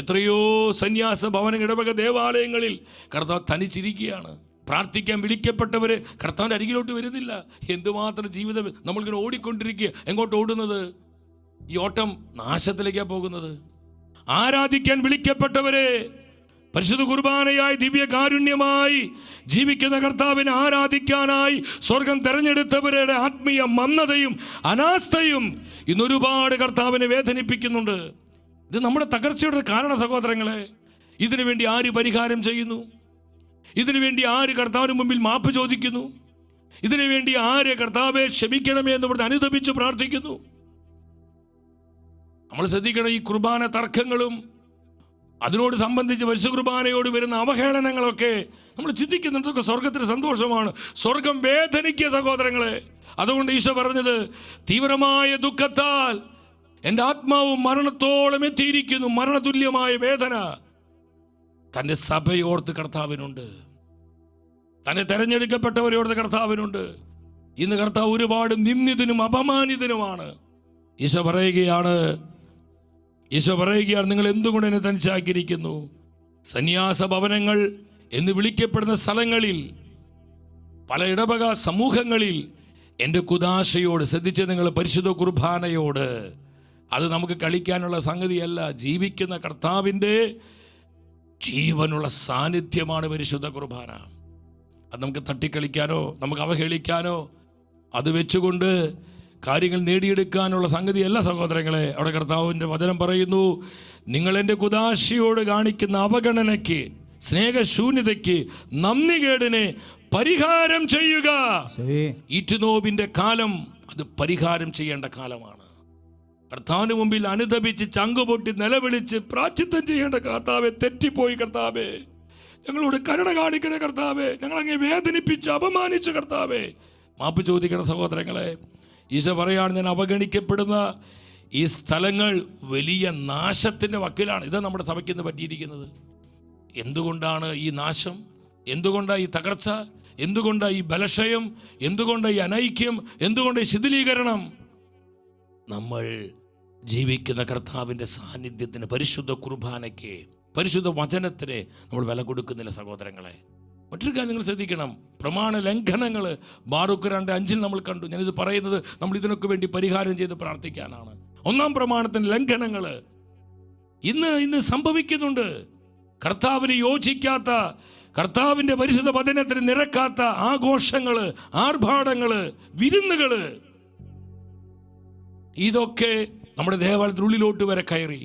എത്രയോ സന്യാസ ഭവന ഇടവക ദേവാലയങ്ങളിൽ കർത്താവ് തനിച്ചിരിക്കുകയാണ്. പ്രാർത്ഥിക്കാൻ വിളിക്കപ്പെട്ടവര് കർത്താവിൻ്റെ അരികിലോട്ട് വരുന്നില്ല. എന്തുമാത്രം ജീവിതം നമ്മളിങ്ങനെ ഓടിക്കൊണ്ടിരിക്കുക. എങ്ങോട്ട് ഓടുന്നത്? ഈ ഓട്ടം നാശത്തിലേക്കാണ് പോകുന്നത്. ആരാധിക്കാൻ വിളിക്കപ്പെട്ടവരെ പരിശുദ്ധ കുർബാനയായി ദിവ്യകാരുണ്യമായി ജീവിക്കുന്ന കർത്താവിനെ ആരാധിക്കാനായി സ്വർഗം തെരഞ്ഞെടുത്തവരുടെ ആത്മീയ മന്ദതയും അനാസ്ഥയും ഇന്നൊരുപാട് കർത്താവിനെ വേദനിപ്പിക്കുന്നുണ്ട്. ഇത് നമ്മുടെ തകർച്ചയുടെ കാരണം സഹോദരങ്ങളെ. ഇതിനു വേണ്ടി ആര് പരിഹാരം ചെയ്യുന്നു? ഇതിനു വേണ്ടി ആര് കർത്താവിന് മുമ്പിൽ മാപ്പ് ചോദിക്കുന്നു? ഇതിനു വേണ്ടി ആര് കർത്താവെ ക്ഷമിക്കണമേ എന്ന് പറഞ്ഞ് അനുതപിച്ച് പ്രാർത്ഥിക്കുന്നു? നമ്മൾ ശ്രദ്ധിക്കണം. ഈ കുർബാന തർക്കങ്ങളും അതിനോട് സംബന്ധിച്ച് പരിശുദ്ധ കുർബാനയോട് വരുന്ന അവഹേളനങ്ങളൊക്കെ നമ്മൾ ചിന്തിക്കുന്നുണ്ടൊക്കെ സ്വർഗത്തിന് സന്തോഷമാണ്. സ്വർഗം വേദനിക്കുക സഹോദരങ്ങളെ. അതുകൊണ്ട് ഈശോ പറഞ്ഞത്, തീവ്രമായ ദുഃഖത്താൽ എൻ്റെ ആത്മാവ് മരണത്തോളം എത്തിയിരിക്കുന്നു. മരണതുല്യമായ വേദന തൻ്റെ സഭയോർത്ത് കർത്താവിനുണ്ട്, തന്നെ തെരഞ്ഞെടുക്കപ്പെട്ടവരോർത്ത് കർത്താവിനുണ്ട്. ഇന്ന് കർത്താവ് ഒരുപാട് നിന്ദിതനും അപമാനിതനുമാണ്. ഈശോ പറയുകയാണ്, നിങ്ങൾ എന്തുകൊണ്ട് എന്നെ തനിച്ചാക്കിയിരിക്കുന്നു? സന്യാസ ഭവനങ്ങൾ എന്ന് വിളിക്കപ്പെടുന്ന സ്ഥലങ്ങളിൽ, പല ഇടവക സമൂഹങ്ങളിൽ എൻ്റെ കുദാശയോട്, ശ്രദ്ധിച്ച് നിങ്ങൾ, പരിശുദ്ധ കുർബാനയോട്, അത് നമുക്ക് കളിക്കാനുള്ള സംഗതിയല്ല. ജീവിക്കുന്ന കർത്താവിൻ്റെ ജീവനുള്ള സാന്നിധ്യമാണ് പരിശുദ്ധ കുർബാന. അത് നമുക്ക് തട്ടിക്കളിക്കാനോ നമുക്ക് അവഹേളിക്കാനോ അത് വെച്ചുകൊണ്ട് കാര്യങ്ങൾ നേടിയെടുക്കാനുള്ള സംഗതിയല്ല സഹോദരങ്ങളെ. അവിടെ കർത്താവിൻ്റെ വചനം പറയുന്നു, നിങ്ങൾ എൻ്റെ കുദാശയോട് കാണിക്കുന്ന അവഗണനയ്ക്ക്, സ്നേഹശൂന്യതയ്ക്ക്, നന്ദികേടിനെ പരിഹാരം ചെയ്യുക. ഈറ്റുനോവിൻ്റെ കാലം അത് പരിഹാരം ചെയ്യേണ്ട കാലമാണ്. കർത്താവിന് മുമ്പിൽ അനുതപിച്ച് ചങ്കുപൊട്ടി നിലവിളിച്ച് പ്രായശ്ചിത്തം ചെയ്യേണ്ട കർത്താവെ, തെറ്റിപ്പോയി കർത്താവെ, ഞങ്ങളോട് കരുണ കാണിക്കണേ കർത്താവെ, ഞങ്ങളങ്ങേ വേദനിപ്പിച്ച് അപമാനിച്ച കർത്താവെ, മാപ്പ് ചോദിക്കണം സഹോദരങ്ങളെ. ഈശോ പറയാണ്, ഞാൻ അവഗണിക്കപ്പെടുന്ന ഈ സ്ഥലങ്ങൾ വലിയ നാശത്തിൻ്റെ വക്കിലാണ്. ഇത് നമ്മുടെ സഭയ്ക്ക് ഇന്ന് പറ്റിയിരിക്കുന്നത്. എന്തുകൊണ്ടാണ് ഈ നാശം? എന്തുകൊണ്ടാണ് ഈ തകർച്ച? എന്തുകൊണ്ടാണ് ഈ ബലക്ഷയം? എന്തുകൊണ്ടാണ് ഈ അനൈക്യം? എന്തുകൊണ്ടാണ് ഈ ശിഥിലീകരണം? നമ്മൾ ജീവിക്കുന്ന കർത്താവിൻ്റെ സാന്നിധ്യത്തിന്, പരിശുദ്ധ കുർബാനയ്ക്ക്, പരിശുദ്ധ വചനത്തിന് നമ്മൾ വില കൊടുക്കുന്നില്ല സഹോദരങ്ങളെ. മറ്റൊരു കാര്യം നിങ്ങൾ ശ്രദ്ധിക്കണം. പ്രമാണ ലംഘനങ്ങൾ ബാറൂക്ക് 2:5 നമ്മൾ കണ്ടു. ഞാനിത് പറയുന്നത് നമ്മൾ ഇതിനൊക്കെ വേണ്ടി പരിഹാരം ചെയ്ത് പ്രാർത്ഥിക്കാനാണ്. 1-ാം പ്രമാണത്തിൻ്റെ ലംഘനങ്ങൾ ഇന്ന് സംഭവിക്കുന്നുണ്ട്. കർത്താവിന് യോജിക്കാത്ത, കർത്താവിൻ്റെ പരിശുദ്ധ വചനത്തിന് നിരക്കാത്ത ആഘോഷങ്ങൾ, ആർഭാടങ്ങൾ, വിരുന്നുകൾ, ഇതൊക്കെ നമ്മുടെ ദേവാലയത്തിനുള്ളിലോട്ട് വരെ കയറി.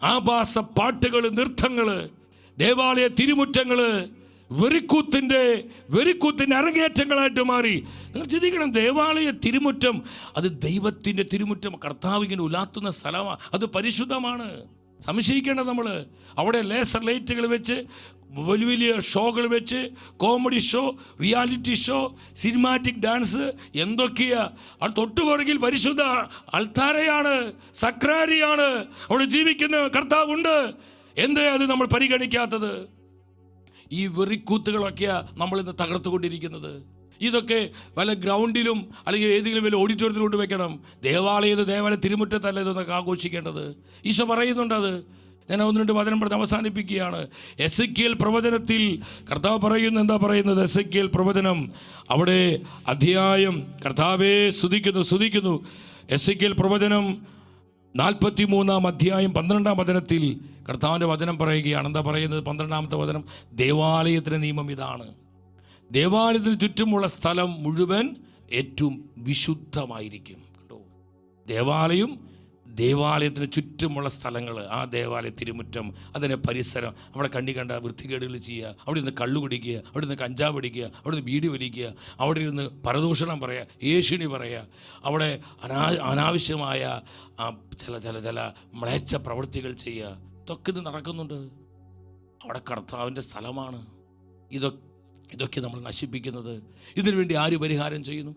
ആഭാസ പാട്ടുകൾ, നൃത്തങ്ങൾ, ദേവാലയ തിരുമുറ്റങ്ങള് വെറിക്കൂത്തിന്റെ അരങ്ങേറ്റങ്ങളായിട്ട് മാറി. നിങ്ങൾ ചിന്തിക്കണം, ദേവാലയ തിരുമുറ്റം അത് ദൈവത്തിൻ്റെ തിരുമുറ്റം, കർത്താവിങ്ങനെ ഉലാത്തുന്ന സ്ഥലമാണ്. അത് പരിശുദ്ധമാണ്. സംശയിക്കേണ്ടത് നമ്മൾ അവിടെ ലേസർ ലൈറ്റുകൾ വെച്ച്, വലിയ വലിയ ഷോകൾ വെച്ച്, comedy show, reality show, cinematic dance, എന്തൊക്കെയാ. അത് തൊട്ടുപുറകിൽ പരിശുദ്ധ അൾത്താരയാണ്, സക്രാരിയാണ്, അവിടെ ജീവിക്കുന്ന കർത്താവുണ്ട്. എന്തേ അത് നമ്മൾ പരിഗണിക്കാത്തത്? ഈ വെറിക്കൂത്തുകളൊക്കെയാ നമ്മളിന്ന് തകർത്തുകൊണ്ടിരിക്കുന്നത്. ഇതൊക്കെ വല്ല ഗ്രൗണ്ടിലും അല്ലെങ്കിൽ ഏതെങ്കിലും വല്ല ഓഡിറ്റോറിയത്തിലോട്ട് വെക്കണം. ദേവാലയ തിരുമുറ്റത്തല്ല ഇതൊന്നൊക്കെ ആഘോഷിക്കേണ്ടത്. ഈശോ പറയുന്നുണ്ട്, അത് ഞാൻ 1-2 വചനം പറഞ്ഞ് അവസാനിപ്പിക്കുകയാണ്. എസെക്കിയേൽ പ്രവചനത്തിൽ കർത്താവ് പറയുന്നു, എന്താ പറയുന്നത്? എസെക്കിയേൽ പ്രവചനം അവിടെ അധ്യായം, കർത്താവേ സ്തുതിക്കുന്നു. എസെക്കിയേൽ പ്രവചനം 43-ാം അധ്യായം 12-ാം വചനത്തിൽ കർത്താവിൻ്റെ വചനം പറയുകയാണ്. എന്താ പറയുന്നത്? 12-ാമത്തെ വചനം, ദേവാലയത്തിൻ്റെ നിയമം ഇതാണ്: ദേവാലയത്തിന് ചുറ്റുമുള്ള സ്ഥലം മുഴുവൻ ഏറ്റവും വിശുദ്ധമായിരിക്കും. കണ്ടോ? ദേവാലയത്തിന് ചുറ്റുമുള്ള സ്ഥലങ്ങൾ, ആ ദേവാലയ തിരുമുറ്റം, അതിൻ്റെ പരിസരം, അവിടെ കണ്ട വൃത്തികേടുകൾ ചെയ്യുക, അവിടെ നിന്ന് കള്ളു കുടിക്കുക, അവിടെ നിന്ന് കഞ്ചാവ് പിടിക്കുക, അവിടെ നിന്ന് ബീഡി വലിക്കുക, അവിടെ ഇരുന്ന് പരദൂഷണം പറയുക, ഏഷണി പറയുക, അവിടെ അനാവശ്യമായ ചില മ്ലേച്ഛ പ്രവൃത്തികൾ ചെയ്യുക, ഇതൊക്കെ ഇത് നടക്കുന്നുണ്ട്. അവിടെ കർത്താവിൻ്റെ സ്ഥലമാണ്. ഇതൊക്കെ നമ്മൾ നശിപ്പിക്കുന്നത്. ഇതിനു വേണ്ടി ആര് പരിഹാരം ചെയ്യുന്നു?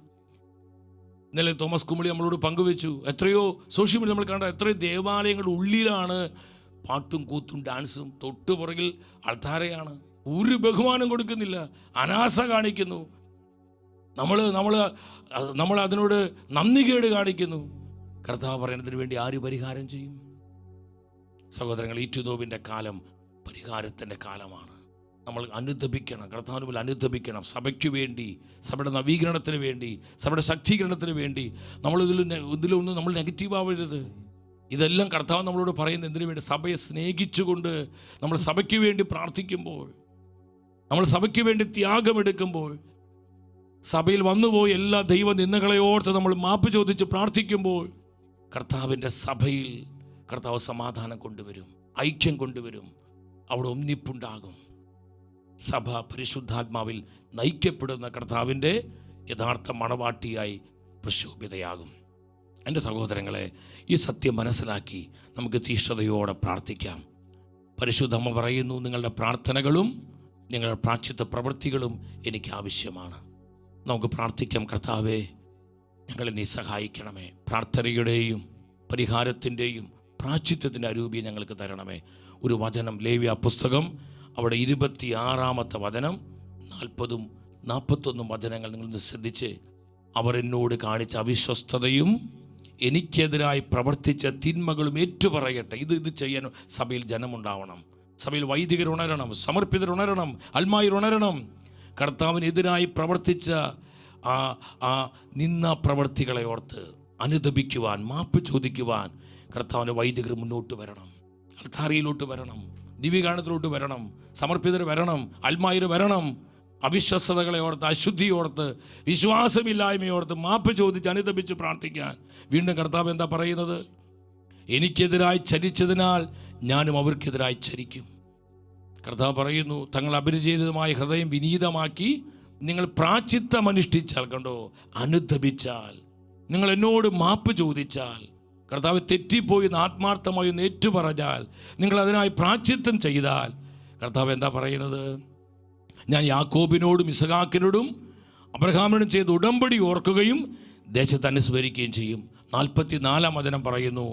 ഇന്നലെ തോമസ് കുമിളി നമ്മളോട് പങ്കുവെച്ചു. എത്രയോ സോഷ്യൽ മീഡിയ നമ്മൾ കണ്ട എത്രയോ ദേവാലയങ്ങളുടെ ഉള്ളിലാണ് പാട്ടും കൂത്തും ഡാൻസും, തൊട്ടുപുറകിൽ അൾത്താരയാണ്. ഒരു ബഹുമാനം കൊടുക്കുന്നില്ല, അനാസ കാണിക്കുന്നു. നമ്മൾ അതിനോട് നന്ദികേട് കാണിക്കുന്നു. കർത്താവ് പറയുന്നതിന് വേണ്ടി ആര് പരിഹാരം ചെയ്യും? സഹോദരങ്ങൾ, ഈറ്റുനോവിൻ്റെ കാലം പരിഹാരത്തിൻ്റെ കാലമാണ്. നമ്മൾ അനുദപിക്കണം, കർത്താവിന് മുന്നിൽ അനുദപിക്കണം. സഭയ്ക്ക് വേണ്ടി, സഭയുടെ നവീകരണത്തിന് വേണ്ടി, സഭയുടെ ശക്തീകരണത്തിന് വേണ്ടി ഇതിലൊന്നും നമ്മൾ നെഗറ്റീവ് ആവരുത്. ഇതെല്ലാം കർത്താവ് നമ്മളോട് പറയുന്നത് എന്തിനു വേണ്ടി? സഭയെ സ്നേഹിച്ചുകൊണ്ട് നമ്മൾ സഭയ്ക്ക് വേണ്ടി പ്രാർത്ഥിക്കുമ്പോൾ, നമ്മൾ സഭയ്ക്ക് വേണ്ടി ത്യാഗമെടുക്കുമ്പോൾ, സഭയിൽ വന്നുപോയി എല്ലാ ദൈവ നിന്ദകളെ ഓർത്ത് നമ്മൾ മാപ്പ് ചോദിച്ച് പ്രാർത്ഥിക്കുമ്പോൾ, കർത്താവിൻ്റെ സഭയിൽ കർത്താവ് സമാധാനം കൊണ്ടുവരും, ഐക്യം കൊണ്ടുവരും, അവിടെ ഒന്നിപ്പുണ്ടാകും. സഭ പരിശുദ്ധാത്മാവിൽ നയിക്കപ്പെടുന്ന കർത്താവിൻ്റെ യഥാർത്ഥ മണവാട്ടിയായി പ്രശോഭിതയാകും. എൻ്റെ സഹോദരങ്ങളെ, ഈ സത്യം മനസ്സിലാക്കി നമുക്ക് തീഷ്ണതയോടെ പ്രാർത്ഥിക്കാം. പരിശുദ്ധമ്മ പറയുന്നു, നിങ്ങളുടെ പ്രാർത്ഥനകളും നിങ്ങളുടെ പ്രാശ്ചിത്ത പ്രവൃത്തികളും എനിക്ക് ആവശ്യമാണ്. നമുക്ക് പ്രാർത്ഥിക്കാം. കർത്താവേ, ഞങ്ങളെ നീ സഹായിക്കണമേ. പ്രാർത്ഥനയുടെയും പരിഹാരത്തിൻ്റെയും പ്രാശ്ചിത്തത്തിൻ്റെ അരൂപി ഞങ്ങൾക്ക് തരണമേ. ഒരു വചനം, ലേവ്യ പുസ്തകം അവിടെ 26-ാമത്തെ വചനം, 40-ഉം 41-ഉം വചനങ്ങൾ നിങ്ങൾ ശ്രദ്ധിച്ച്, അവർ എന്നോട് കാണിച്ച അവിശ്വസ്തതയും എനിക്കെതിരായി പ്രവർത്തിച്ച തിന്മകളും ഏറ്റുപറയട്ടെ. ഇത് ചെയ്യാൻ സഭയിൽ ജനമുണ്ടാവണം. സഭയിൽ വൈദികർ ഉണരണം, സമർപ്പിതർ ഉണരണം, അൽമായർ ഉണരണം. കർത്താവിനെതിരായി പ്രവർത്തിച്ച ആ നിന്ന പ്രവർത്തികളെ ഓർത്ത് അനുദപിക്കുവാൻ, മാപ്പ് ചോദിക്കുവാൻ കർത്താവിൻ്റെ വൈദികർ മുന്നോട്ട് വരണം, അൾത്താരയിലോട്ട് വരണം, ദിവ്യഗാനത്തിലോട്ട് വരണം, സമർപ്പിതർ വരണം, അൽമായർ വരണം. അവിശ്വസ്തതകളെ ഓർത്ത്, അശുദ്ധിയോർത്ത്, വിശ്വാസമില്ലായ്മയോർത്ത് മാപ്പ് ചോദിച്ച് അനുദപിച്ച് പ്രാർത്ഥിക്കാൻ. വീണ്ടും കർത്താവ് എന്താ പറയുന്നത്? എനിക്കെതിരായി ചരിച്ചതിനാൽ ഞാനും അവർക്കെതിരായി ചരിക്കും. കർത്താവ് പറയുന്നു, തങ്ങൾ അപരിചിതമായ ഹൃദയം വിനീതമാക്കി നിങ്ങൾ പ്രാശ്ചിത്തമനുഷ്ഠിച്ചാൽ, കണ്ടോ, അനുദപിച്ചാൽ, നിങ്ങൾ എന്നോട് മാപ്പ് ചോദിച്ചാൽ, കർത്താവ് തെറ്റിപ്പോയി ആത്മാർത്ഥമായി ഏറ്റുപറഞ്ഞാൽ, നിങ്ങൾ അതിനായി പ്രാശ്ചിത്തം ചെയ്താൽ, കർത്താവ് എന്താ പറയുന്നത്? ഞാൻ യാക്കോബിനോടും ഇസഹാക്കിനോടും അബ്രഹാമിനോടും ചെയ്ത ഉടമ്പടി ഓർക്കുകയും ദേശത്ത് അനുസ്മരിക്കുകയും ചെയ്യും. 44-ാം വചനം പറയുന്നു,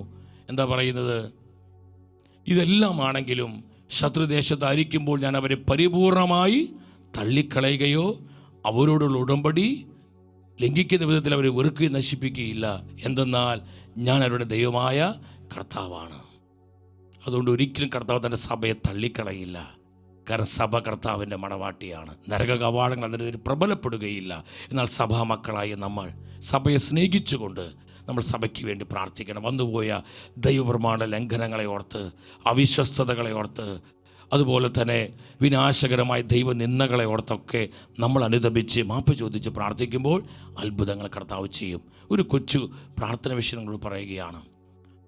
എന്താ പറയുന്നത്? ഇതെല്ലാം ആണെങ്കിലും ശത്രുദേശത്തായിരിക്കുമ്പോൾ ഞാൻ അവരെ പരിപൂർണമായി തള്ളിക്കളയുകയോ അവരോടുള്ള ഉടമ്പടി ലംഘിക്കുന്ന വിധത്തിൽ അവരെ വെറുക്കുകയും നശിപ്പിക്കുകയില്ല. എന്തെന്നാൽ ഞാൻ അവരുടെ ദൈവമായ കർത്താവാണ്. അതുകൊണ്ട് ഒരിക്കലും കർത്താവ് തൻ്റെ സഭയെ തള്ളിക്കളയില്ല. കാരണം സഭ കർത്താവിൻ്റെ മണവാട്ടിയാണ്. നരക കവാടങ്ങൾ അതിനെതിരെ പ്രബലപ്പെടുകയില്ല. എന്നാൽ സഭാമക്കളായ നമ്മൾ സഭയെ സ്നേഹിച്ചുകൊണ്ട് നമ്മൾ സഭയ്ക്ക് വേണ്ടി പ്രാർത്ഥിക്കണം. വന്നുപോയ ദൈവപ്രമാണ ലംഘനങ്ങളെ ഓർത്ത്, അവിശ്വസ്തതകളെ ഓർത്ത്, അതുപോലെ തന്നെ വിനാശകരമായ ദൈവനിന്ദകളെ ഓർത്തൊക്കെ നമ്മൾ അനുദപിച്ച് മാപ്പ് ചോദിച്ച് പ്രാർത്ഥിക്കുമ്പോൾ അത്ഭുതങ്ങൾ കർത്താവ് ചെയ്യും. ഒരു കൊച്ചു പ്രാർത്ഥന വിഷയം നിങ്ങൾ പറയുകയാണ്.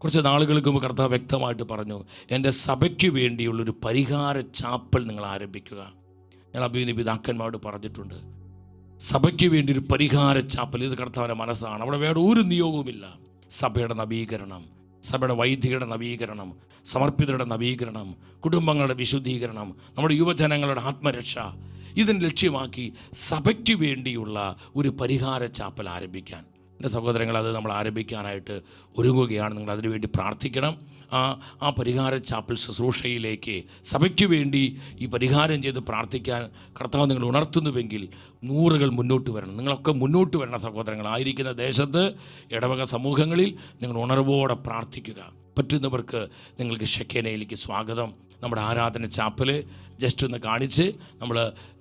കുറച്ച് നാളുകൾക്ക് മുമ്പ് കർത്താവ് വ്യക്തമായിട്ട് പറഞ്ഞു, എൻ്റെ സഭയ്ക്ക് വേണ്ടിയുള്ളൊരു പരിഹാര ചാപ്പൽ നിങ്ങൾ ആരംഭിക്കുക. ഞാൻ അഭിനന്ദ പിതാക്കന്മാരോട് പറഞ്ഞിട്ടുണ്ട്, സഭയ്ക്ക് വേണ്ടി ഒരു പരിഹാര ചാപ്പൽ. ഇത് കർത്താവിൻ്റെ മനസ്സാണ്. അവിടെ വേറെ ഒരു നിയോഗവുമില്ല. സഭയുടെ നവീകരണം, സഭയുടെ വൈദികരുടെ നവീകരണം, സമർപ്പിതരുടെ നവീകരണം, കുടുംബങ്ങളുടെ വിശുദ്ധീകരണം, നമ്മുടെ യുവജനങ്ങളുടെ ആത്മരക്ഷ, ഇതിന് ലക്ഷ്യമാക്കി സഭയ്ക്ക് വേണ്ടിയുള്ള ഒരു പരിഹാര ചാപ്പൽ ആരംഭിക്കാൻ. എൻ്റെ സഹോദരങ്ങൾ, അത് നമ്മൾ ആരംഭിക്കാനായിട്ട് ഒരുങ്ങുകയാണ്. നിങ്ങൾ അതിനുവേണ്ടി പ്രാർത്ഥിക്കണം. ആ പരിഹാര ചാപ്പൽ ശുശ്രൂഷയിലേക്ക് സഭയ്ക്ക് വേണ്ടി ഈ പരിഹാരം ചെയ്ത് പ്രാർത്ഥിക്കാൻ കർത്താവ് നിങ്ങൾ ഉണർത്തുന്നുവെങ്കിൽ 100 മുന്നോട്ട് വരണം. നിങ്ങളൊക്കെ മുന്നോട്ട് വരണം സഹോദരങ്ങൾ. ആയിരിക്കുന്ന ദേശത്ത് ഇടവക സമൂഹങ്ങളിൽ നിങ്ങൾ ഉണർവോടെ പ്രാർത്ഥിക്കുക. പറ്റുന്നവർക്ക് നിങ്ങൾക്ക് ഷെക്കേനയിലേക്ക് സ്വാഗതം. നമ്മുടെ ആരാധന ചാപ്പൽ ജസ്റ്റ് ഒന്ന് കാണിച്ച്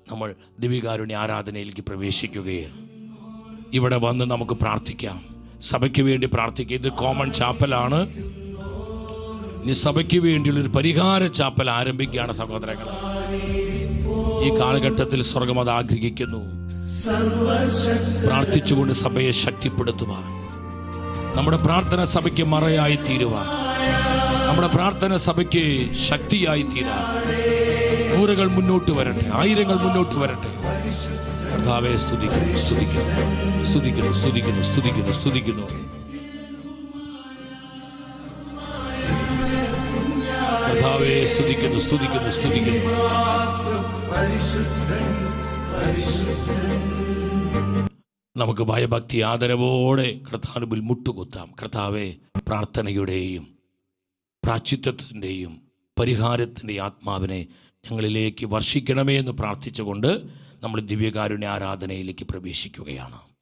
നമ്മൾ ദിവ്യകാരുണ്യ ആരാധനയിലേക്ക് പ്രവേശിക്കുകയാണ്. ഇവിടെ വന്ന് നമുക്ക് പ്രാർത്ഥിക്കാം, സഭയ്ക്ക് വേണ്ടി പ്രാർത്ഥിക്കാം. ഇത് കോമൺ ചാപ്പലാണ്. ഇനി സഭയ്ക്ക് വേണ്ടിയുള്ളൊരു പരിഹാര ചാപ്പൽ ആരംഭിക്കുകയാണ് സഹോദരങ്ങൾ. ഈ കാലഘട്ടത്തിൽ സ്വർഗം അത് ആഗ്രഹിക്കുന്നു. പ്രാർത്ഥിച്ചുകൊണ്ട് സഭയെ ശക്തിപ്പെടുത്തുവാൻ, നമ്മുടെ പ്രാർത്ഥന സഭയ്ക്ക് മറയായി തീരുവാൻ, നമ്മുടെ പ്രാർത്ഥന സഭയ്ക്ക് ശക്തിയായി തീരാൻ നൂറുകൾ മുന്നോട്ട് വരട്ടെ, ആയിരങ്ങൾ മുന്നോട്ട് വരട്ടെ. കർത്താവേ സ്തുതിക്കുന്നു, സ്തുതിക്കുന്നു, സ്തുതിക്കുന്നു, സ്തുതിക്കുന്നു, സ്തുതിക്കുന്നു, സ്തുതിക്കുന്നു. കർത്താവേ സ്തുതിക്കുന്നു, സ്തുതിക്കുന്നു, സ്തുതിക്കുന്നു. നമുക്ക് ഭയഭക്തി ആദരവോടെ കർത്താവിൽ മുട്ടുകുത്താം. കർത്താവെ, പ്രാർത്ഥനയുടെയും പ്രാശ്ചിത്തത്തിൻ്റെയും പരിഹാരത്തിൻ്റെ ആത്മാവിനെ ഞങ്ങളിലേക്ക് വർഷിക്കണമേ എന്ന് പ്രാർത്ഥിച്ചുകൊണ്ട് നമ്മൾ ദിവ്യകാരുണ്യ ആരാധനയിലേക്ക് പ്രവേശിക്കുകയാണ്.